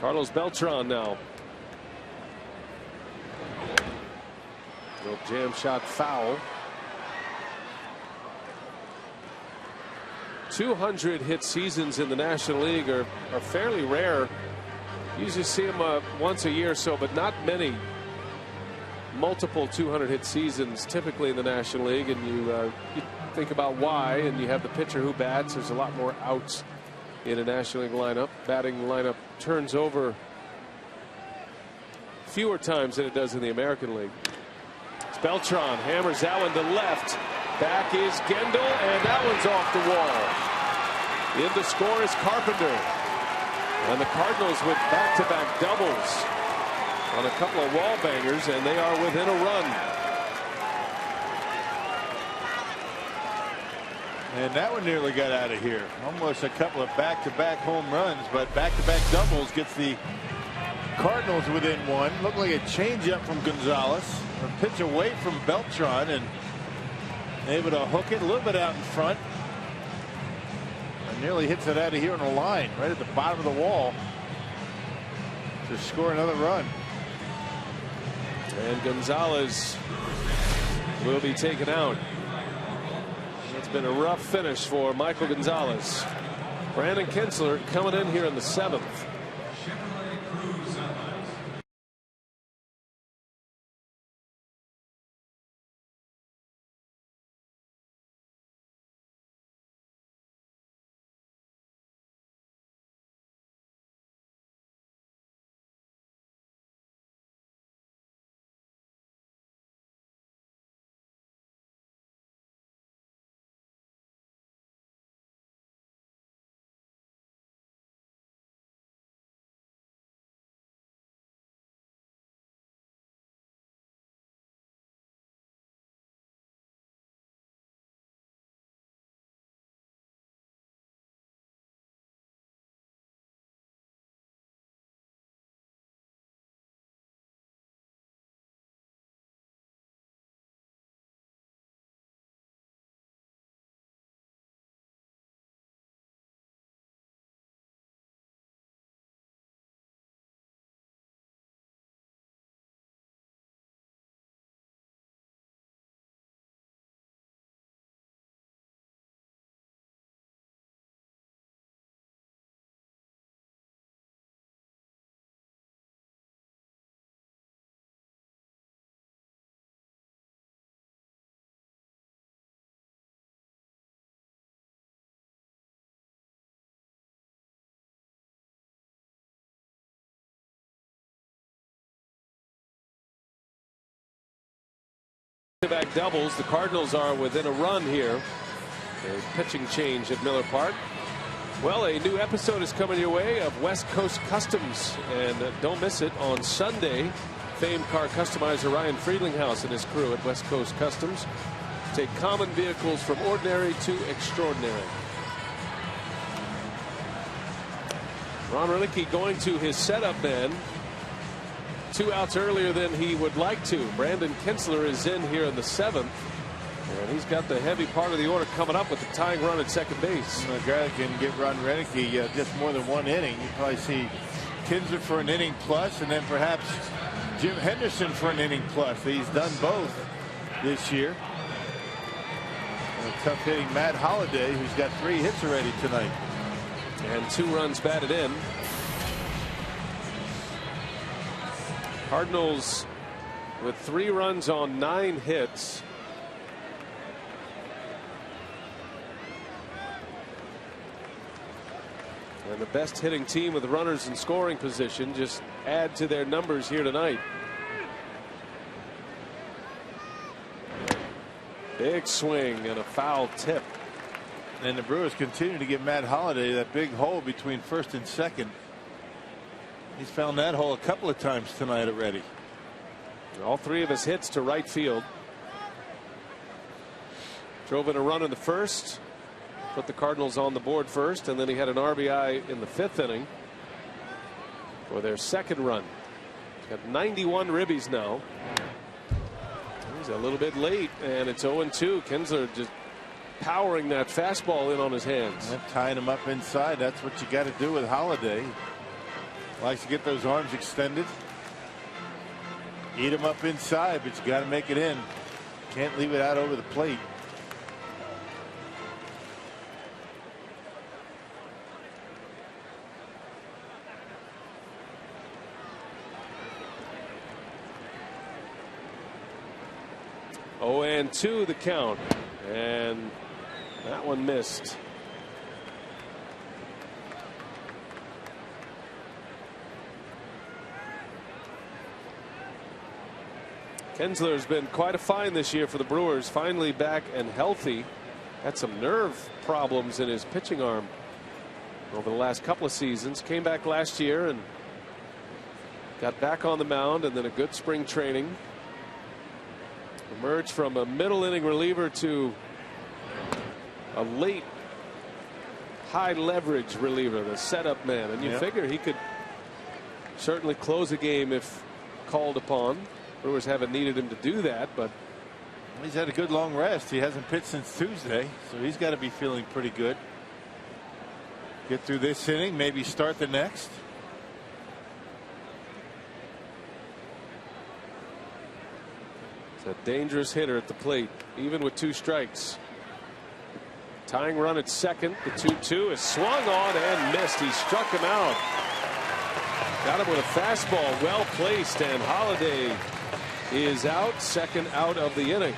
Carlos Beltran now. Little jam shot foul. 200 hit seasons in the National League are fairly rare. Usually see them once a year or so, but not many. Multiple 200 hit seasons typically in the National League, and you think about why, and you have the pitcher who bats. There's a lot more outs in a National League lineup. Batting lineup turns over fewer times than it does in the American League. It's Beltran, hammers that one to left. Back is Gendel, and that one's off the wall. In to score is Carpenter. And the Cardinals with back-to-back doubles on a couple of wall bangers, and they are within a run. And that one nearly got out of here. Almost a couple of back-to-back home runs, but back-to-back doubles gets the Cardinals within one. Looked like a changeup from Gonzalez. A pitch away from Beltran and able to hook it a little bit out in front. And nearly hits it out of here on the line, right at the bottom of the wall, to score another run. And Gonzalez will be taken out. It's been a rough finish for Michael Gonzalez. Brandon Kinsler coming in here in the 7th. Back doubles. The Cardinals are within a run here. A pitching change at Miller Park. Well, a new episode is coming your way of West Coast Customs, and don't miss it on Sunday. Famed car customizer Ryan Friedlinghouse and his crew at West Coast Customs take common vehicles from ordinary to extraordinary. Ron Rilicky going to his setup man. 2 outs earlier than he would like to. Brandon Kinsler is in here in the 7th. And he's got the heavy part of the order coming up with the tying run at second base. A guy that can give Ron Renicky just more than one inning. You probably see Kinsler for an inning plus, and then perhaps Jim Henderson for an inning plus. He's done both this year. And a tough hitting Matt Holliday, who's got 3 hits already tonight. And 2 runs batted in. Cardinals with 3 runs on 9 hits. And the best hitting team with runners in scoring position just add to their numbers here tonight. Big swing and a foul tip. And the Brewers continue to give Matt Holliday that big hole between first and second. He's found that hole a couple of times tonight already. All 3 of his hits to right field. Drove in a run in the first, put the Cardinals on the board first, and then he had an RBI in the 5th inning for their second run. He's got 91 ribbies now. He's a little bit late, and it's 0-2. Kinsler just powering that fastball in on his hands. And tying him up inside. That's what you got to do with Holliday. Likes to get those arms extended. Eat him up inside, but you got to make it in. Can't leave it out over the plate. Oh, and 2 the count, and that one missed. Kinsler's been quite a find this year for the Brewers. Finally back and healthy. Had some nerve problems in his pitching arm over the last couple of seasons. Came back last year and got back on the mound, and then a good spring training. Emerged from a middle inning reliever to a late high leverage reliever, the setup man, and you figure he could certainly close a game if called upon. Brewers haven't needed him to do that, but he's had a good long rest. He hasn't pitched since Tuesday, so he's got to be feeling pretty good. Get through this inning, maybe start the next. It's a dangerous hitter at the plate, even with 2 strikes. Tying run at second. The 2-2 is swung on and missed. He struck him out. Got him with a fastball, well placed, and Holiday is out. Second out of the inning.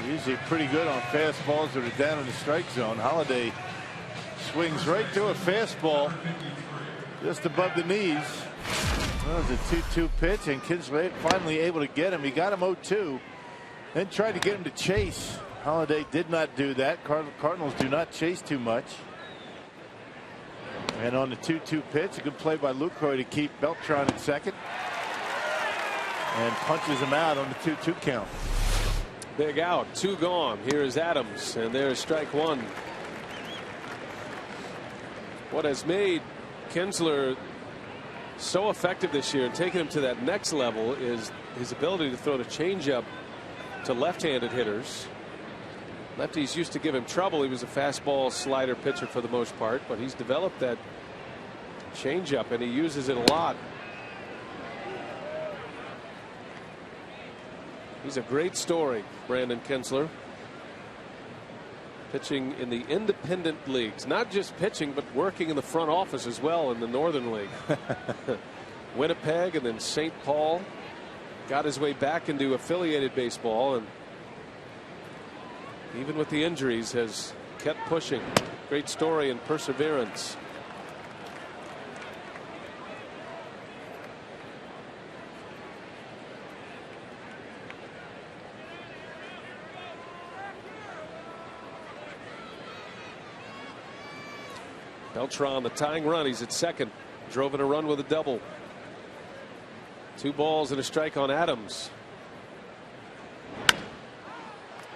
Usually pretty good on fastballs that are down in the strike zone. Holiday swings right through a fastball just above the knees. That was a 2-2 pitch, and Kinsler finally able to get him. He got him 0-2, then tried to get him to chase. Holiday did not do that. Cardinals do not chase too much. And on the 2-2 pitch, a good play by Lucroy to keep Beltran at second, and punches him out on the 2-2 count. Big out, 2 gone. Here is Adams, and there's strike 1. What has made Kinsler so effective this year and taken him to that next level is his ability to throw the changeup to left-handed hitters. Lefties used to give him trouble. He was a fastball slider pitcher for the most part, but he's developed that changeup and he uses it a lot. He's a great story, Brandon Kinsler. Pitching in the independent leagues, not just pitching, but working in the front office as well in the Northern League. Winnipeg and then St. Paul. Got his way back into affiliated baseball, and even with the injuries has kept pushing. Great story and perseverance. Beltran, the tying run. He's at second. Drove in a run with a double. 2 balls and a strike on Adams.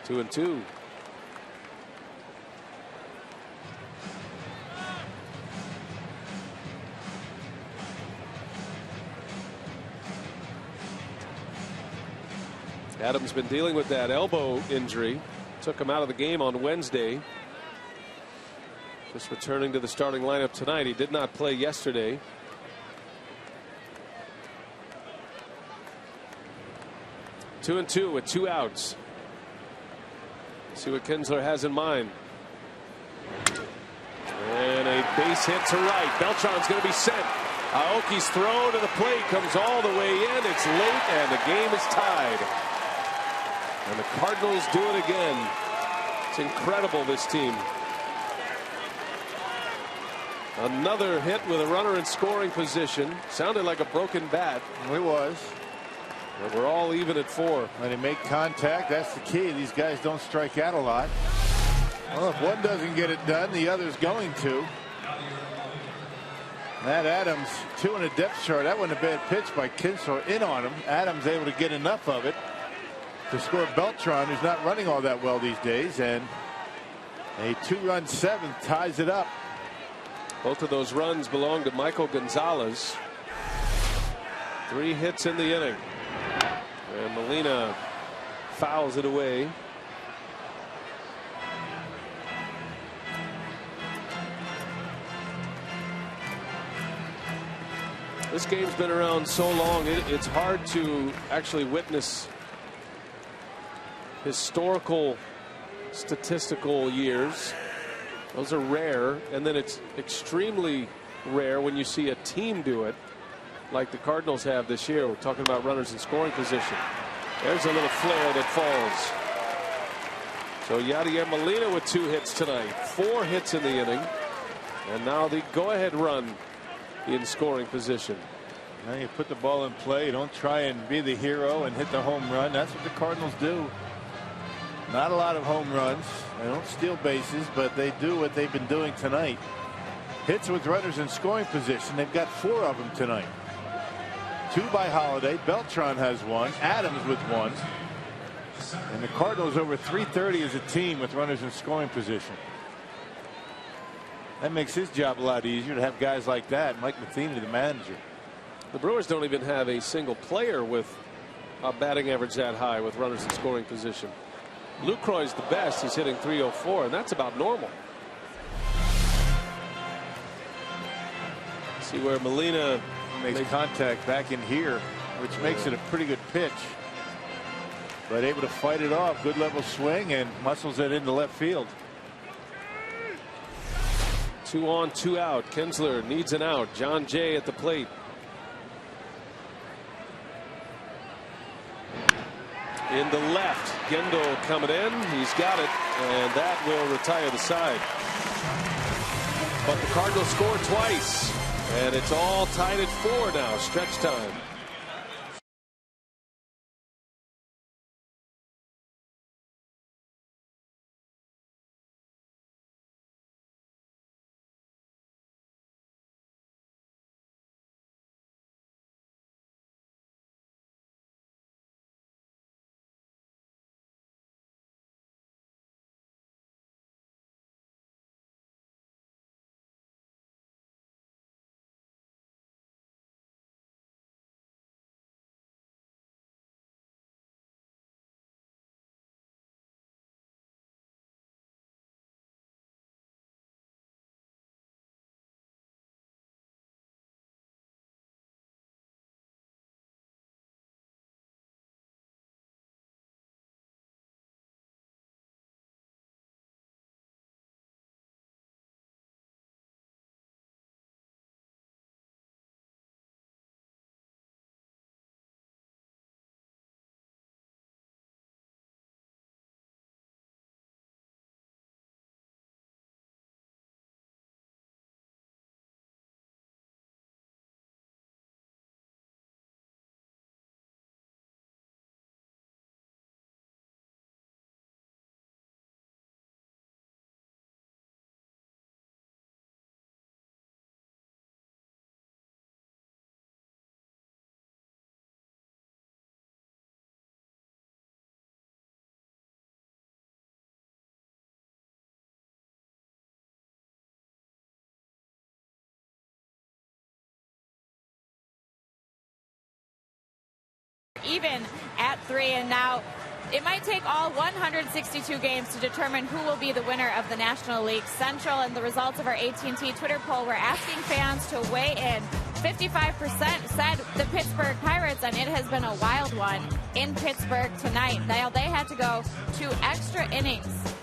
2-2. Adams been dealing with that elbow injury. Took him out of the game on Wednesday. Just returning to the starting lineup tonight. He did not play yesterday. Two and two with 2 outs. See what Kinsler has in mind. And a base hit to right. Beltran's going to be sent. Aoki's throw to the plate comes all the way in. It's late and the game is tied. And the Cardinals do it again. It's incredible, this team. Another hit with a runner in scoring position. Sounded like a broken bat. It was. But we're all even at 4. When they make contact, that's the key. These guys don't strike out a lot. Well, if one doesn't get it done, the other's going to. Matt Adams, 2 in a depth chart. That wasn't a bad pitch by Kinsler in on him. Adams able to get enough of it to score Beltran, who's not running all that well these days, and a 2-run 7th ties it up. Both of those runs belong to Michael Gonzalez. 3 hits in the inning. And Molina fouls it away. This game's been around so long, it's hard to actually witness historical statistical years. Those are rare, and then it's extremely rare when you see a team do it like the Cardinals have this year. We're talking about runners in scoring position. There's a little flare that falls. So Yadier Molina with 2 hits tonight, 4 hits in the inning, and now the go-ahead run in scoring position. Now you put the ball in play. You don't try and be the hero and hit the home run. That's what the Cardinals do. Not a lot of home runs. They don't steal bases, but they do what they've been doing tonight. Hits with runners in scoring position. They've got 4 of them tonight. 2 by Holiday. Beltran has 1. Adams with 1. And the Cardinals over 330 as a team with runners in scoring position. That makes his job a lot easier to have guys like that. Mike Matheny, the manager. The Brewers don't even have a single player with a batting average that high with runners in scoring position. Lucroy's the best. He's hitting .304, and that's about normal. See where Molina makes contact back in here, which makes it a pretty good pitch. But able to fight it off. Good level swing and muscles it into left field. 2 on, 2 out. Kinsler needs an out. John Jay at the plate. In the left, Gendel coming in. He's got it, and that will retire the side. But the Cardinals scored twice, and it's all tied at 4 now. Stretch time. Even at 3, and now it might take all 162 games to determine who will be the winner of the National League Central. And the results of our AT&T Twitter poll, we're asking fans to weigh in. 55% said the Pittsburgh Pirates, and it has been a wild one in Pittsburgh tonight. They had to go 2 extra innings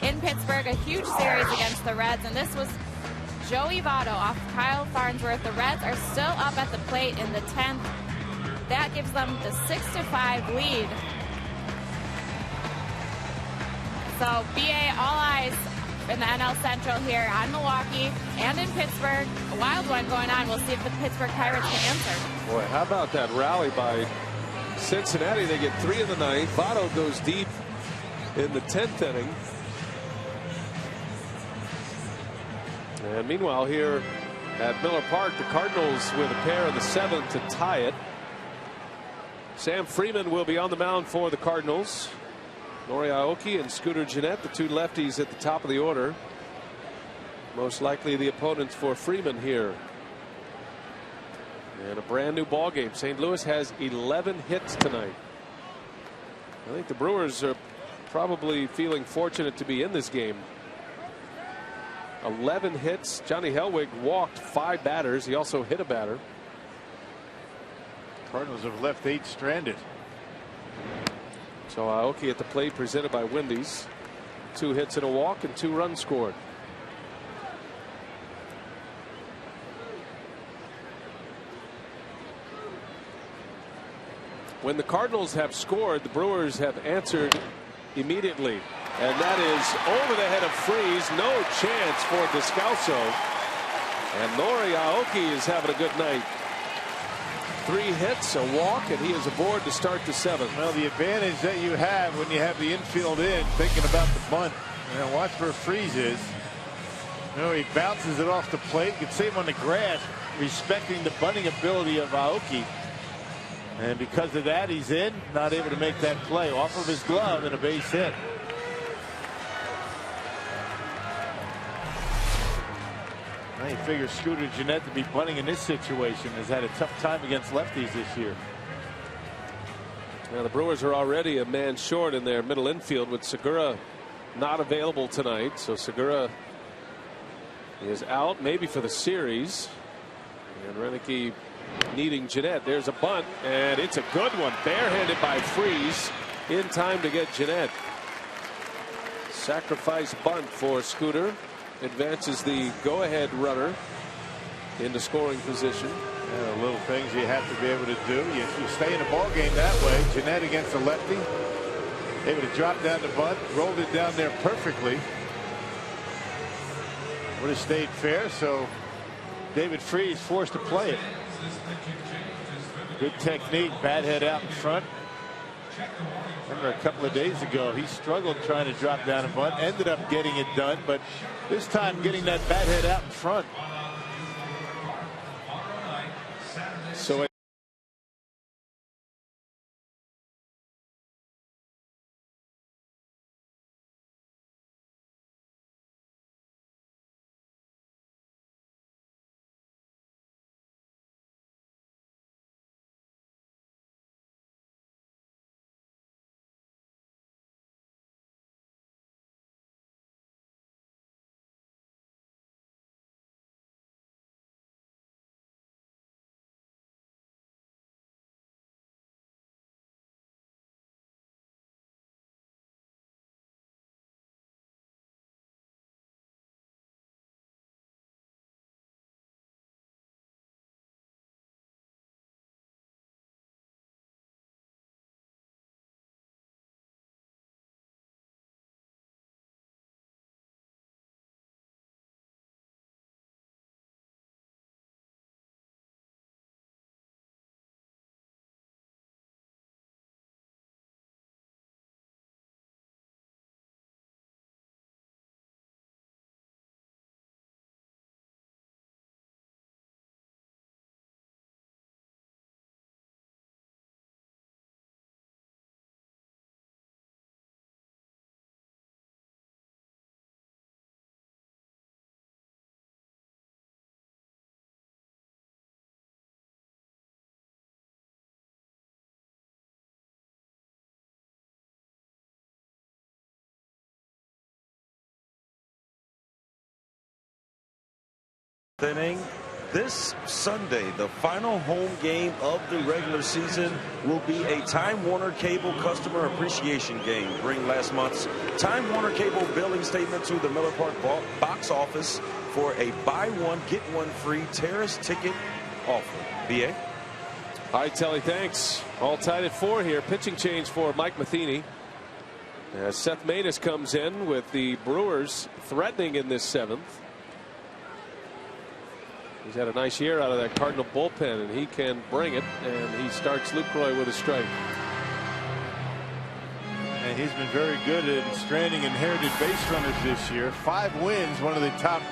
in Pittsburgh, a huge series against the Reds, and this was Joey Votto off Kyle Farnsworth. The Reds are still up at the plate in the 10th. That gives them the 6-5 lead. So BA, all eyes in the NL Central here on Milwaukee and in Pittsburgh. A wild one going on. We'll see if the Pittsburgh Pirates can answer. Boy, how about that rally by Cincinnati? They get 3 in the 9th. Votto goes deep in the 10th inning. And meanwhile here at Miller Park, the Cardinals with a pair in the 7th to tie it. Sam Freeman will be on the mound for the Cardinals. Nori Aoki and Scooter Gennett, the 2 lefties at the top of the order. Most likely the opponents for Freeman here. And a brand new ball game. St. Louis has 11 hits tonight. I think the Brewers are probably feeling fortunate to be in this game. 11 hits. Johnny Hellwig walked 5 batters. He also hit a batter. Cardinals have left 8 stranded. So Aoki at the plate, presented by Wendy's. 2 hits and a walk and 2 runs scored. When the Cardinals have scored, the Brewers have answered immediately. And that is over the head of Freese. No chance for Descalso. And Nori Aoki is having a good night. 3 hits, a walk, and he is aboard to start the 7th. Well, the advantage that you have when you have the infield in, thinking about the bunt. And watch where Freese is. You know, he bounces it off the plate. You can see him on the grass, respecting the bunting ability of Aoki. And because of that, he's in, not able to make that play off of his glove and a base hit. I figure Scooter Gennett to be bunting in this situation has had a tough time against lefties this year. Now the Brewers are already a man short in their middle infield with Segura not available tonight. So Segura is out maybe for the series. And Renicky needing Gennett. There's a bunt, and it's a good one. Barehanded by Freese in time to get Gennett. Sacrifice bunt for Scooter. Advances the go-ahead runner into scoring position. Yeah, the little things you have to be able to do. You stay in a ball game that way. Gennett against a lefty. Able to drop down the bunt. Rolled it down there perfectly. Would have stayed fair, so David Freese forced to play it. Good technique. Bat head out in front. Remember a couple of days ago he struggled trying to drop down a bunt. Ended up getting it done, but this time getting that bat head out in front. So Inning. This Sunday, the final home game of the regular season will be a Time Warner Cable Customer Appreciation Game. Bring last month's Time Warner Cable billing statement to the Miller Park box office for a buy one, get one free terrace ticket offer. BA? All right, Telly, thanks. All tied at 4 here. Pitching change for Mike Matheny. Seth Maness comes in with the Brewers threatening in this 7th. He's had a nice year out of that Cardinal bullpen, and he can bring it. And he starts Lucroy with a strike. And he's been very good at stranding inherited base runners this year. 5 wins, one of the top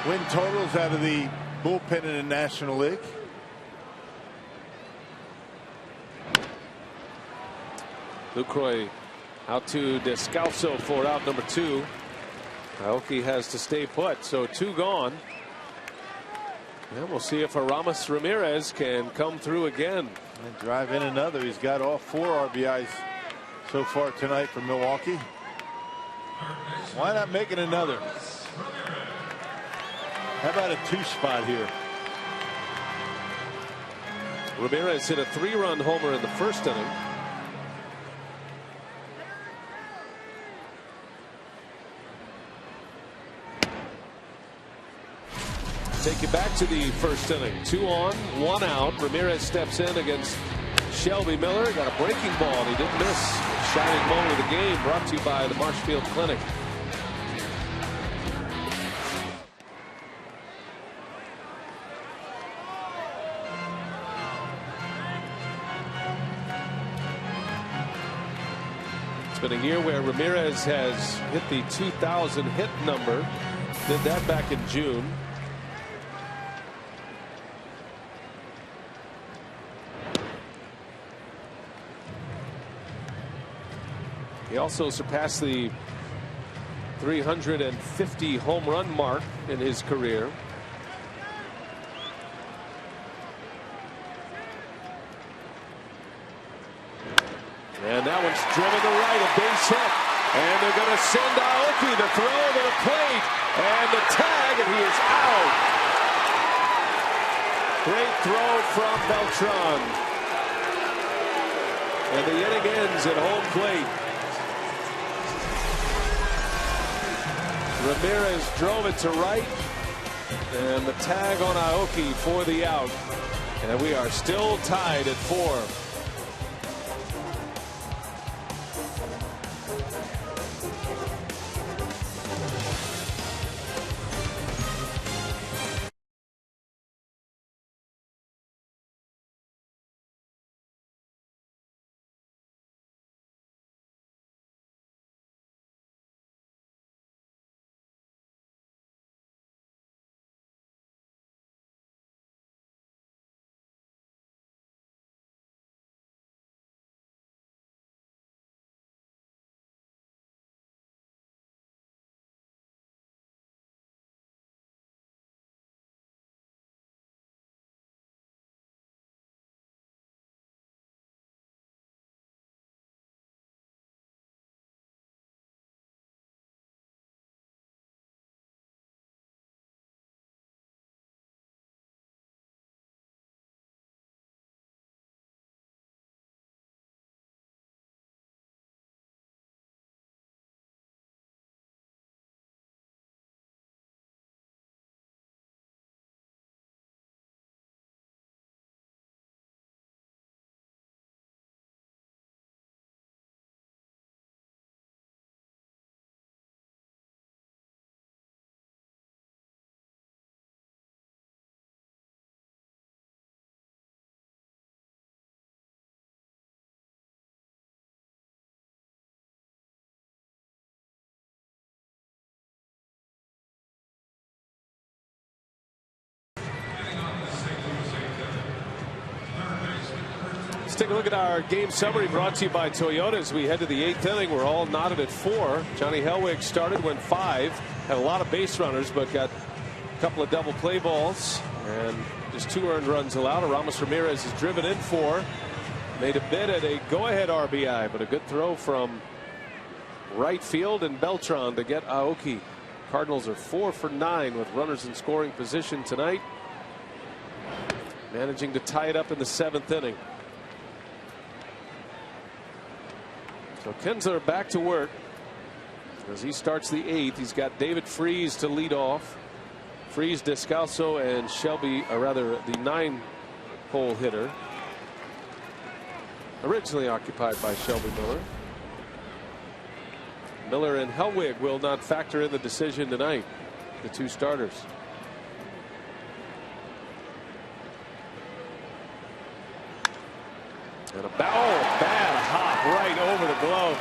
win totals out of the bullpen in the National League. Lucroy out to Descalso for out number 2. Aoki has to stay put, so 2 gone. And we'll see if Aramis Ramirez can come through again and drive in another. He's got all 4 RBIs so far tonight for Milwaukee. Why not make it another? How about a 2 spot here? Ramirez hit a 3-run homer in the first inning. Take you back to the first inning. 2 on, 1 out. Ramirez steps in against Shelby Miller. Got a breaking ball, and he didn't miss. Shining moment of the game brought to you by the Marshfield Clinic. It's been a year where Ramirez has hit the 2,000 hit number. Did that back in June. He also surpassed the 350 home run mark in his career. And that one's driven to right, a base hit. And they're going to send Aoki the throw to the plate. And the tag, and he is out. Great throw from Beltran. And the inning ends at home plate. Ramirez drove it to right. And the tag on Aoki for the out. And we are still tied at 4. Let's take a look at our game summary brought to you by Toyota as we head to the 8th inning. We're all knotted at 4. Johnny Hellwig started, went 5, had a lot of base runners, but got a couple of double play balls and just 2 earned runs allowed. Ramos Ramirez is driven in 4, made a bid at a go-ahead RBI, but a good throw from right field and Beltran to get Aoki. Cardinals are 4 for 9 with runners in scoring position tonight, managing to tie it up in the 7th inning. So Kinsler back to work as he starts the 8th. He's got David Freese to lead off. Freese, Descalso, and Shelby, or rather the 9-hole hitter, originally occupied by Shelby Miller. Miller and Hellwig will not factor in the decision tonight, the 2 starters. And a bad hop right over the glove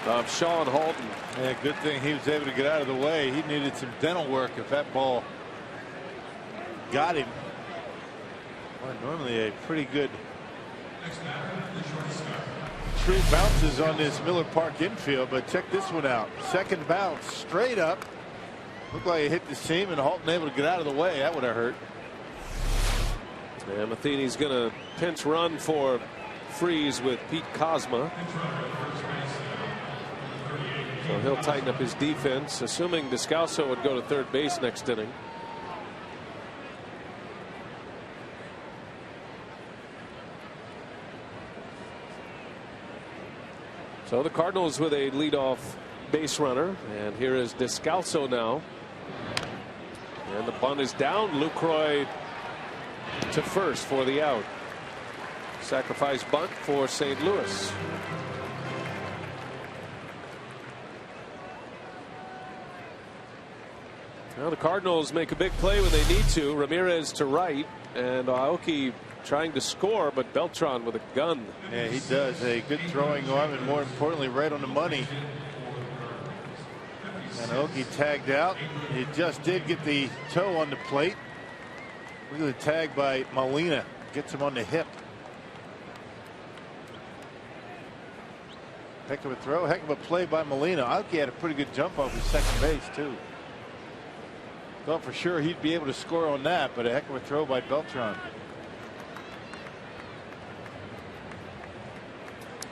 of Sean Halton. Yeah, good thing he was able to get out of the way. He needed some dental work if that ball got him. Well, normally a pretty good true bounces on this Miller Park infield, but check this one out. Second bounce straight up. Looked like it hit the seam, and Halton able to get out of the way. That would have hurt. And Matheny's going to pinch run for Freese with Pete Kozma. So he'll tighten up his defense, assuming Descalso would go to third base next inning. So the Cardinals with a leadoff base runner, and here is Descalso now. And the bunt is down. Lucroy to first for the out. Sacrifice bunt for St. Louis. Well, the Cardinals make a big play when they need to. Ramirez to right, and Aoki trying to score, but Beltran with a gun. Yeah, he does. A good throwing arm, and more importantly, right on the money. And Aoki tagged out. He just did get the toe on the plate. Look at the tag by Molina. Gets him on the hip. Heck of a throw. Heck of a play by Molina. Alki had a pretty good jump off his second base, too. Thought for sure he'd be able to score on that, but a heck of a throw by Beltran.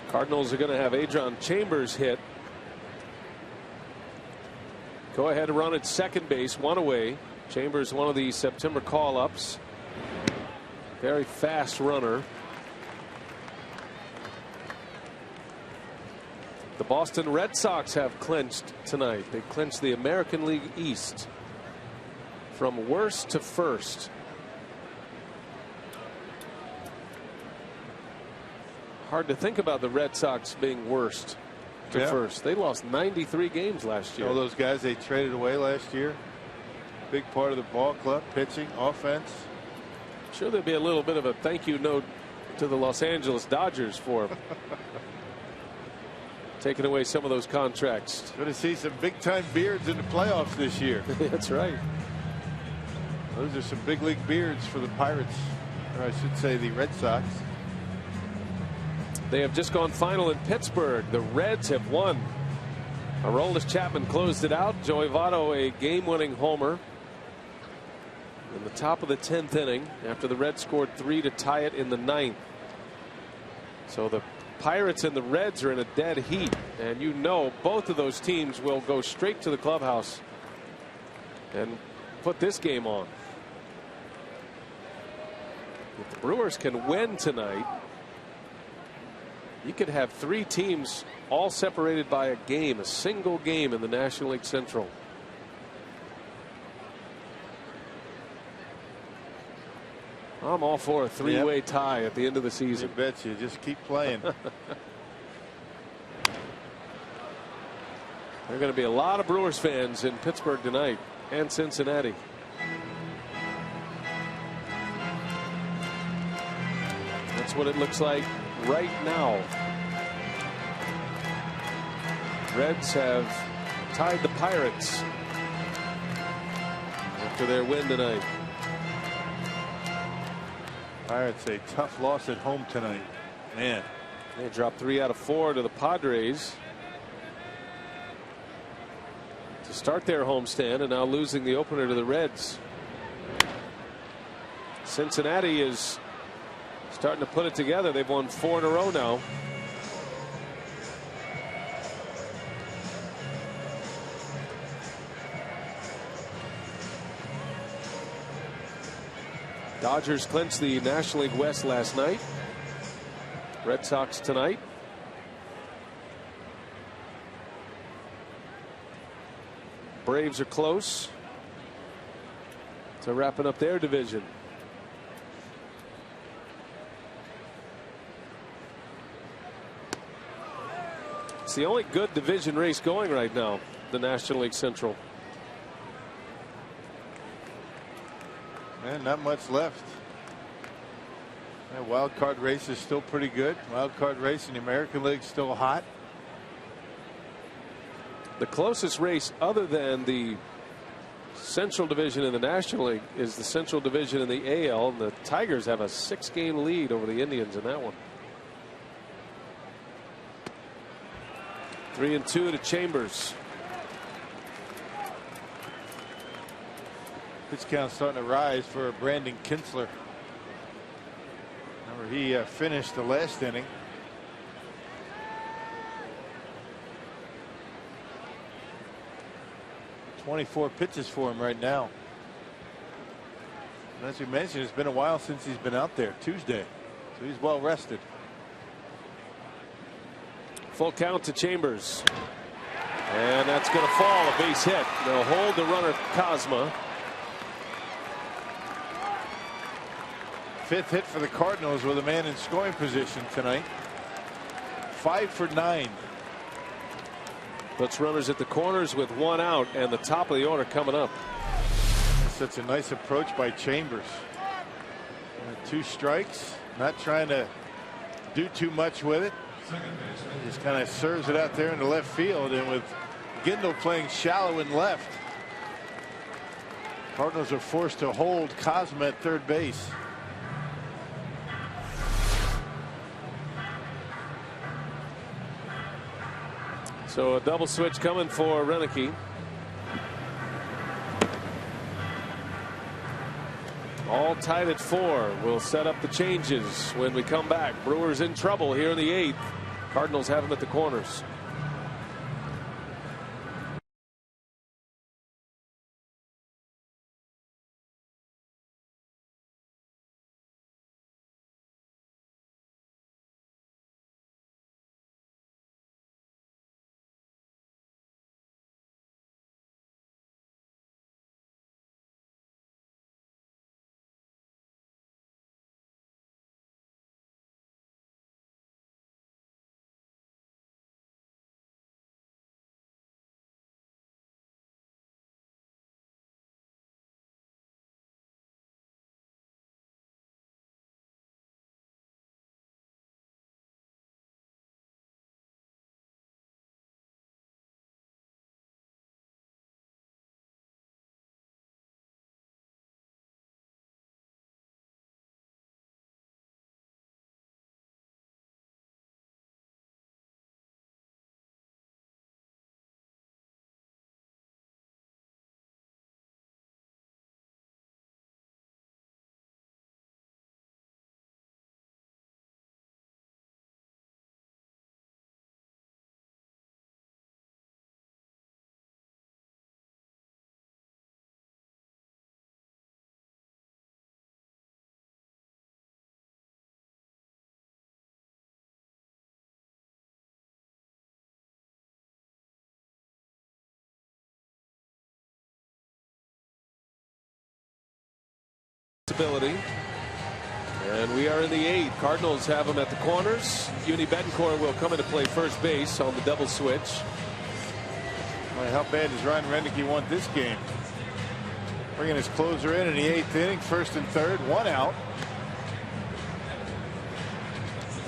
Cardinals are going to have Adron Chambers hit. Go ahead run at second base, one away. Chambers, one of the September call-ups. Very fast runner. The Boston Red Sox have clinched tonight. They clinched the American League East from worst to first. Hard to think about the Red Sox being worst to first. They lost 93 games last year. All those guys they traded away last year. Big part of the ball club, pitching, offense. Sure, there'd be a little bit of a thank you note to the Los Angeles Dodgers for taking away some of those contracts. Going to see some big time beards in the playoffs this year. That's right. Those are some big league beards for the Pirates, or I should say the Red Sox. They have just gone final in Pittsburgh. The Reds have won. Aroldis Chapman closed it out. Joey Votto a game-winning homer in the top of the 10th inning after the Reds scored 3 to tie it in the 9th. So the Pirates and the Reds are in a dead heat, and you know both of those teams will go straight to the clubhouse and put this game on. If the Brewers can win tonight, you could have 3 teams all separated by a game, a single game in the National League Central. I'm all for a 3-way tie at the end of the season. You bet you. Just keep playing. There are going to be a lot of Brewers fans in Pittsburgh tonight, and Cincinnati. That's what it looks like right now. Reds have tied the Pirates after their win tonight. Pirates a tough loss at home tonight. Man, they dropped 3 out of 4 to the Padres to start their homestand, and now losing the opener to the Reds. Cincinnati is starting to put it together. They've won 4 in a row now. Dodgers clinched the National League West last night. Red Sox tonight. Braves are close to wrapping up their division. It's the only good division race going right now, the National League Central. And not much left. That wild card race is still pretty good. Wild card race in the American League still hot. The closest race other than the Central Division in the National League is the Central Division in the AL, and the Tigers have a 6-game lead over the Indians in that one. 3-2 to Chambers. Pitch count starting to rise for Brandon Kinsler. Remember, he finished the last inning. .24 pitches for him right now. And as we mentioned, it's been a while since he's been out there. Tuesday, so he's well rested. Full count to Chambers, and that's going to fall, a base hit. They'll hold the runner Cosma. 5th hit for the Cardinals with a man in scoring position tonight. 5 for 9. Puts runners at the corners with 1 out, and the top of the order coming up. Such a nice approach by Chambers. 2 strikes, not trying to do too much with it. Just kind of serves it out there in the left field, and with Gindel playing shallow in left, Cardinals are forced to hold Cosma at third base. So a double switch coming for Renicky. All tied at 4. We'll set up the changes when we come back. Brewers in trouble here in the 8th. Cardinals have them at the corners. And we are in the 8th. Cardinals have them at the corners. Uni Betancourt will come in to play first base on the double switch. Well, how bad does Ryan Renicky want this game? Bringing his closer in the 8th inning, 1st and 3rd, 1 out.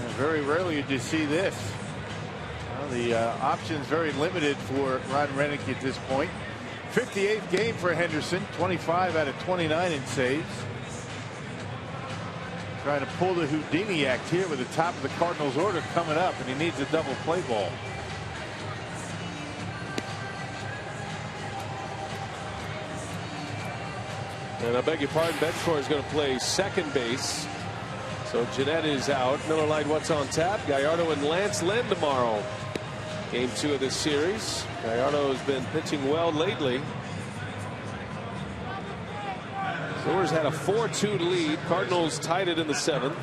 And very rarely do you see this. Well, the options very limited for Ryan Renicky at this point. 58th game for Henderson, 25 out of 29 in saves. Trying to pull the Houdini act here with the top of the Cardinals order coming up, and he needs a double play ball. And I beg your pardon, Betancourt is going to play second base. So Jeanette is out. Miller Lite, what's on tap? Gallardo and Lance Lynn tomorrow. Game 2 of this series. Gallardo has been pitching well lately. Brewers had a 4-2 lead. Cardinals tied it in the 7th.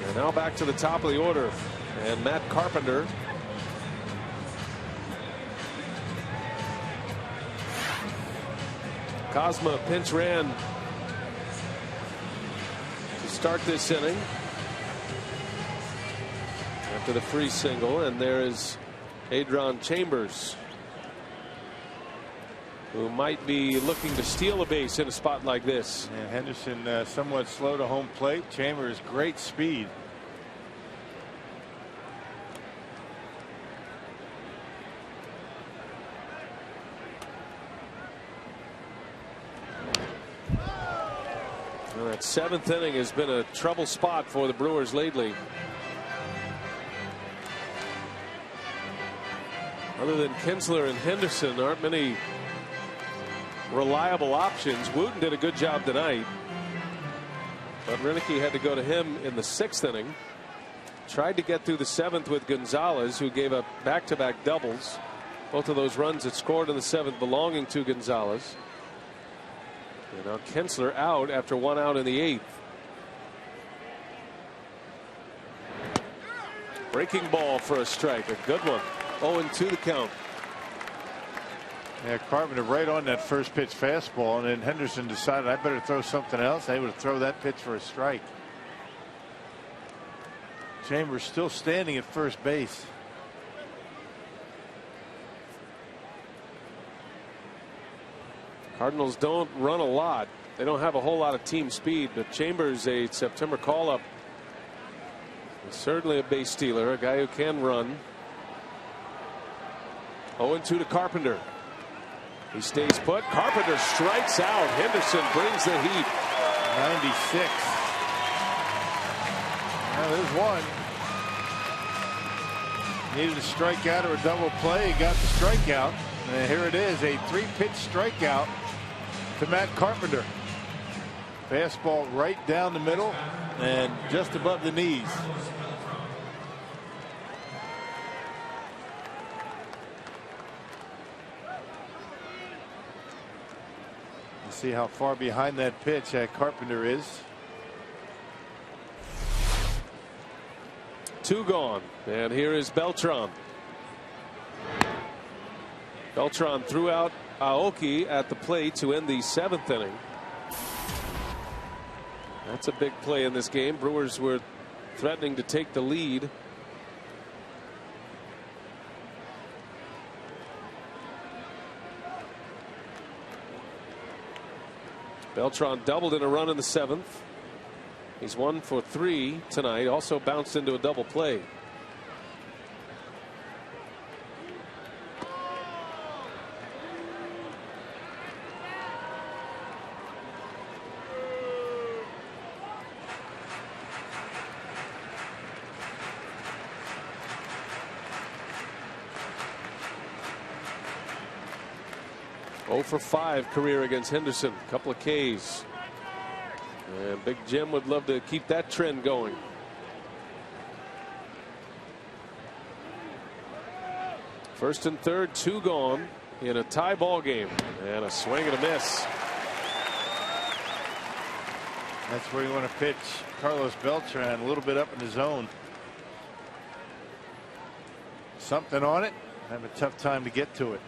And now back to the top of the order. And Matt Carpenter. Cosma pinch ran to start this inning after the free single. And there is Adron Chambers, who might be looking to steal a base in a spot like this. And Henderson somewhat slow to home plate. Chambers great speed. Well, that 7th inning has been a trouble spot for the Brewers lately. Other than Kinsler and Henderson, aren't many reliable options. Wooten did a good job tonight, but Renicky had to go to him in the 6th inning. Tried to get through the 7th with Gonzalez, who gave up back-to-back doubles. Both of those runs that scored in the 7th belonging to Gonzalez. And now Kinsler out after 1 out in the 8th. Breaking ball for a strike, a good one. 0-2 the count. Yeah, Carpenter right on that first pitch fastball, and then Henderson decided I better throw something else. Able to throw that pitch for a strike. Chambers still standing at first base. Cardinals don't run a lot. They don't have a whole lot of team speed, but Chambers, a September call-up, is certainly a base stealer, a guy who can run. 0-2 to Carpenter. He stays put. Carpenter strikes out. Henderson brings the heat. 96. Now there's one. Needed a strikeout or a double play. He got the strikeout. And here it is, a 3-pitch strikeout to Matt Carpenter. Fastball right down the middle and just above the knees. See how far behind that pitch that Carpenter is. 2 gone, and here is Beltran. Beltran threw out Aoki at the plate to end the 7th inning. That's a big play in this game. Brewers were threatening to take the lead. Beltran doubled in a run in the 7th. He's 1 for 3 tonight. Also bounced into a double play. For 5 career against Henderson. A couple of Ks. And Big Jim would love to keep that trend going. First and third, 2 gone in a tie ball game. And a swing and a miss. That's where you want to pitch Carlos Beltran, a little bit up in the zone. Something on it. Have a tough time to get to it.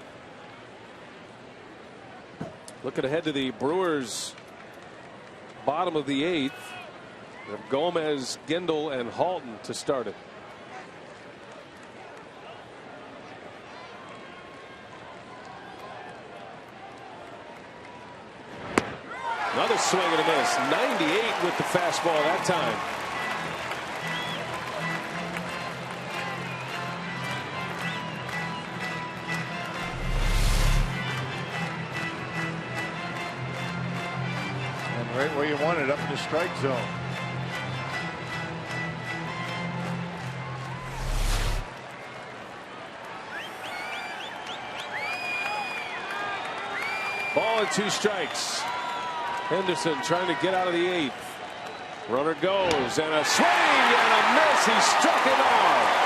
Looking ahead to the Brewers bottom of the 8th. They have Gomez, Gendel, and Halton to start it. Another swing and a miss. 98 with the fastball that time. Right where you want it, up in the strike zone. Ball and 2 strikes. Henderson trying to get out of the 8th. Runner goes and a swing and a miss. He struck him out.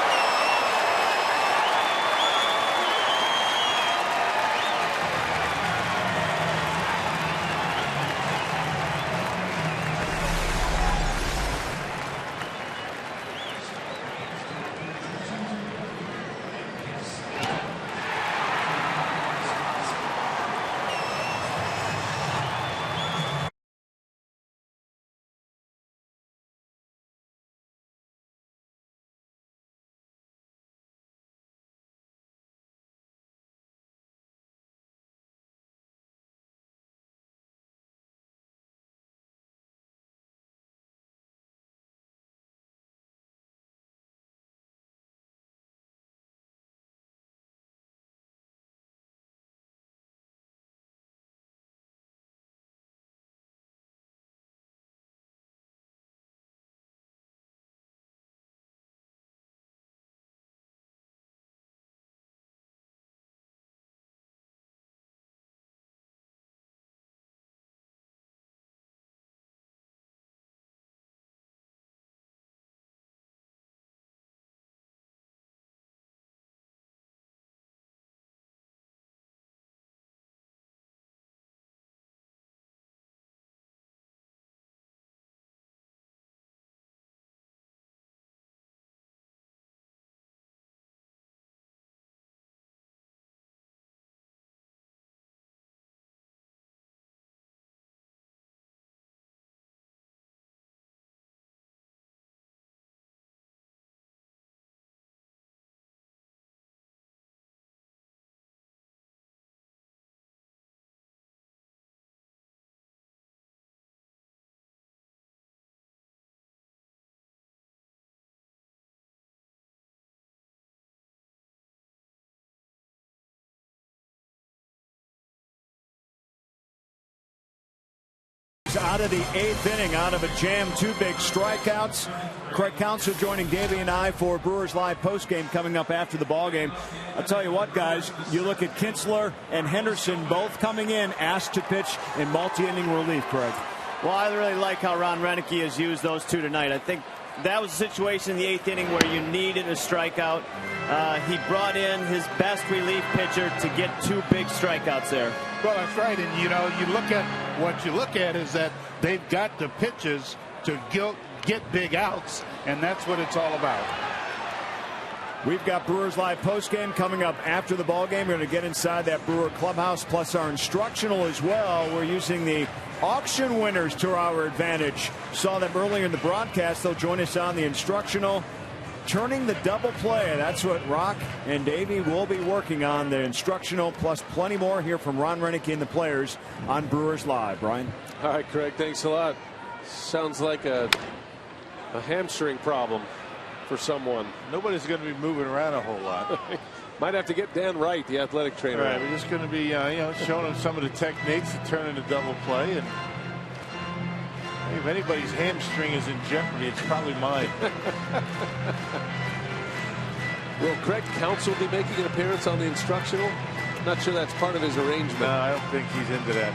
Brewers out of the 8th inning, out of a jam, 2 big strikeouts. Craig Counsell joining Davey and I for Brewers Live postgame coming up after the ballgame. I'll tell you what, guys, you look at Kinsler and Henderson both coming in, asked to pitch in multi-inning relief, Craig. Well, I really like how Ron Renicky has used those two tonight. I think that was a situation in the 8th inning where you needed a strikeout. He brought in his best relief pitcher to get 2 big strikeouts there. Well, that's right. And, you know, what you look at is that they've got the pitches to get big outs, and that's what it's all about. We've got Brewers Live postgame coming up after the ballgame. We're going to get inside that Brewer clubhouse, plus our instructional as well. We're using the auction winners to our advantage. Saw them earlier in the broadcast. They'll join us on the instructional. Turning the double play. That's what Rock and Davey will be working on. The instructional, plus plenty more here from Ron Renicky and the players on Brewers Live. Brian? All right, Craig, thanks a lot. Sounds like a hamstring problem for someone. Nobody's going to be moving around a whole lot. Might have to get Dan Wright, the athletic trainer. All right, we're just going to be showing them some of the techniques to turn into double play. And if anybody's hamstring is in jeopardy, it's probably mine. Will Craig Counsell be making an appearance on the instructional? Not sure that's part of his arrangement. No, I don't think he's into that.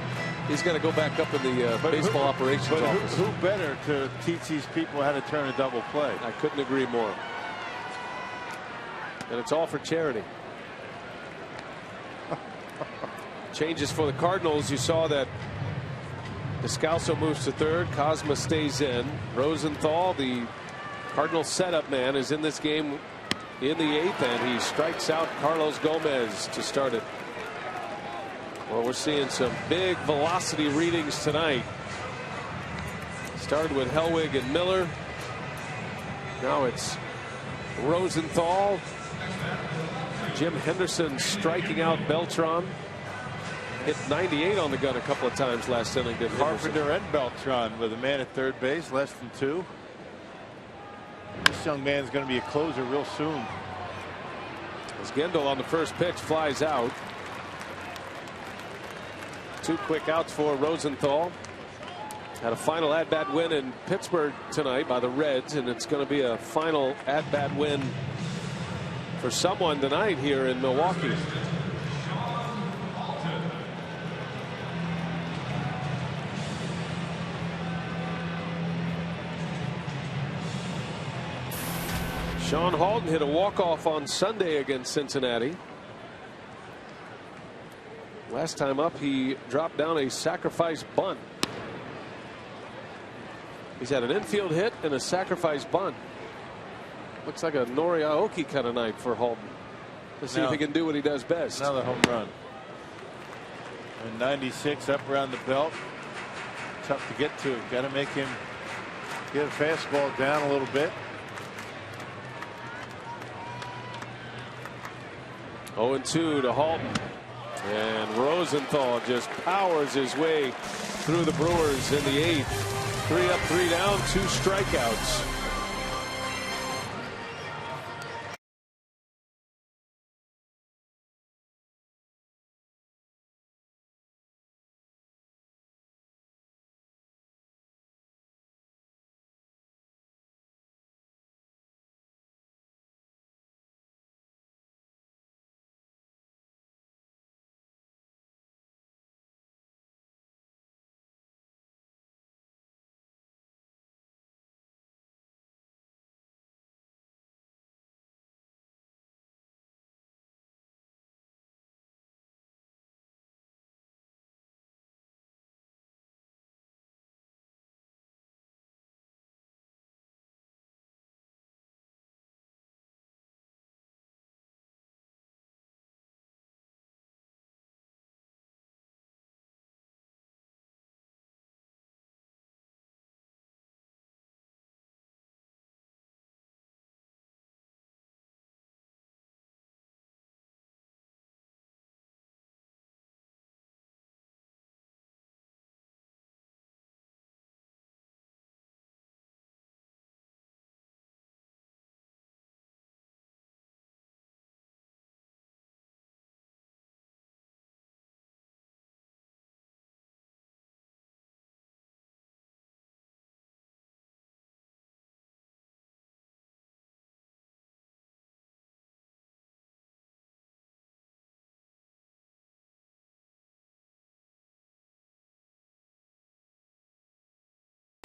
He's got to go back up in the baseball operations office. Who better to teach these people how to turn a double play? I couldn't agree more. And it's all for charity. Changes for the Cardinals. You saw that Descalso moves to third. Cosma stays in. Rosenthal, the Cardinals setup man, is in this game in the 8th, and he strikes out Carlos Gomez to start it. Well, we're seeing some big velocity readings tonight. Started with Hellwig and Miller. Now it's Rosenthal. Jim Henderson striking out Beltran. Hit 98 on the gun a couple of times last inning. Carpenter and Beltran with a man at third base, less than 2. This young man's going to be a closer real soon. As Gendel on the first pitch flies out. 2 quick outs for Rosenthal. Had a final at-bat win in Pittsburgh tonight by the Reds, and it's going to be a final at-bat win for someone tonight here in Milwaukee. Sean Halton hit a walk-off on Sunday against Cincinnati. Last time up, he dropped down a sacrifice bunt. He's had an infield hit and a sacrifice bunt. Looks like a Nori Aoki kind of night for Halton. Let's see if he can do what he does best. Another home run. And 96 up around the belt. Tough to get to. Got to make him get a fastball down a little bit. 0-2 to Halton. And Rosenthal just powers his way through the Brewers in the 8th. 3 up, 3 down, 2 strikeouts.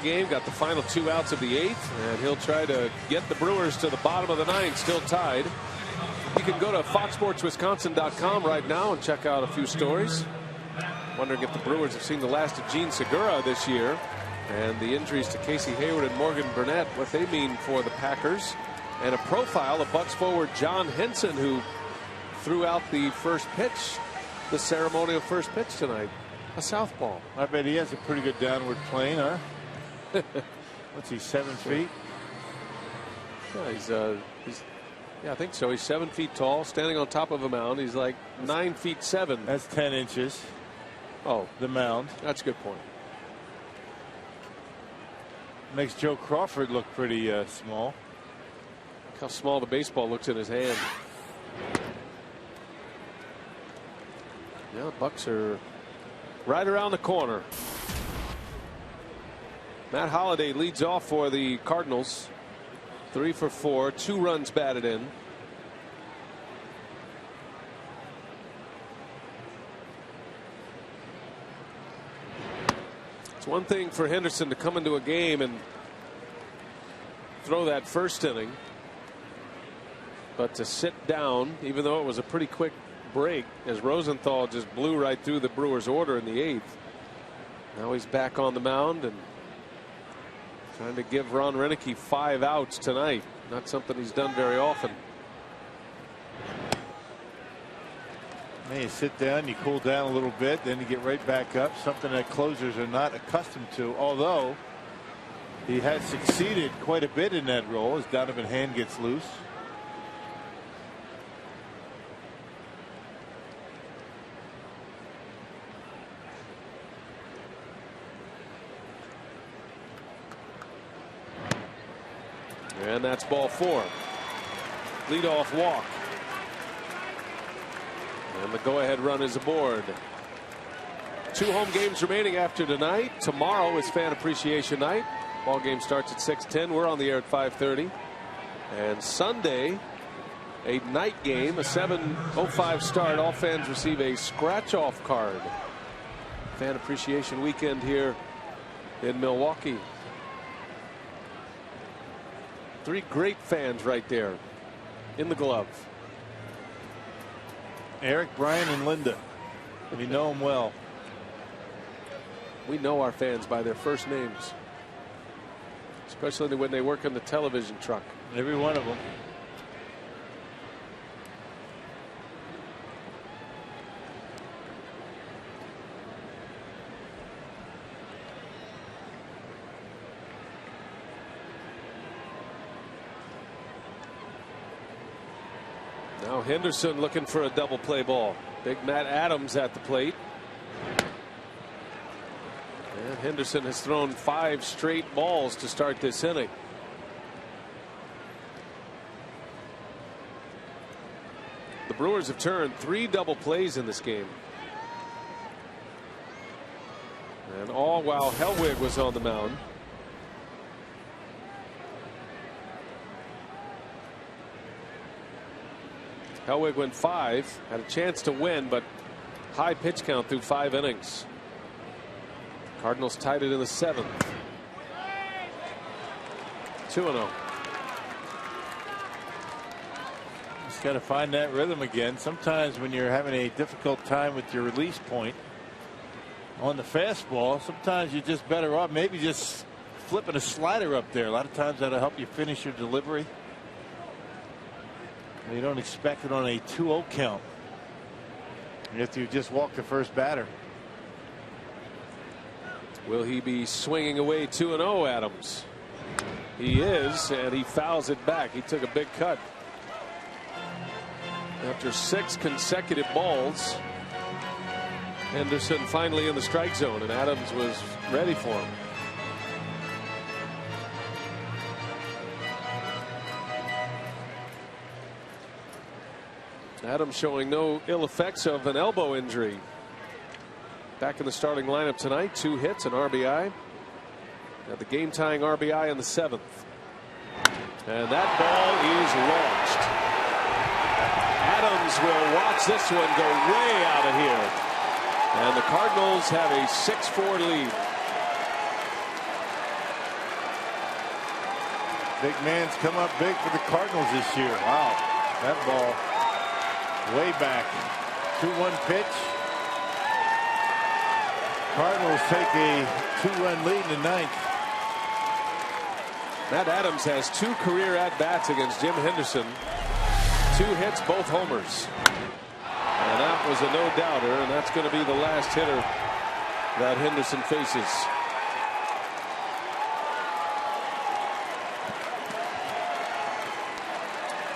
game, got the final 2 outs of the 8th, and he'll try to get the Brewers to the bottom of the 9th, still tied. You can go to foxsportswisconsin.com right now and check out a few stories. Wondering if the Brewers have seen the last of Gene Segura this year, and the injuries to Casey Hayward and Morgan Burnett, what they mean for the Packers. And a profile of Bucks forward John Henson, who threw out the first pitch, the ceremonial first pitch tonight, a southpaw. I bet he has a pretty good downward plane, huh? What's he, 7 feet? Yeah, yeah, I think so. He's 7 feet tall, standing on top of a mound. He's like 9 feet 7. That's 10 inches. Oh, the mound. That's a good point. Makes Joe Crawford look pretty small. Look how small the baseball looks in his hand. Yeah, the Bucks are right around the corner. Matt Holliday leads off for the Cardinals. 3 for 4, 2 runs batted in. It's one thing for Henderson to come into a game and throw that first inning, but to sit down, even though it was a pretty quick break, as Rosenthal just blew right through the Brewers' order in the 8th. Now he's back on the mound and trying to give Ron Renicky 5 outs tonight. Not something he's done very often. You sit down, you cool down a little bit, then you get right back up, something that closers are not accustomed to, although he has succeeded quite a bit in that role as Donovan Hand gets loose. And that's ball 4. Leadoff walk. And the go-ahead run is aboard. 2 home games remaining after tonight. Tomorrow is Fan Appreciation Night. Ball game starts at 6:10. We're on the air at 5:30. And Sunday, a night game, a 7:05 start. All fans receive a scratch-off card. Fan Appreciation Weekend here in Milwaukee. 3 great fans right there in the glove. Eric, Brian, and Linda. We know them well. We know our fans by their first names, especially when they work in the television truck. Every one of them. Now Henderson looking for a double play ball. Big Matt Adams at the plate. And Henderson has thrown 5 straight balls to start this inning. The Brewers have turned 3 double plays in this game. And all while Hellwig was on the mound. Hellwig went 5, had a chance to win, but high pitch count through 5 innings. Cardinals tied it in the 7th. 2-0. Just got to find that rhythm again. Sometimes when you're having a difficult time with your release point on the fastball, sometimes you're just better off maybe just flipping a slider up there. A lot of times that'll help you finish your delivery. You don't expect it on a 2-0 count if you just walk the first batter. Will he be swinging away 2-0, Adams? He is, and he fouls it back. He took a big cut. After 6 consecutive balls, Henderson finally in the strike zone, and Adams was ready for him. Adams showing no ill effects of an elbow injury. Back in the starting lineup tonight, 2 hits, an RBI. Got the game-tying RBI in the 7th. And that ball is launched. Adams will watch this one go way out of here. And the Cardinals have a 6-4 lead. Big man's come up big for the Cardinals this year. Wow, that ball way back. 2-1 pitch. Cardinals take a 2-run lead in the ninth. Matt Adams has 2 career at-bats against Jim Henderson. 2 hits, both homers. And that was a no-doubter, and that's going to be the last hitter that Henderson faces.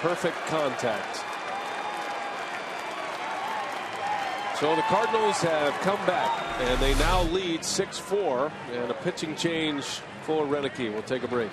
Perfect contact. So the Cardinals have come back, and they now lead 6-4, and a pitching change for Renicky. We'll take a break.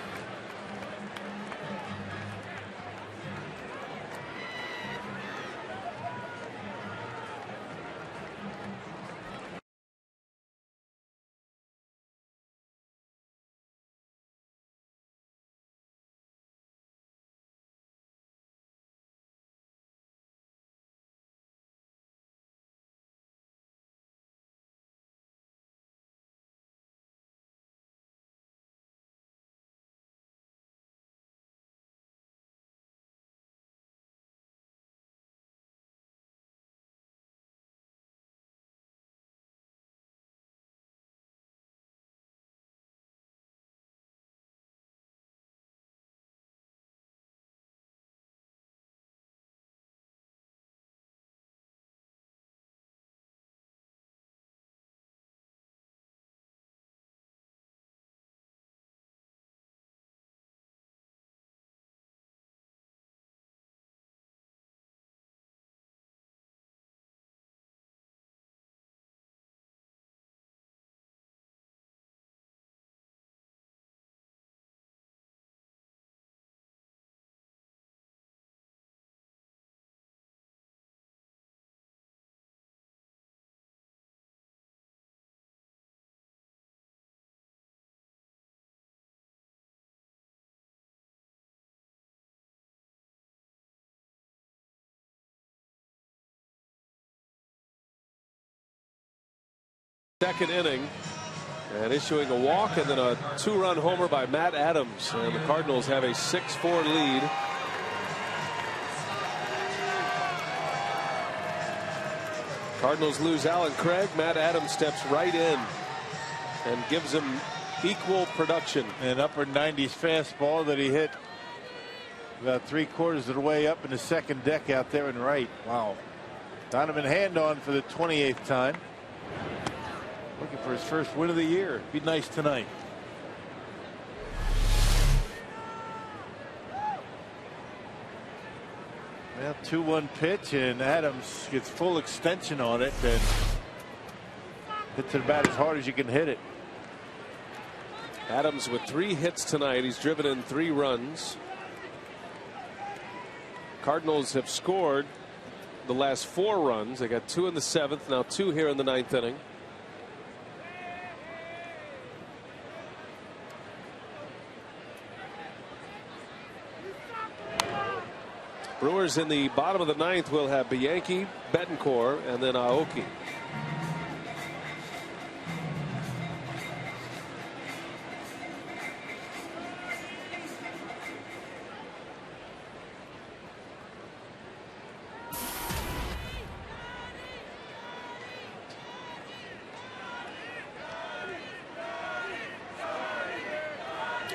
Second inning, and issuing a walk and then a 2-run homer by Matt Adams, and the Cardinals have a 6-4 lead. Cardinals lose Alan Craig. Matt Adams steps right in and gives him equal production. An upper 90s fastball that he hit about 3/4 of the way up in the second deck out there in right. Wow. Donovan hand on for the 28th time. Looking for his first win of the year. Be nice tonight. Well, 2-1 pitch, and Adams gets full extension on it and hits it about as hard as you can hit it. Adams with 3 hits tonight. He's driven in 3 runs. Cardinals have scored the last 4 runs. They got 2 in the 7th, now 2 here in the 9th inning. Brewers in the bottom of the 9th will have Bianchi, Betancourt, and then Aoki.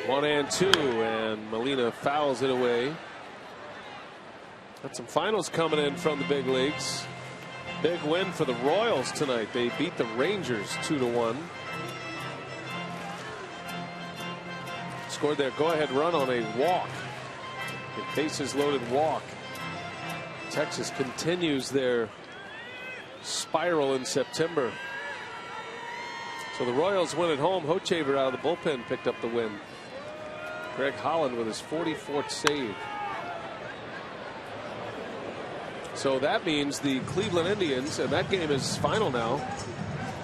One and 2, and Molina fouls it away. Got some finals coming in from the big leagues. Big win for the Royals tonight. They beat the Rangers 2-1. Scored their go-ahead run on a walk. A bases-loaded walk. Texas continues their spiral in September. So the Royals win at home. Hochevar out of the bullpen picked up the win. Greg Holland with his 44th save. So that means the Cleveland Indians, and that game is final now.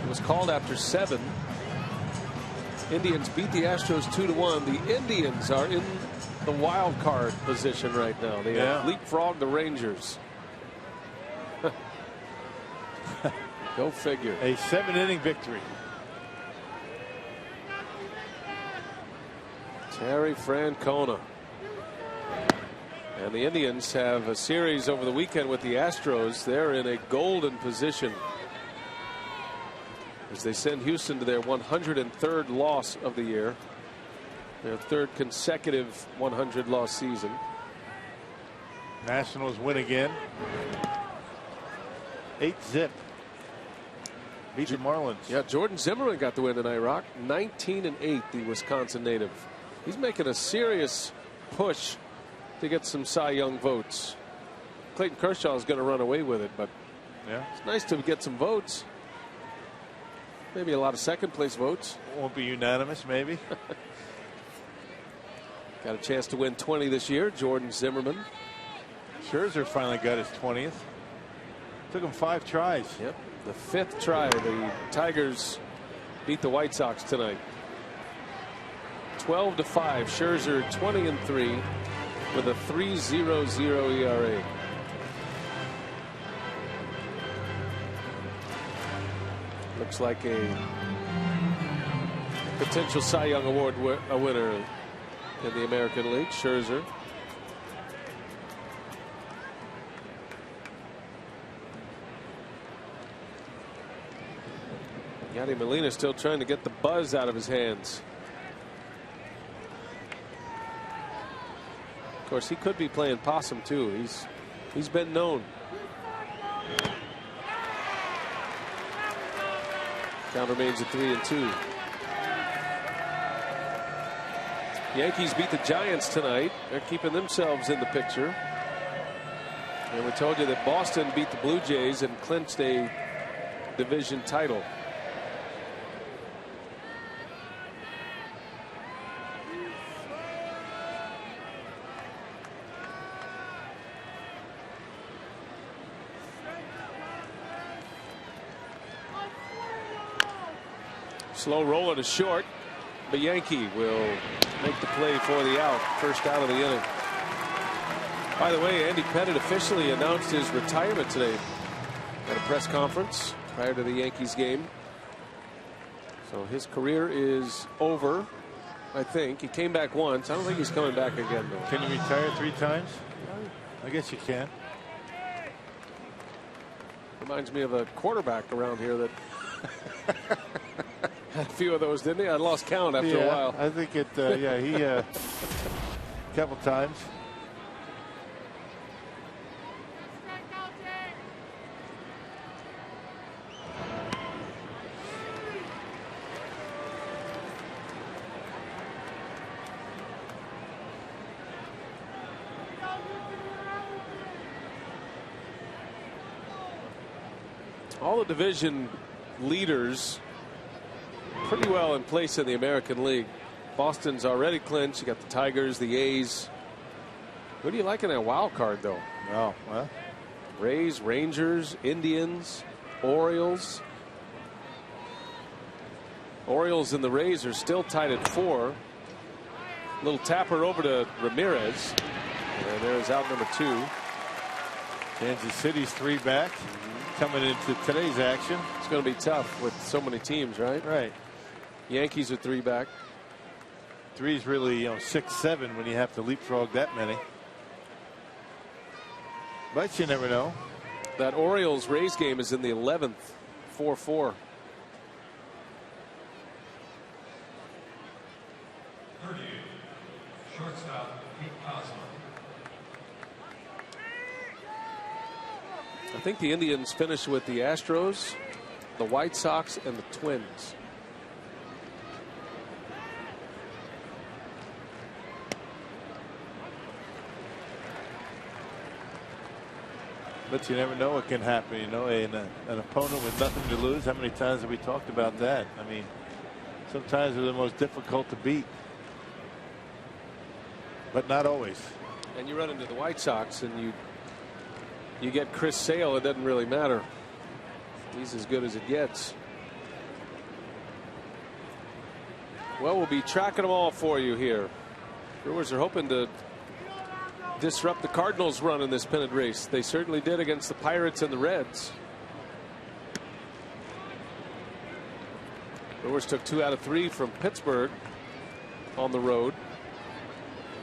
It was called after 7. Indians beat the Astros 2-1. The Indians are in the wild card position right now. They have leapfrogged the Rangers. Go figure. A 7-inning victory. Terry Francona. And the Indians have a series over the weekend with the Astros. They're in a golden position as they send Houston to their 103rd loss of the year, their third consecutive 100-loss season. Nationals win again. 8-zip. Beat the Marlins. Yeah, Jordan Zimmerman got the win tonight, Rock. 19-8, the Wisconsin native. He's making a serious push to get some Cy Young votes. Clayton Kershaw is going to run away with it, but yeah, it's nice to get some votes. Maybe a lot of second place votes. Won't be unanimous, maybe. Got a chance to win 20 this year, Jordan Zimmerman. Scherzer finally got his 20th. Took him 5 tries. Yep, the 5th try. The Tigers beat the White Sox tonight. 12-5. Scherzer 20-3 with a 3.00 ERA. Looks like a potential Cy Young Award winner in the American League, Scherzer. Yadi Molina still trying to get the buzz out of his hands. Of course, he could be playing possum too. He's been known. Count remains at 3-2. Yankees beat the Giants tonight. They're keeping themselves in the picture. And we told you that Boston beat the Blue Jays and clinched a division title. Slow roller to short. But Yankee will make the play for the out. First out of the inning. By the way, Andy Pettitte officially announced his retirement today at a press conference prior to the Yankees game. So his career is over, I think. He came back once. I don't think he's coming back again, though. Can you retire 3 times? I guess you can. Reminds me of a quarterback around here that had a few of those, didn't he? I lost count after a while. I think it, yeah, he a couple times. All the division leaders pretty well in place in the American League. Boston's already clinched. You got the Tigers, the A's. Who do you like in that wild card, though? Oh, well. Rays, Rangers, Indians, Orioles. Orioles and the Rays are still tied at 4. Little tapper over to Ramirez. And there's out number 2. Kansas City's 3 back. Coming into today's action. It's going to be tough with so many teams, right? Right. Yankees are 3 back. 3's really, 6, 7 when you have to leapfrog that many. But you never know. That Orioles Rays game is in the 11th. 4-4. 38. Shortstop, Pete Cosmo. I think the Indians finish with the Astros, the White Sox, and the Twins. But you never know what can happen. An opponent with nothing to lose. How many times have we talked about that? I mean, sometimes they're the most difficult to beat, but not always. And you run into the White Sox and you get Chris Sale, it doesn't really matter. He's as good as it gets. Well, we'll be tracking them all for you here. Brewers are hoping to disrupt the Cardinals' run in this pennant race. They certainly did against the Pirates and the Reds. Brewers took 2 out of 3 from Pittsburgh on the road.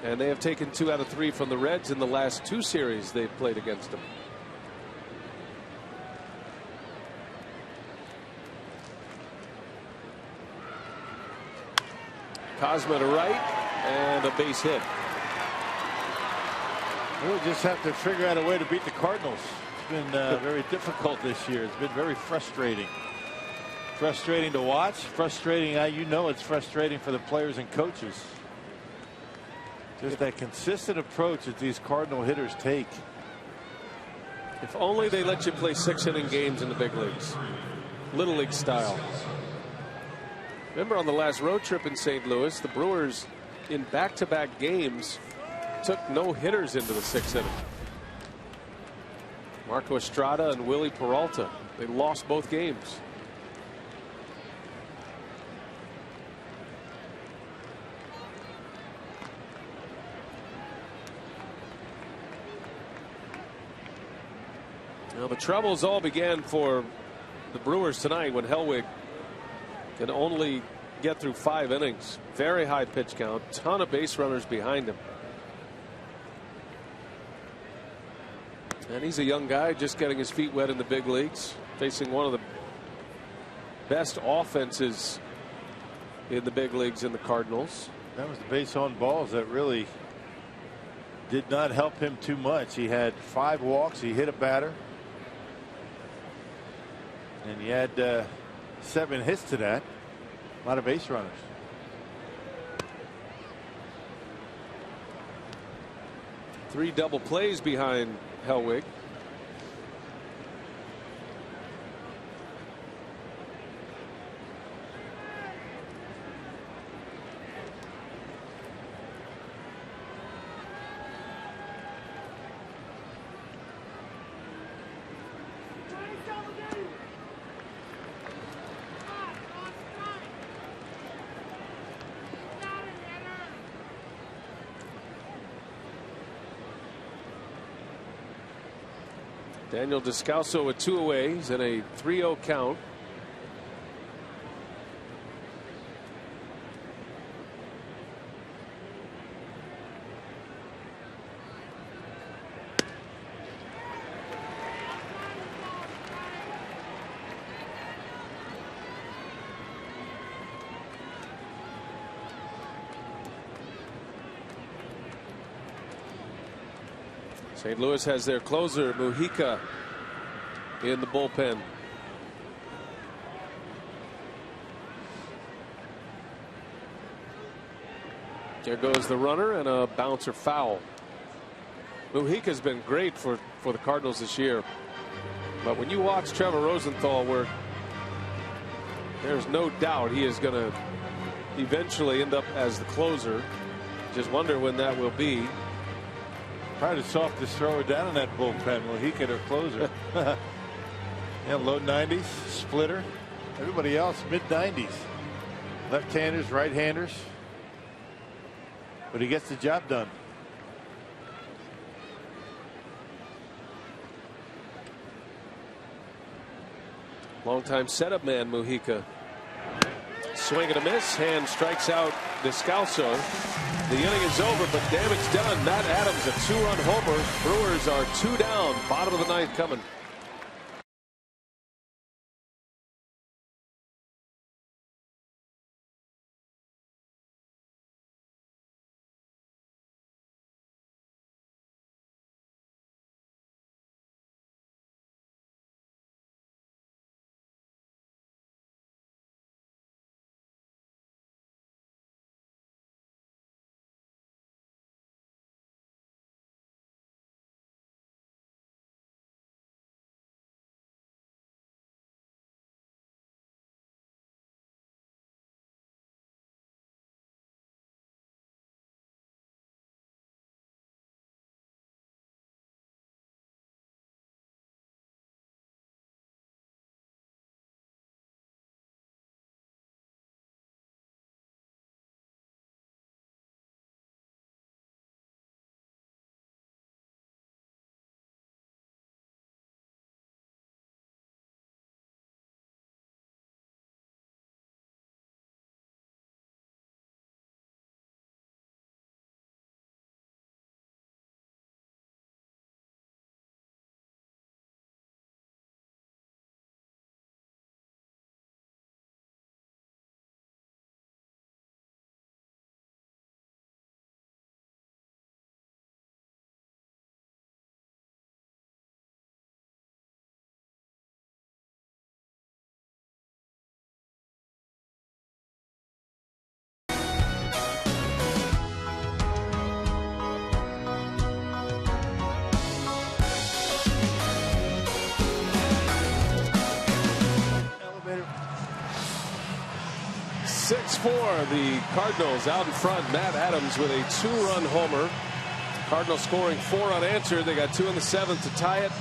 And they have taken 2 out of 3 from the Reds in the last 2 series they've played against them. Cosma to right, and a base hit. We'll just have to figure out a way to beat the Cardinals. It's been very difficult this year. It's been very frustrating. Frustrating to watch. Frustrating. You know it's frustrating for the players and coaches. Just that consistent approach that these Cardinal hitters take. If only they let you play 6-inning games in the big leagues. Little League style. Remember on the last road trip in St. Louis, the Brewers in back-to-back games took no hitters into the 6th inning. Marco Estrada and Willie Peralta. They lost both games. Now the troubles all began for the Brewers tonight when Hellwig can only get through 5 innings. Very high pitch count, ton of base runners behind him. And he's a young guy just getting his feet wet in the big leagues, facing one of the best offenses in the big leagues in the Cardinals. That was the base on balls that really did not help him too much. He had 5 walks. He hit a batter. And he had 7 hits to that. A lot of base runners. Three double plays behind Hellwig. Daniel Descalso with 2 away. He's in a 3-0 count. St. Louis has their closer Mujica in the bullpen. There goes the runner and a bouncer foul. Mujica's been great for the Cardinals this year. But when you watch Trevor Rosenthal work, there's no doubt he is going to eventually end up as the closer. Just wonder when that will be. Probably the softest thrower down in that bullpen. Mujica, their closer. Yeah, low 90s, splitter. Everybody else mid 90s. Left-handers, right-handers. But he gets the job done. Longtime setup man Mujica. Swing and a miss. Hand strikes out Descalso. The inning is over, but damage done. Matt Adams, a 2-run homer. Brewers are 2 down. Bottom of the 9th coming. for the Cardinals. Out in front, Matt Adams with a 2-run homer. Cardinals scoring 4 unanswered. They got 2 in the 7th to tie it.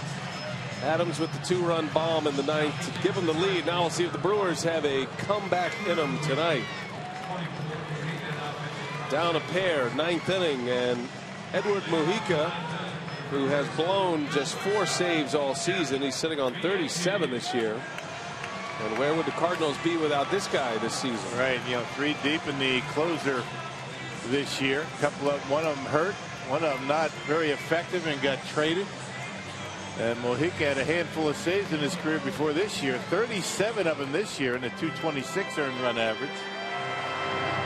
Adams with the 2-run bomb in the 9th to give them the lead. Now we'll see if the Brewers have a comeback in them tonight. Down a pair, 9th inning, and Edward Mujica, who has blown just 4 saves all season. He's sitting on 37 this year. And where would the Cardinals be without this guy this season? Right, 3 deep in the closer this year. One of them hurt, one of them not very effective and got traded. And Mujica had a handful of saves in his career before this year. 37 of them this year in a 226 earned run average.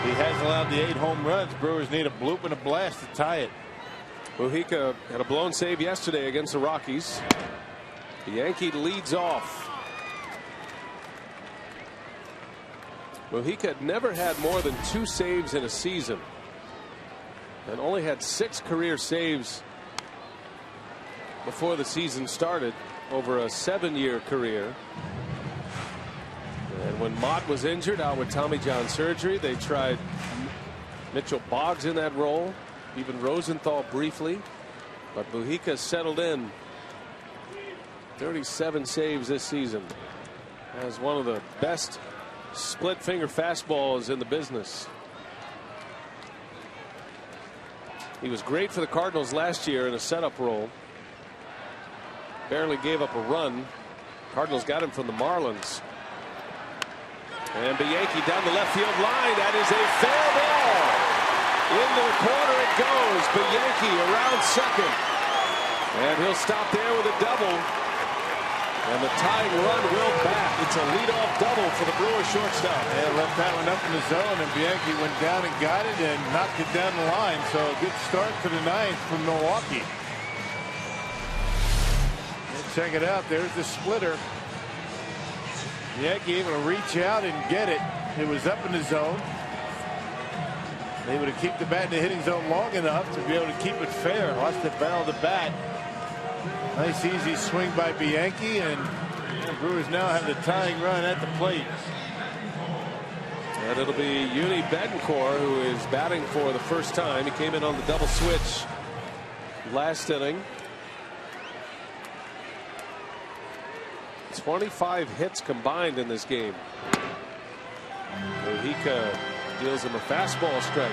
He has allowed the 8 home runs. Brewers need a bloop and a blast to tie it. Mujica had a blown save yesterday against the Rockies. The Yankee leads off. Mujica had never had more than 2 saves in a season and only had 6 career saves before the season started over a 7-year career. And when Mott was injured out with Tommy John surgery, they tried Mitchell Boggs in that role, even Rosenthal briefly, but Mujica settled in. 37 saves this season. Has one of the best split finger fastballs in the business. He was great for the Cardinals last year in a setup role. Barely gave up a run. Cardinals got him from the Marlins. And Bianchi down the left field line. That is a fair ball. Into the corner it goes. Bianchi around second. And he'll stop there with a double. And the tying run will bat. It's a leadoff double for the Brewers shortstop. And left that one up in the zone, and Bianchi went down and got it and knocked it down the line. So a good start to the 9th from Milwaukee. And check it out. There's the splitter. Bianchi able to reach out and get it. It was up in the zone. Able to keep the bat in the hitting zone long enough to be able to keep it fair. Lost the barrel of the bat. Nice easy swing by Bianchi, and the Brewers now have the tying run at the plate. And it'll be Uni Betancourt who is batting for the first time. He came in on the double switch last inning. 25 hits combined in this game. Mujica deals him a fastball strike.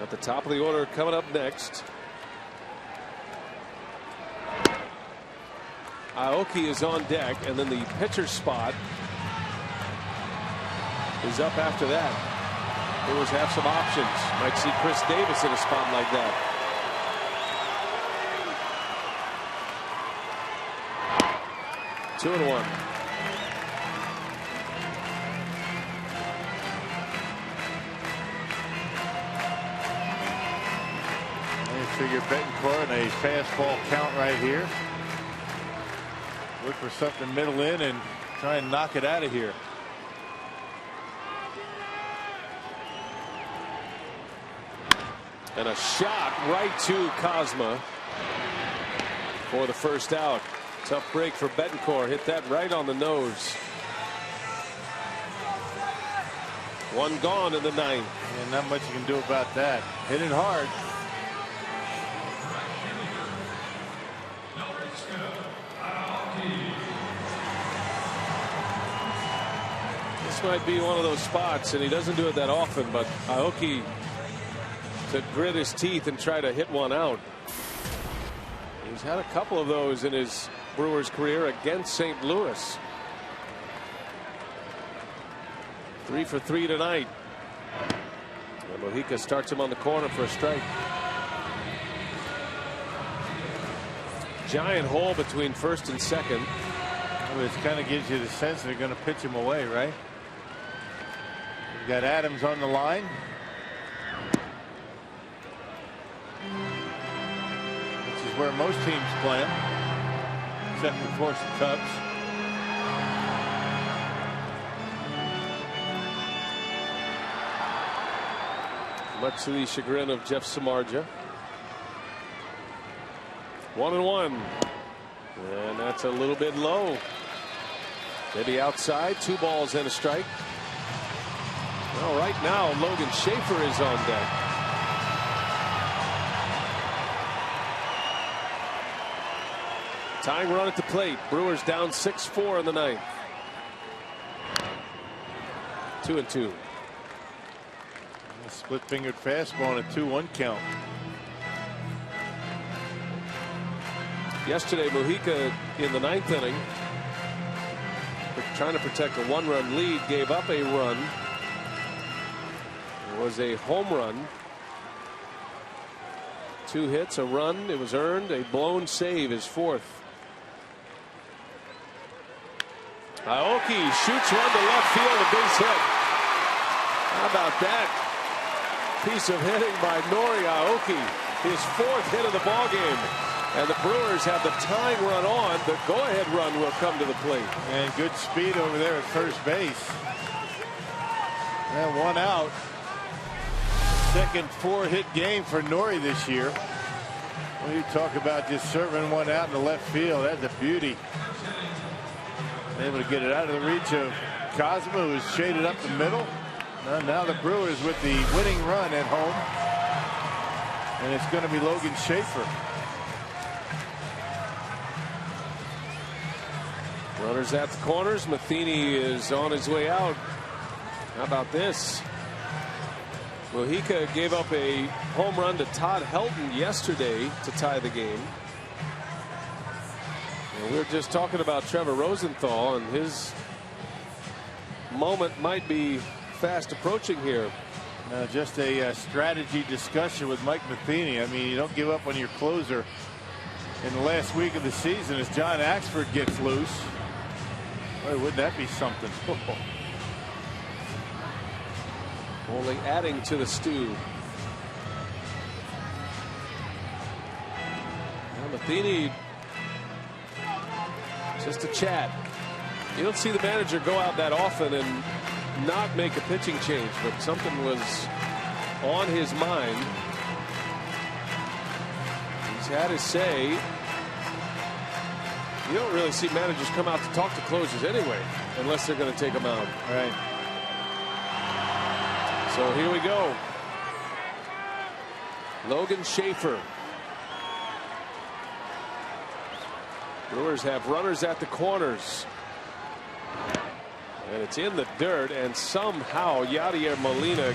At the top of the order coming up next. Aoki is on deck, and then the pitcher spot is up after that. Brewers have some options. Might see Chris Davis in a spot like that. Two and one. Figure Betancourt and a fastball count right here. Look for something middle in and try and knock it out of here. And a shot right to Cosma for the first out. Tough break for Betancourt. Hit that right on the nose. One gone in the 9th. And not much you can do about that. Hit it hard. This might be one of those spots, and he doesn't do it that often, but Aoki to grit his teeth and try to hit one out. He's had a couple of those in his Brewers career against St. Louis. 3 for 3 tonight. And Mujica starts him on the corner for a strike. Giant hole between first and second. Well, it kind of gives you the sense they're going to pitch him away, right? We've got Adams on the line. Which is where most teams play him, except of course the Cubs. Much to the chagrin of Jeff Samardzija. 1-1. And that's a little bit low. Maybe outside. 2 balls and a strike. Well, right now, Logan Schaefer is on deck. Tying run at the plate. Brewers down 6-4 in the 9th. 2-2. Split fingered fastball on a 2-1 count. Yesterday, Mujica in the 9th inning, trying to protect a 1-run lead, gave up a run. It was a home run. 2 hits, a run. It was earned. A blown save, his 4th. Aoki shoots one to left field, a base hit. How about that piece of hitting by Nori Aoki, his 4th hit of the ball game, and the Brewers have the tying run on. The go-ahead run will come to the plate. And good speed over there at first base. And 1 out. Second 4-hit game for Nori this year. When you talk about just serving 1 out in the left field, that's a beauty. Able to get it out of the reach of Cosma, who is shaded up the middle. Now the Brewers with the winning run at home. And it's going to be Logan Schaefer. Runners at the corners. Matheny is on his way out. How about this? Mujica gave up a home run to Todd Helton yesterday to tie the game. And we were just talking about Trevor Rosenthal, and his moment might be fast approaching here. Just a strategy discussion with Mike Matheny. I mean, you don't give up on your closer in the last week of the season as John Axford gets loose. Boy, wouldn't that be something? Only adding to the stew. Well, Matheny, just a chat. You don't see the manager go out that often and not make a pitching change, but something was on his mind. He's had his say. You don't really see managers come out to talk to closers anyway, unless they're going to take them out. Right. So here we go. Logan Schaefer. Brewers have runners at the corners. And it's in the dirt, and somehow Yadier Molina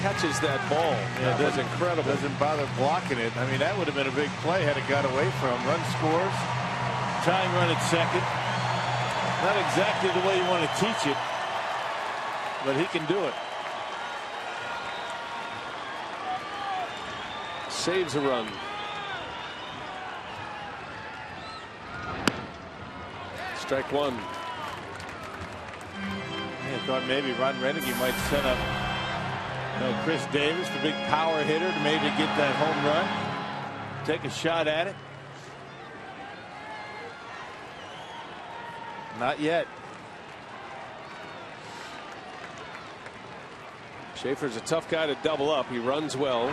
catches that ball. Yeah, that was incredible. Doesn't bother blocking it. I mean, that would have been a big play had it got away from. Run scores. Tying run at second. Not exactly the way you want to teach it, but he can do it. Saves a run. Strike 1. I thought maybe Ron Rennicky might set up Chris Davis, the big power hitter, to maybe get that home run. Take a shot at it. Not yet. Schaefer's a tough guy to double up. He runs well.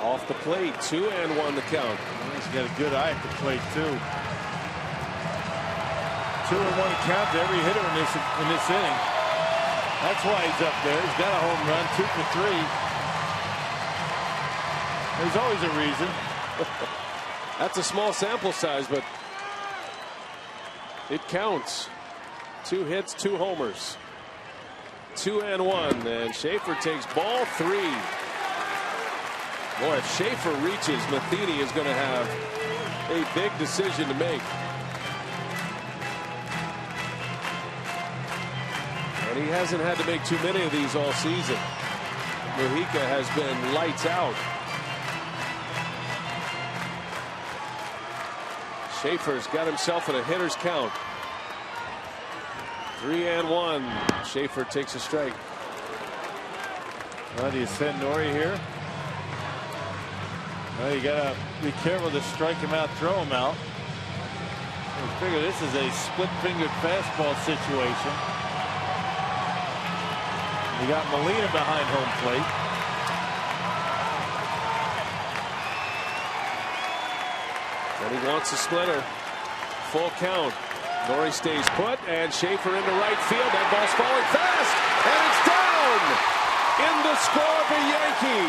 Off the plate, 2-1 the count. He's got a good eye at the plate too. 2-1 count to every hitter in this inning. That's why he's up there. He's got a home run, 2 for 3. There's always a reason. That's a small sample size, but it counts. 2 hits, 2 homers. 2-1, and Schaefer takes ball 3. Boy, if Schaefer reaches, Matheny is going to have a big decision to make. And he hasn't had to make too many of these all season. Mujica has been lights out. Schaefer's got himself in a hitter's count. 3-1. Schaefer takes a strike. Well, do you send Nori here? Well, you gotta be careful to strike him out, throw him out. I figure this is a split-fingered fastball situation. You got Molina behind home plate. And he wants a splitter. Full count. Norrie stays put, and Schaefer into right field. That ball's falling fast, and it's down in the score of the Yankee.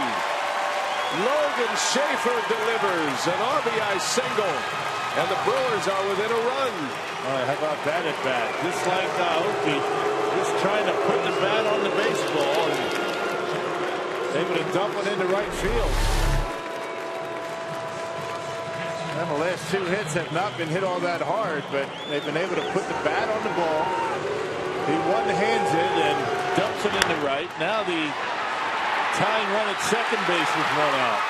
Logan Schaefer delivers an RBI single, and the Brewers are within a run. How about that at bat? Just like Oki, just trying to put the bat on the baseball, and able to dump it into right field. And the last 2 hits have not been hit all that hard, but they've been able to put the bat on the ball. He one-hands it and dumps it into right. Now the tying run at second base with 1 out.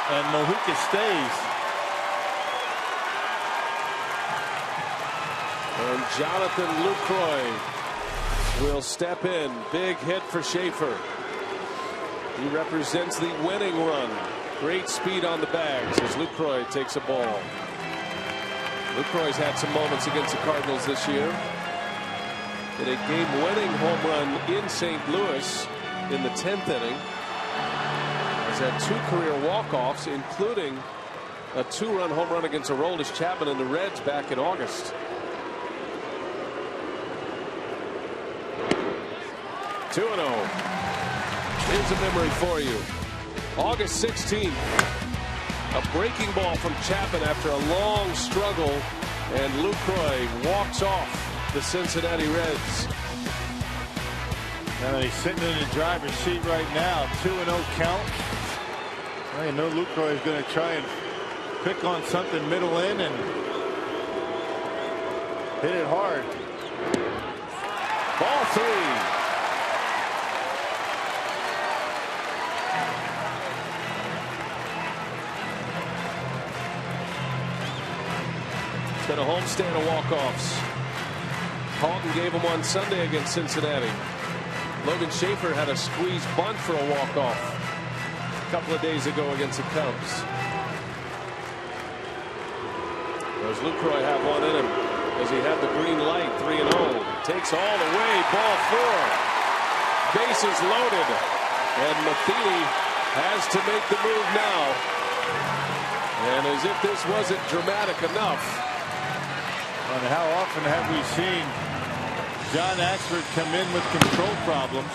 And Mojica stays. And Jonathan Lucroy will step in. Big hit for Schaefer. He represents the winning run. Great speed on the bags as Lucroy takes a ball. Lucroy's had some moments against the Cardinals this year. Hit a game-winning home run in St. Louis in the 10th inning. Has had 2 career walk-offs, including a 2-run home run against Aroldis Chapman and the Reds back in August. 2-0. Here's a memory for you. August 16th, a breaking ball from Chapman after a long struggle, and Lucroy walks off the Cincinnati Reds. Now he's sitting in the driver's seat right now. 2-0 count. Well, you know Lucroy is going to try and pick on something middle in and hit it hard. Ball 3. Been a homestand of walk-offs. Halton gave him one Sunday against Cincinnati. Logan Schaefer had a squeeze bunt for a walk-off a couple of days ago against the Cubs. Does Lucroy have one in him? Does he have the green light? 3-0. Takes all the way. Ball 4. Bases loaded. And Matheny has to make the move now. And as if this wasn't dramatic enough. And how often have we seen John Axford come in with control problems?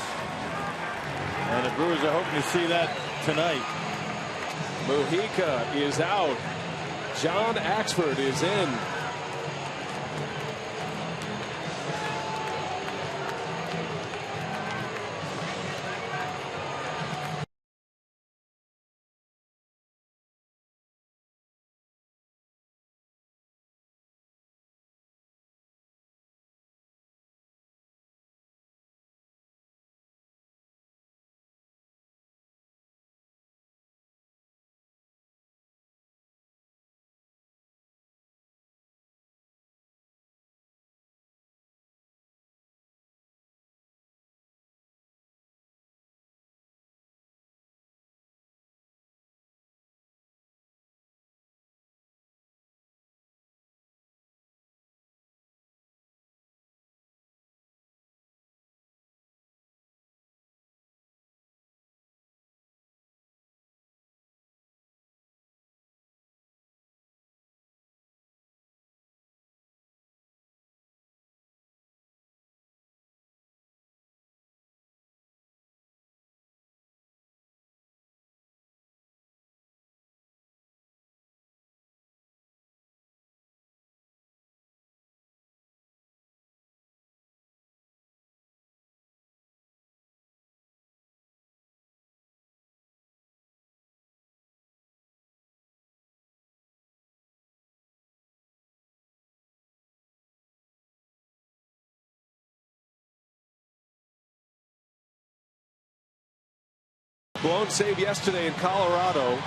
And the Brewers are hoping to see that tonight. Mojica is out. John Axford is in. Blown save yesterday in Colorado.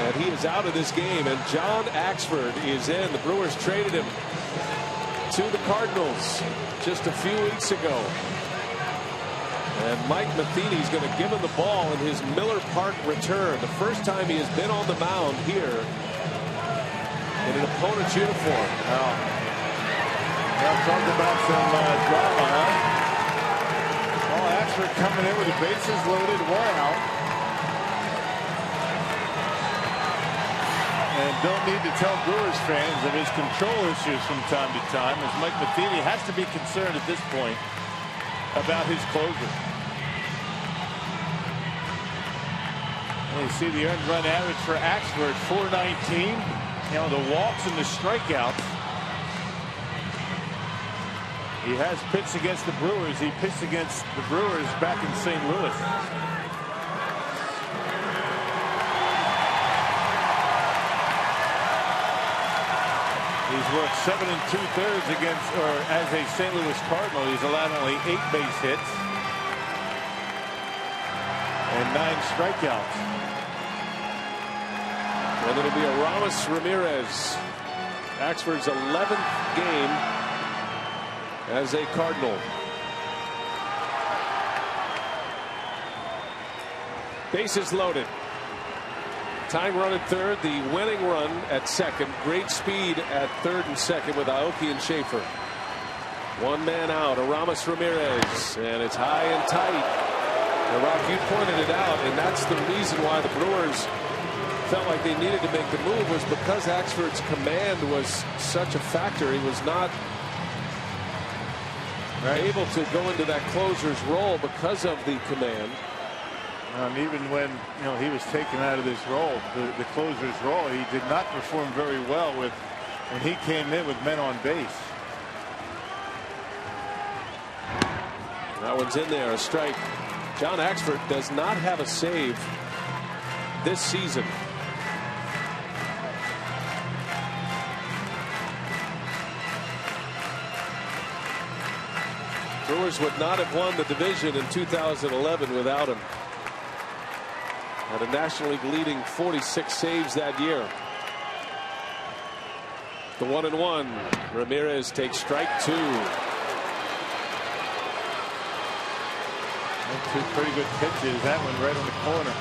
And he is out of this game. And John Axford is in. The Brewers traded him to the Cardinals just a few weeks ago. And Mike Matheny is going to give him the ball in his Miller Park return. The first time he has been on the mound here in an opponent's uniform. Now, talk about some drama, huh? Axford coming in with the bases loaded, 1 out. And don't need to tell Brewers fans of his control issues from time to time, as Mike Matheny has to be concerned at this point about his closer. And you see the earned run average for Axford, 419. You know, the walks and the strikeouts. He has pitched against the Brewers. He pitched against the Brewers back in St. Louis. He's worked 7 2/3 against, or as a St. Louis Cardinal. He's allowed only 8 base hits and 9 strikeouts. And it'll be Aramis Ramirez, Axford's 11th game as a Cardinal. Bases loaded. Tying run at third, the winning run at second. Great speed at third and second with Aoki and Schaefer. One man out, Aramis Ramirez, and it's high and tight. And Rob, you pointed it out, and that's the reason why the Brewers felt like they needed to make the move, was because Axford's command was such a factor. He was not able to go into that closer's role because of the command. And even when he was taken out of this role, the closer's role, he did not perform very well with when he came in with men on base. That one's in there, a strike. John Axford does not have a save this season. Brewers would not have won the division in 2011 without him. Had a National League leading 46 saves that year. The 1-1. Ramirez takes strike 2. Two pretty good pitches. That one right on the corner.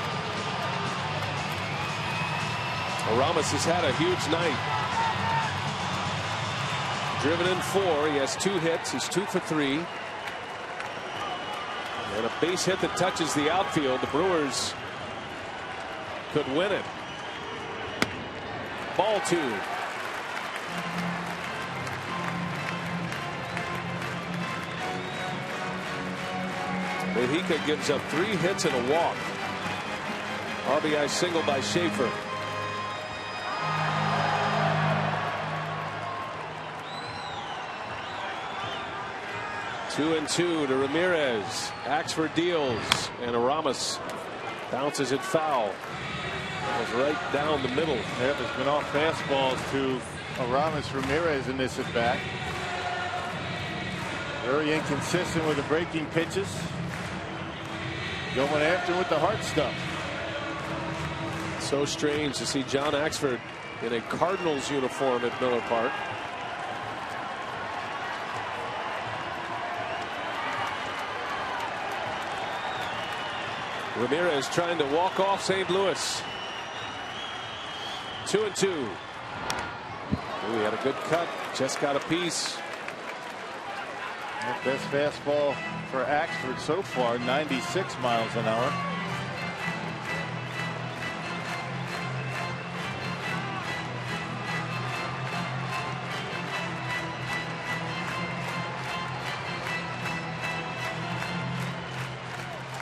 Aramis has had a huge night. Driven in 4. He has 2 hits. He's 2 for 3. And a base hit that touches the outfield. The Brewers could win it. Ball 2. Mejica gives up 3 hits and a walk. RBI single by Schaefer. Two and 2 to Ramirez. Axford deals, and Aramis bounces it foul. That was right down the middle. Yep, there's been off fastballs to Aramis Ramirez in this at bat. Very inconsistent with the breaking pitches. Going after with the hard stuff. So strange to see John Axford in a Cardinals uniform at Miller Park. Ramirez trying to walk off St. Louis. 2 and 2. He had a good cut, just got a piece. Best fastball for Axford so far, 96 miles an hour.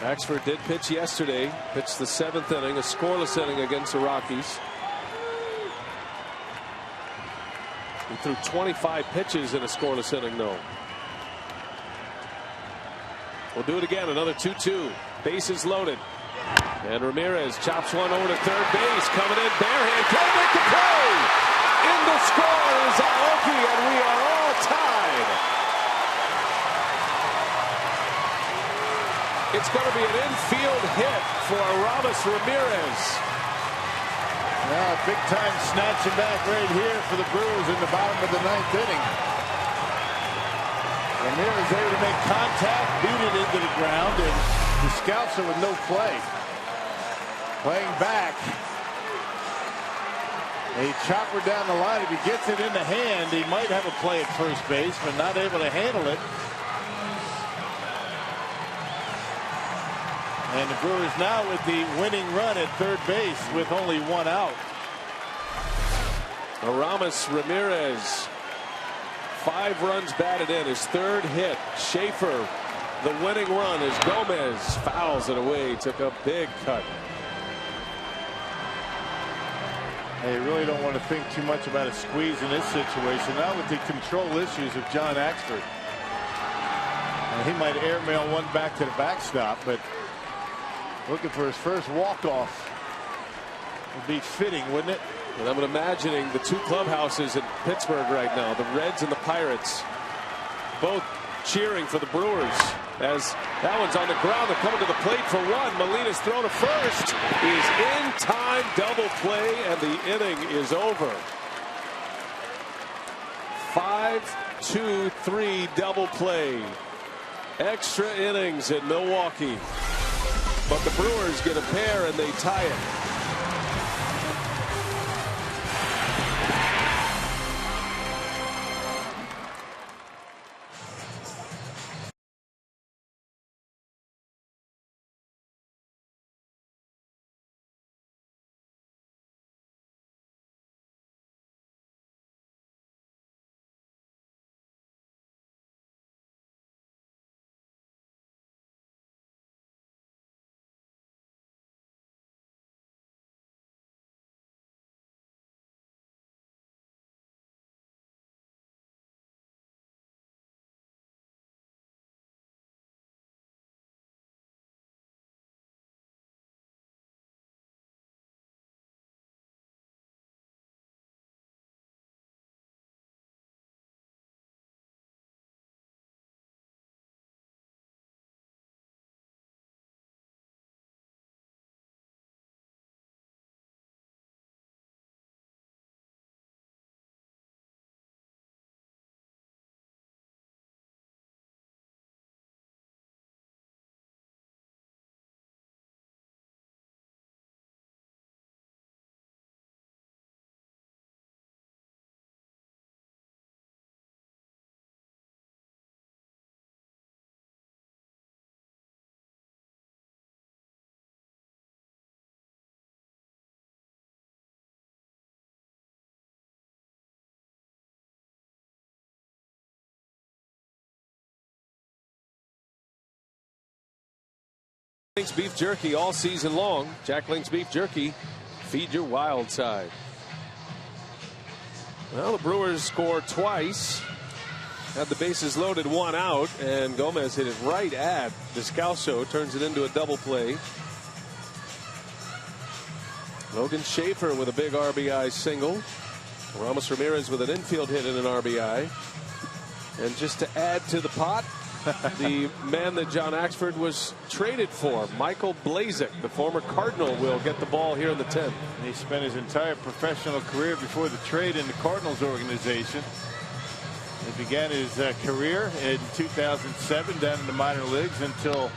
Axford did pitch yesterday, pitched the 7th inning, a scoreless inning against the Rockies. He threw 25 pitches in a scoreless inning, though. We'll do it again, another 2-2. Bases loaded. And Ramirez chops one over to third base, coming in barehand, can't make the play! In the score is Aoki, and we are all tied. It's going to be an infield hit for Aramis Ramirez. Now, big time snatching back right here for the Brewers in the bottom of the 9th inning. Ramirez able to make contact, beat it into the ground, and the scouts are with no play. Playing back. A chopper down the line. If he gets it in the hand, he might have a play at first base, but not able to handle it. And the Brewers now with the winning run at third base with only 1 out. Aramis Ramirez, 5 runs batted in, his 3rd hit. Schaefer, the winning run as Gomez fouls it away, took a big cut. You really don't want to think too much about a squeeze in this situation. Now with the control issues of John Axford. He might airmail one back to the backstop, but looking for his first walk-off would be fitting, wouldn't it? And I'm imagining the 2 clubhouses in Pittsburgh right now, the Reds and the Pirates, both cheering for the Brewers. As that one's on the ground, they're coming to the plate for one. Molina's thrown to first. He's in time, double play, and the inning is over. 5-2-3 double play. Extra innings in Milwaukee. But the Brewers get a pair and they tie it. Link's beef jerky all season long. Jack Link's beef jerky. Feed your wild side. Well, the Brewers scored twice. Had the bases loaded, 1 out, and Gomez hit it right at Descalso. Turns it into a double play. Logan Schaefer with a big RBI single. Ramos Ramirez with an infield hit and an RBI. And just to add to the pot, the man that John Axford was traded for, Michael Blazek, the former Cardinal, will get the ball here in the 10th. He spent his entire professional career before the trade in the Cardinals organization. He began his career in 2007 down in the minor leagues until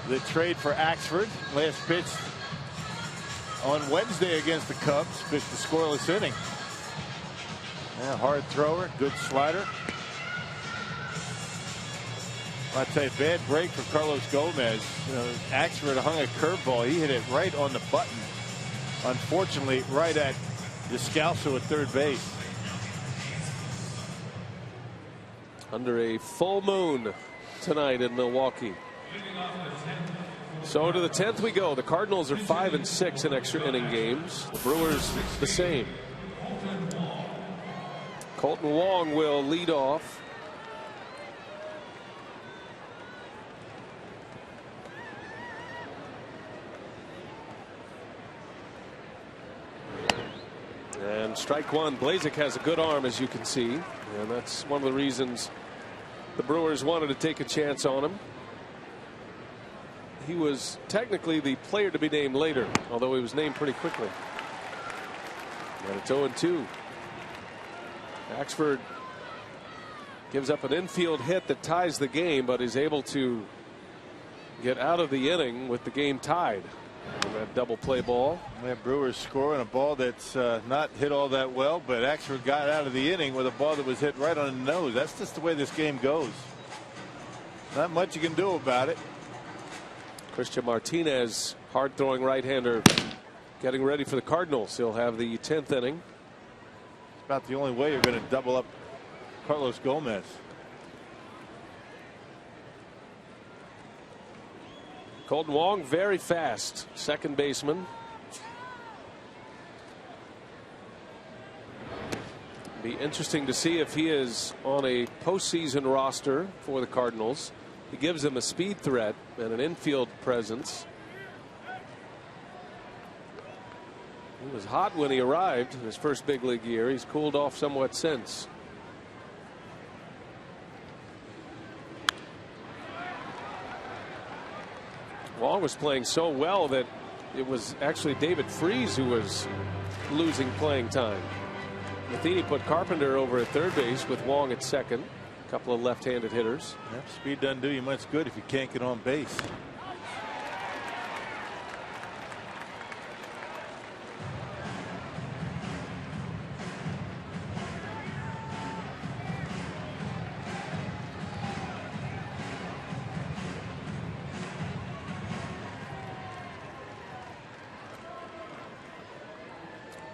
the trade for Axford. Last pitched on Wednesday against the Cubs, pitched a scoreless inning. Hard thrower, good slider. I tell you, bad break for Carlos Gomez. Axford hung a curveball. He hit it right on the button. Unfortunately, right at Descalso at third base. Under a full moon tonight in Milwaukee. So to the 10th we go. The Cardinals are 5-6 in extra inning games. The Brewers the same. Colton Wong will lead off. And strike one. Blazek has a good arm, as you can see, and that's one of the reasons the Brewers wanted to take a chance on him. He was technically the player to be named later, although he was named pretty quickly. And it's 0-2. Axford gives up an infield hit that ties the game, but is able to get out of the inning with the game tied. And that double play ball. Brewers scoring a ball that's not hit all that well, but Axford got out of the inning with a ball that was hit right on the nose. That's just the way this game goes. Not much you can do about it. Christian Martinez, hard throwing right-hander, getting ready for the Cardinals. He'll have the 10th inning. About the only way you're going to double up Carlos Gomez. Colton Wong, very fast second baseman. Be interesting to see if he is on a postseason roster for the Cardinals. He gives them a speed threat and an infield presence. He was hot when he arrived in his first big league year. He's cooled off somewhat since. Wong was playing so well that it was actually David Freese who was losing playing time. Matheny put Carpenter over at third base with Wong at second. A couple of left-handed hitters. Yep, speed doesn't do you much good if you can't get on base.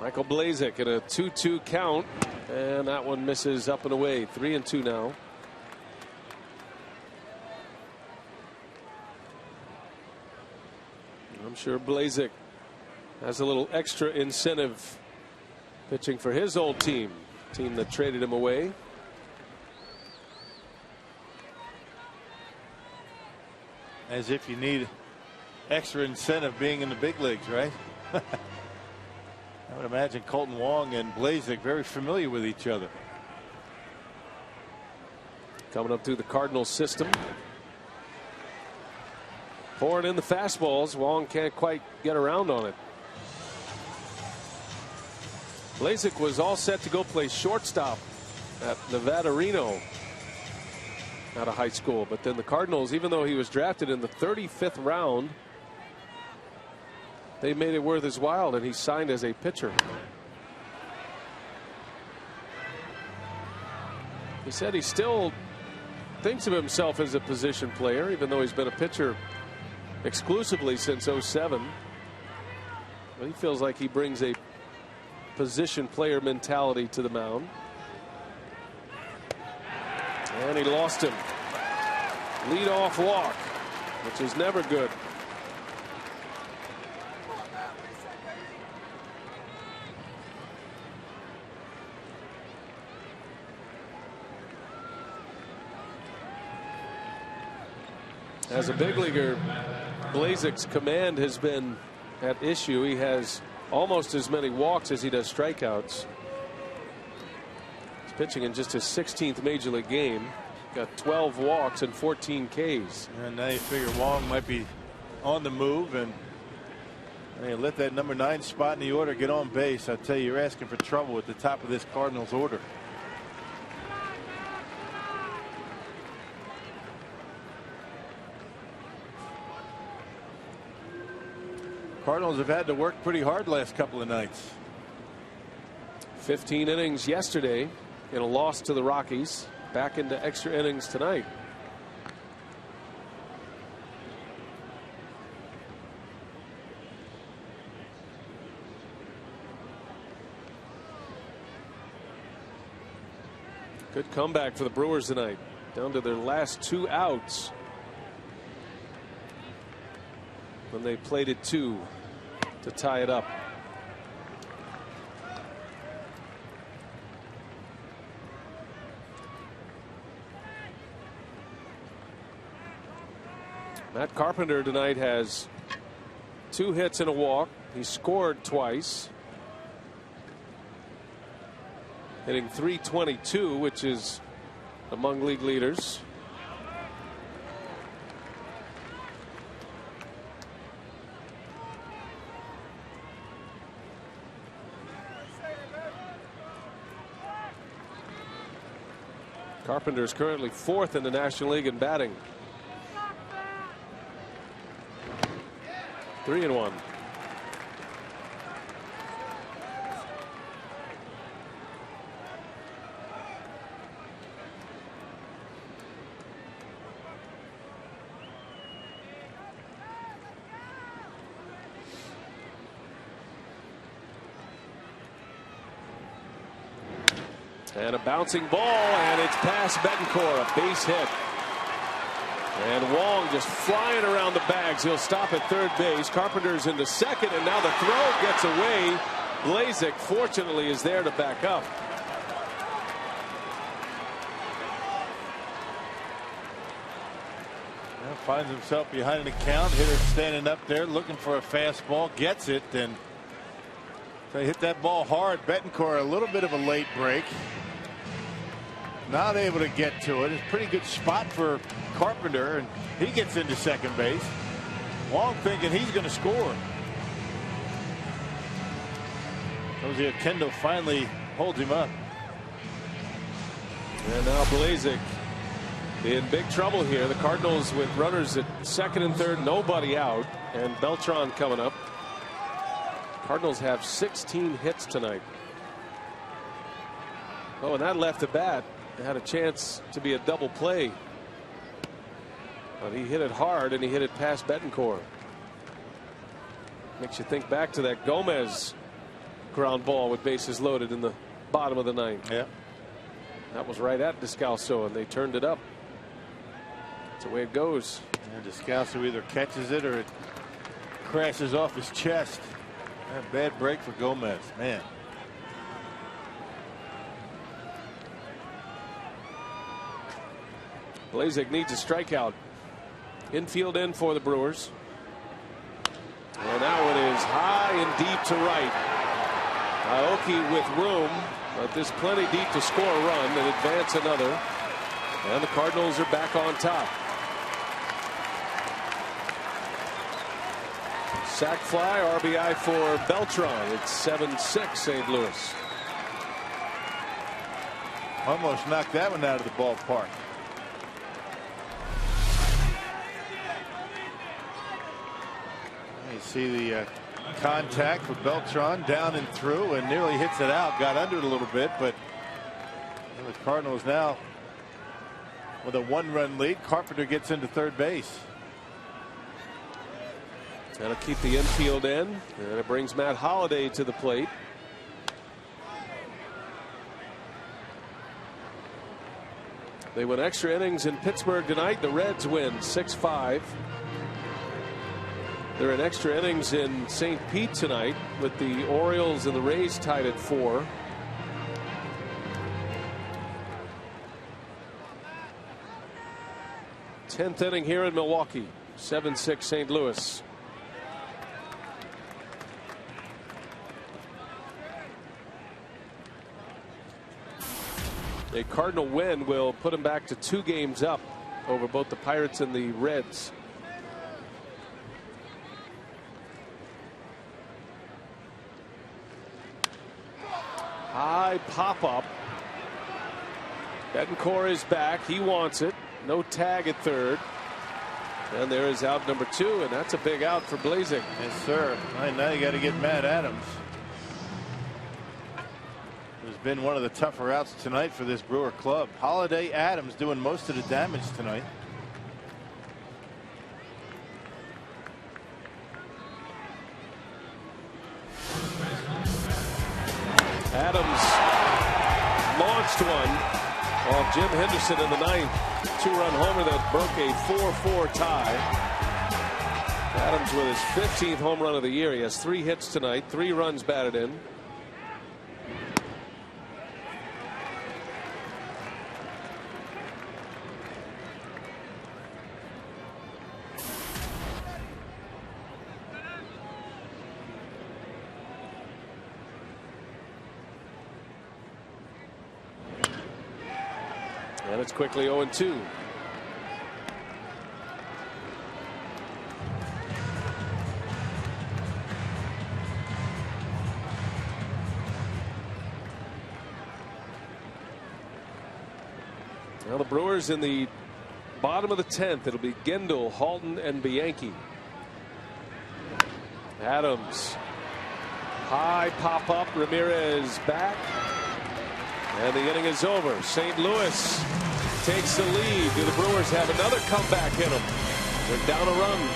Michael Blazek at a 2-2 count, and that one misses up and away. 3-2 now. I'm sure Blazek has a little extra incentive pitching for his old team that traded him away. As if you need extra incentive being in the big leagues, right? I would imagine Colton Wong and Blazek very familiar with each other. Coming up through the Cardinals system. Pouring in the fastballs. Wong can't quite get around on it. Blazek was all set to go play shortstop at Nevada Reno out of high school. But then the Cardinals, even though he was drafted in the 35th round, they made it worth his while, and he signed as a pitcher. He said he still thinks of himself as a position player, even though he's been a pitcher exclusively since '07. But he feels like he brings a position player mentality to the mound. And he lost him. Leadoff walk, which is never good. As a big leaguer, Blazek's command has been at issue. He has almost as many walks as he does strikeouts. He's pitching in just his 16th major league game. Got 12 walks and 14 Ks. And now you figure Wong might be on the move, and let that number 9 spot in the order get on base. I tell you, you're asking for trouble at the top of this Cardinals order. Cardinals have had to work pretty hard last couple of nights. 15 innings yesterday in a loss to the Rockies. Back into extra innings tonight. Good comeback for the Brewers tonight. Down to their last 2 outs when they played it 2 to tie it up. Matt Carpenter tonight has 2 hits and a walk. He scored twice. Hitting .322, which is among league leaders. Carpenter is currently 4th in the National League in batting. 3-1. And a bouncing ball, and it's past Betancourt, a base hit. And Wong just flying around the bags. He'll stop at third base. Carpenter's into second, and now the throw gets away. Blazek, fortunately, is there to back up. Well, finds himself behind an account. Hitter standing up there looking for a fastball. Gets it, and they hit that ball hard. Betancourt, a little bit of a late break. Not able to get to it. It's a pretty good spot for Carpenter, and he gets into second base. Wong thinking he's going to score. Jose Oquendo finally holds him up. And now Blazek in big trouble here. The Cardinals with runners at second and third, nobody out, and Beltran coming up. Cardinals have 16 hits tonight. Oh, and that left the bat had a chance to be a double play. But he hit it hard, and he hit it past Betancourt. Makes you think back to that Gomez ground ball with bases loaded in the bottom of the ninth. Yeah. That was right at Descalso, and they turned it up. That's the way it goes. And Descalso either catches it or it crashes off his chest. A bad break for Gomez, man. Blazek needs a strikeout. Infield in for the Brewers. And now it is high and deep to right. Aoki with room, but there's plenty deep to score a run and advance another. And the Cardinals are back on top. Sac fly, RBI for Beltran. It's 7-6 St. Louis. Almost knocked that one out of the ballpark. You see the contact with Beltran down and through, and nearly hits it out. Got under it a little bit, but the Cardinals now with a 1-run lead. Carpenter gets into third base. That'll keep the infield in, and it brings Matt Holliday to the plate. They went extra innings in Pittsburgh tonight. The Reds win 6-5. They're in extra innings in St. Pete tonight with the Orioles and the Rays tied at 4. Tenth inning here in Milwaukee. 7-6 St. Louis. A Cardinal win will put them back to 2 games up over both the Pirates and the Reds. High pop up. Betancourt is back. He wants it. No tag at third. And there is out number 2, and that's a big out for Blazek. Yes, sir. Now you got to get Matt Adams. Who's been one of the tougher outs tonight for this Brewer club. Holiday, Adams doing most of the damage tonight. Adams launched one off Jim Henderson in the 9th. 2-run homer that broke a 4-4 tie. Adams with his 15th home run of the year. He has 3 hits tonight, 3 runs batted in. And it's quickly 0-2. Now the Brewers in the bottom of the 10th. It'll be Gendel, Halton, and Bianchi. Adams. High pop up. Ramirez back. And the inning is over. St. Louis takes the lead. Do the Brewers have another comeback in them? They're down a run.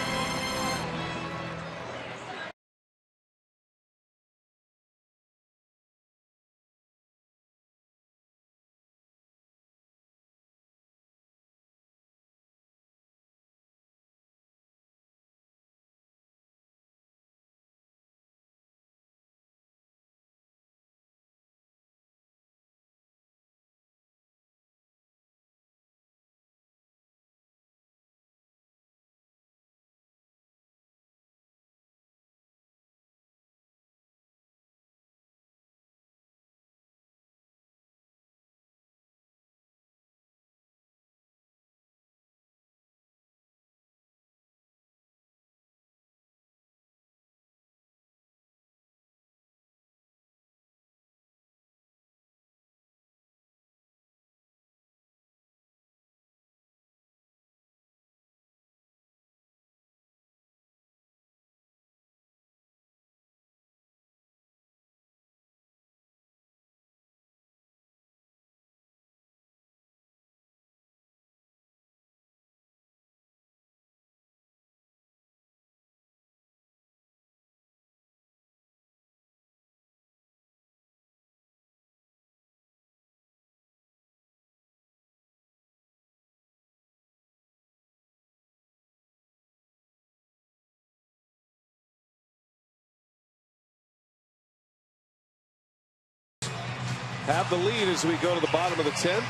have the lead as we go to the bottom of the 10th.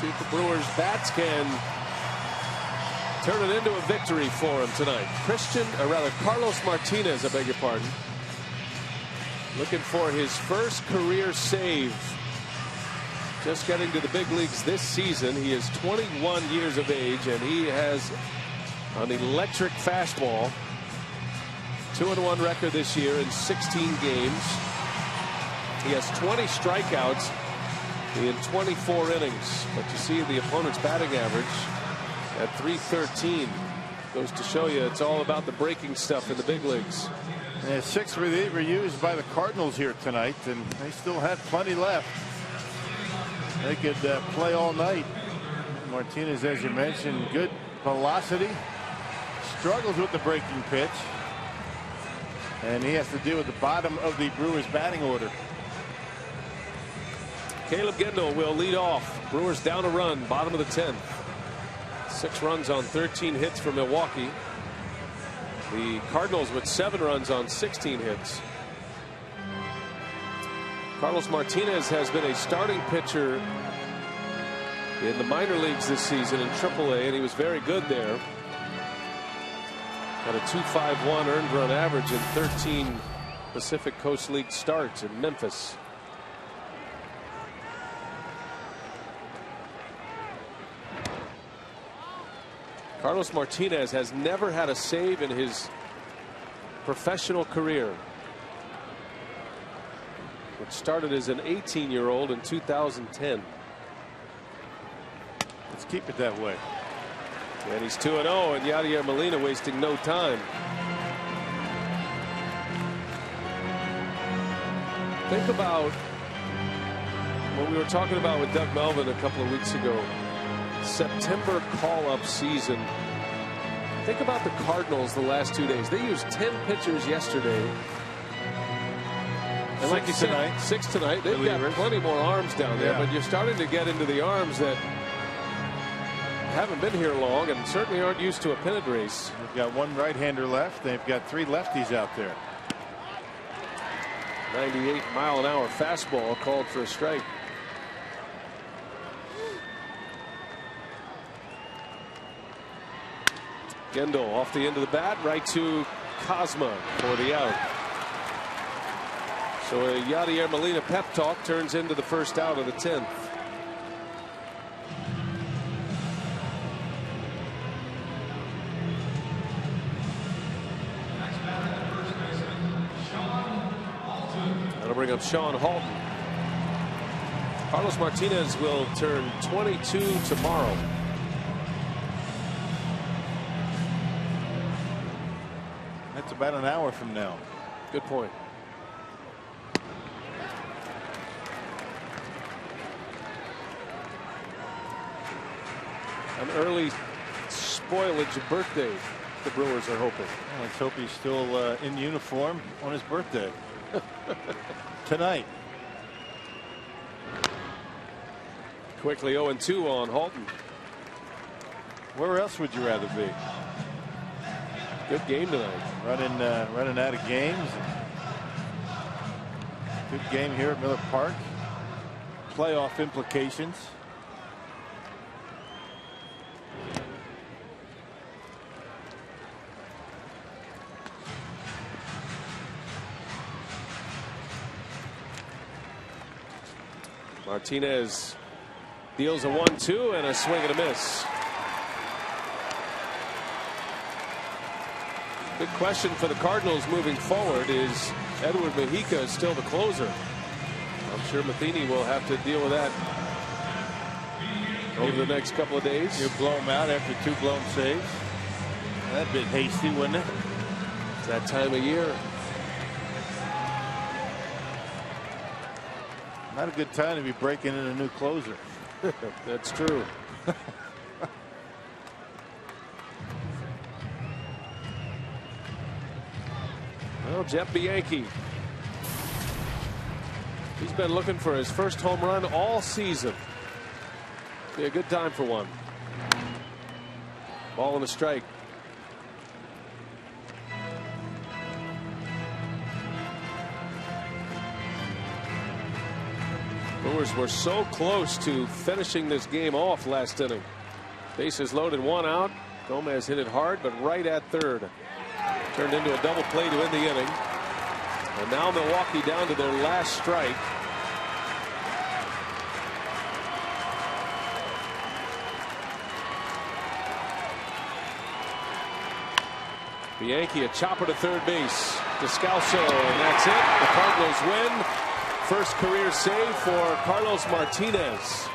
See if the Brewers bats can turn it into a victory for him tonight. Carlos Martinez, I beg your pardon, looking for his first career save. Just getting to the big leagues this season. He is 21 years of age, and he has an electric fastball. 2-1 record this year in 16 games. He has 20 strikeouts in 24 innings. But you see the opponent's batting average at .313. Goes to show you it's all about the breaking stuff in the big leagues. And 6 reliever used by the Cardinals here tonight, and they still had plenty left. They could play all night. Martinez, as you mentioned, good velocity. Struggles with the breaking pitch. And he has to deal with the bottom of the Brewers batting order. Caleb Gendel will lead off. Brewers down a run, bottom of the 10th. 6 runs on 13 hits for Milwaukee. The Cardinals with 7 runs on 16 hits. Carlos Martinez has been a starting pitcher in the minor leagues this season in AAA, and he was very good there. Got a .251 earned run average in 13 Pacific Coast League starts in Memphis. Carlos Martinez has never had a save in his professional career, which started as an 18-year-old in 2010. Let's keep it that way. And he's 2-0, and Yadier Molina wasting no time. Think about what we were talking about with Doug Melvin a couple of weeks ago. September call-up season. Think about the Cardinals the last 2 days. They used 10 pitchers yesterday. And like you said, 6 tonight. They've got plenty more arms down there, but you're starting to get into the arms that haven't been here long and certainly aren't used to a pennant race. They've got 1 right-hander left. They've got 3 lefties out there. 98-mile-an-hour fastball called for a strike. Gendel off the end of the bat, right to Cosma for the out. So a Yadier Molina pep talk turns into the first out of the 10th. That'll bring up Sean Halton. Carlos Martinez will turn 22 tomorrow. That's about an hour from now. Good point. An early spoilage of birthday, the Brewers are hoping. Well, let's hope he's still in uniform on his birthday. Tonight. Quickly 0-2 on Halton. Where else would you rather be? Good game tonight. Running out of games. Good game here at Miller Park. Playoff implications. Martinez deals a 1-2 and a swing and a miss. Big question for the Cardinals moving forward is Edward Mujica is still the closer. I'm sure Matheny will have to deal with that over the next couple of days. You'll blow him out after 2 blown saves. That'd be hasty, wouldn't it? It's that time of year. Not a good time to be breaking in a new closer. That's true. Well, Jeff Bianchi. He's been looking for his first home run all season. Be a good time for one. Ball and a strike. Brewers were so close to finishing this game off last inning. Bases loaded, 1 out. Gomez hit it hard, but right at third. Turned into a double play to end the inning. And now Milwaukee down to their last strike. Bianchi, a chopper to third base. Descalso, and that's it. The Cardinals win. First career save for Carlos Martinez.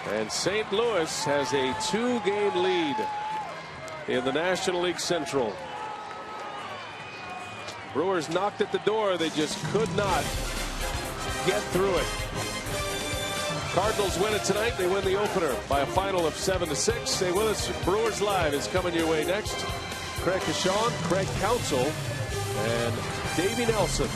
And St. Louis has a 2-game lead in the National League Central. Brewers knocked at the door. They just could not get through it. Cardinals win it tonight. They win the opener by a final of 7-6. Stay with us. Brewers Live is coming your way next. Craig Kashawn, Craig Counsell, and Davey Nelson.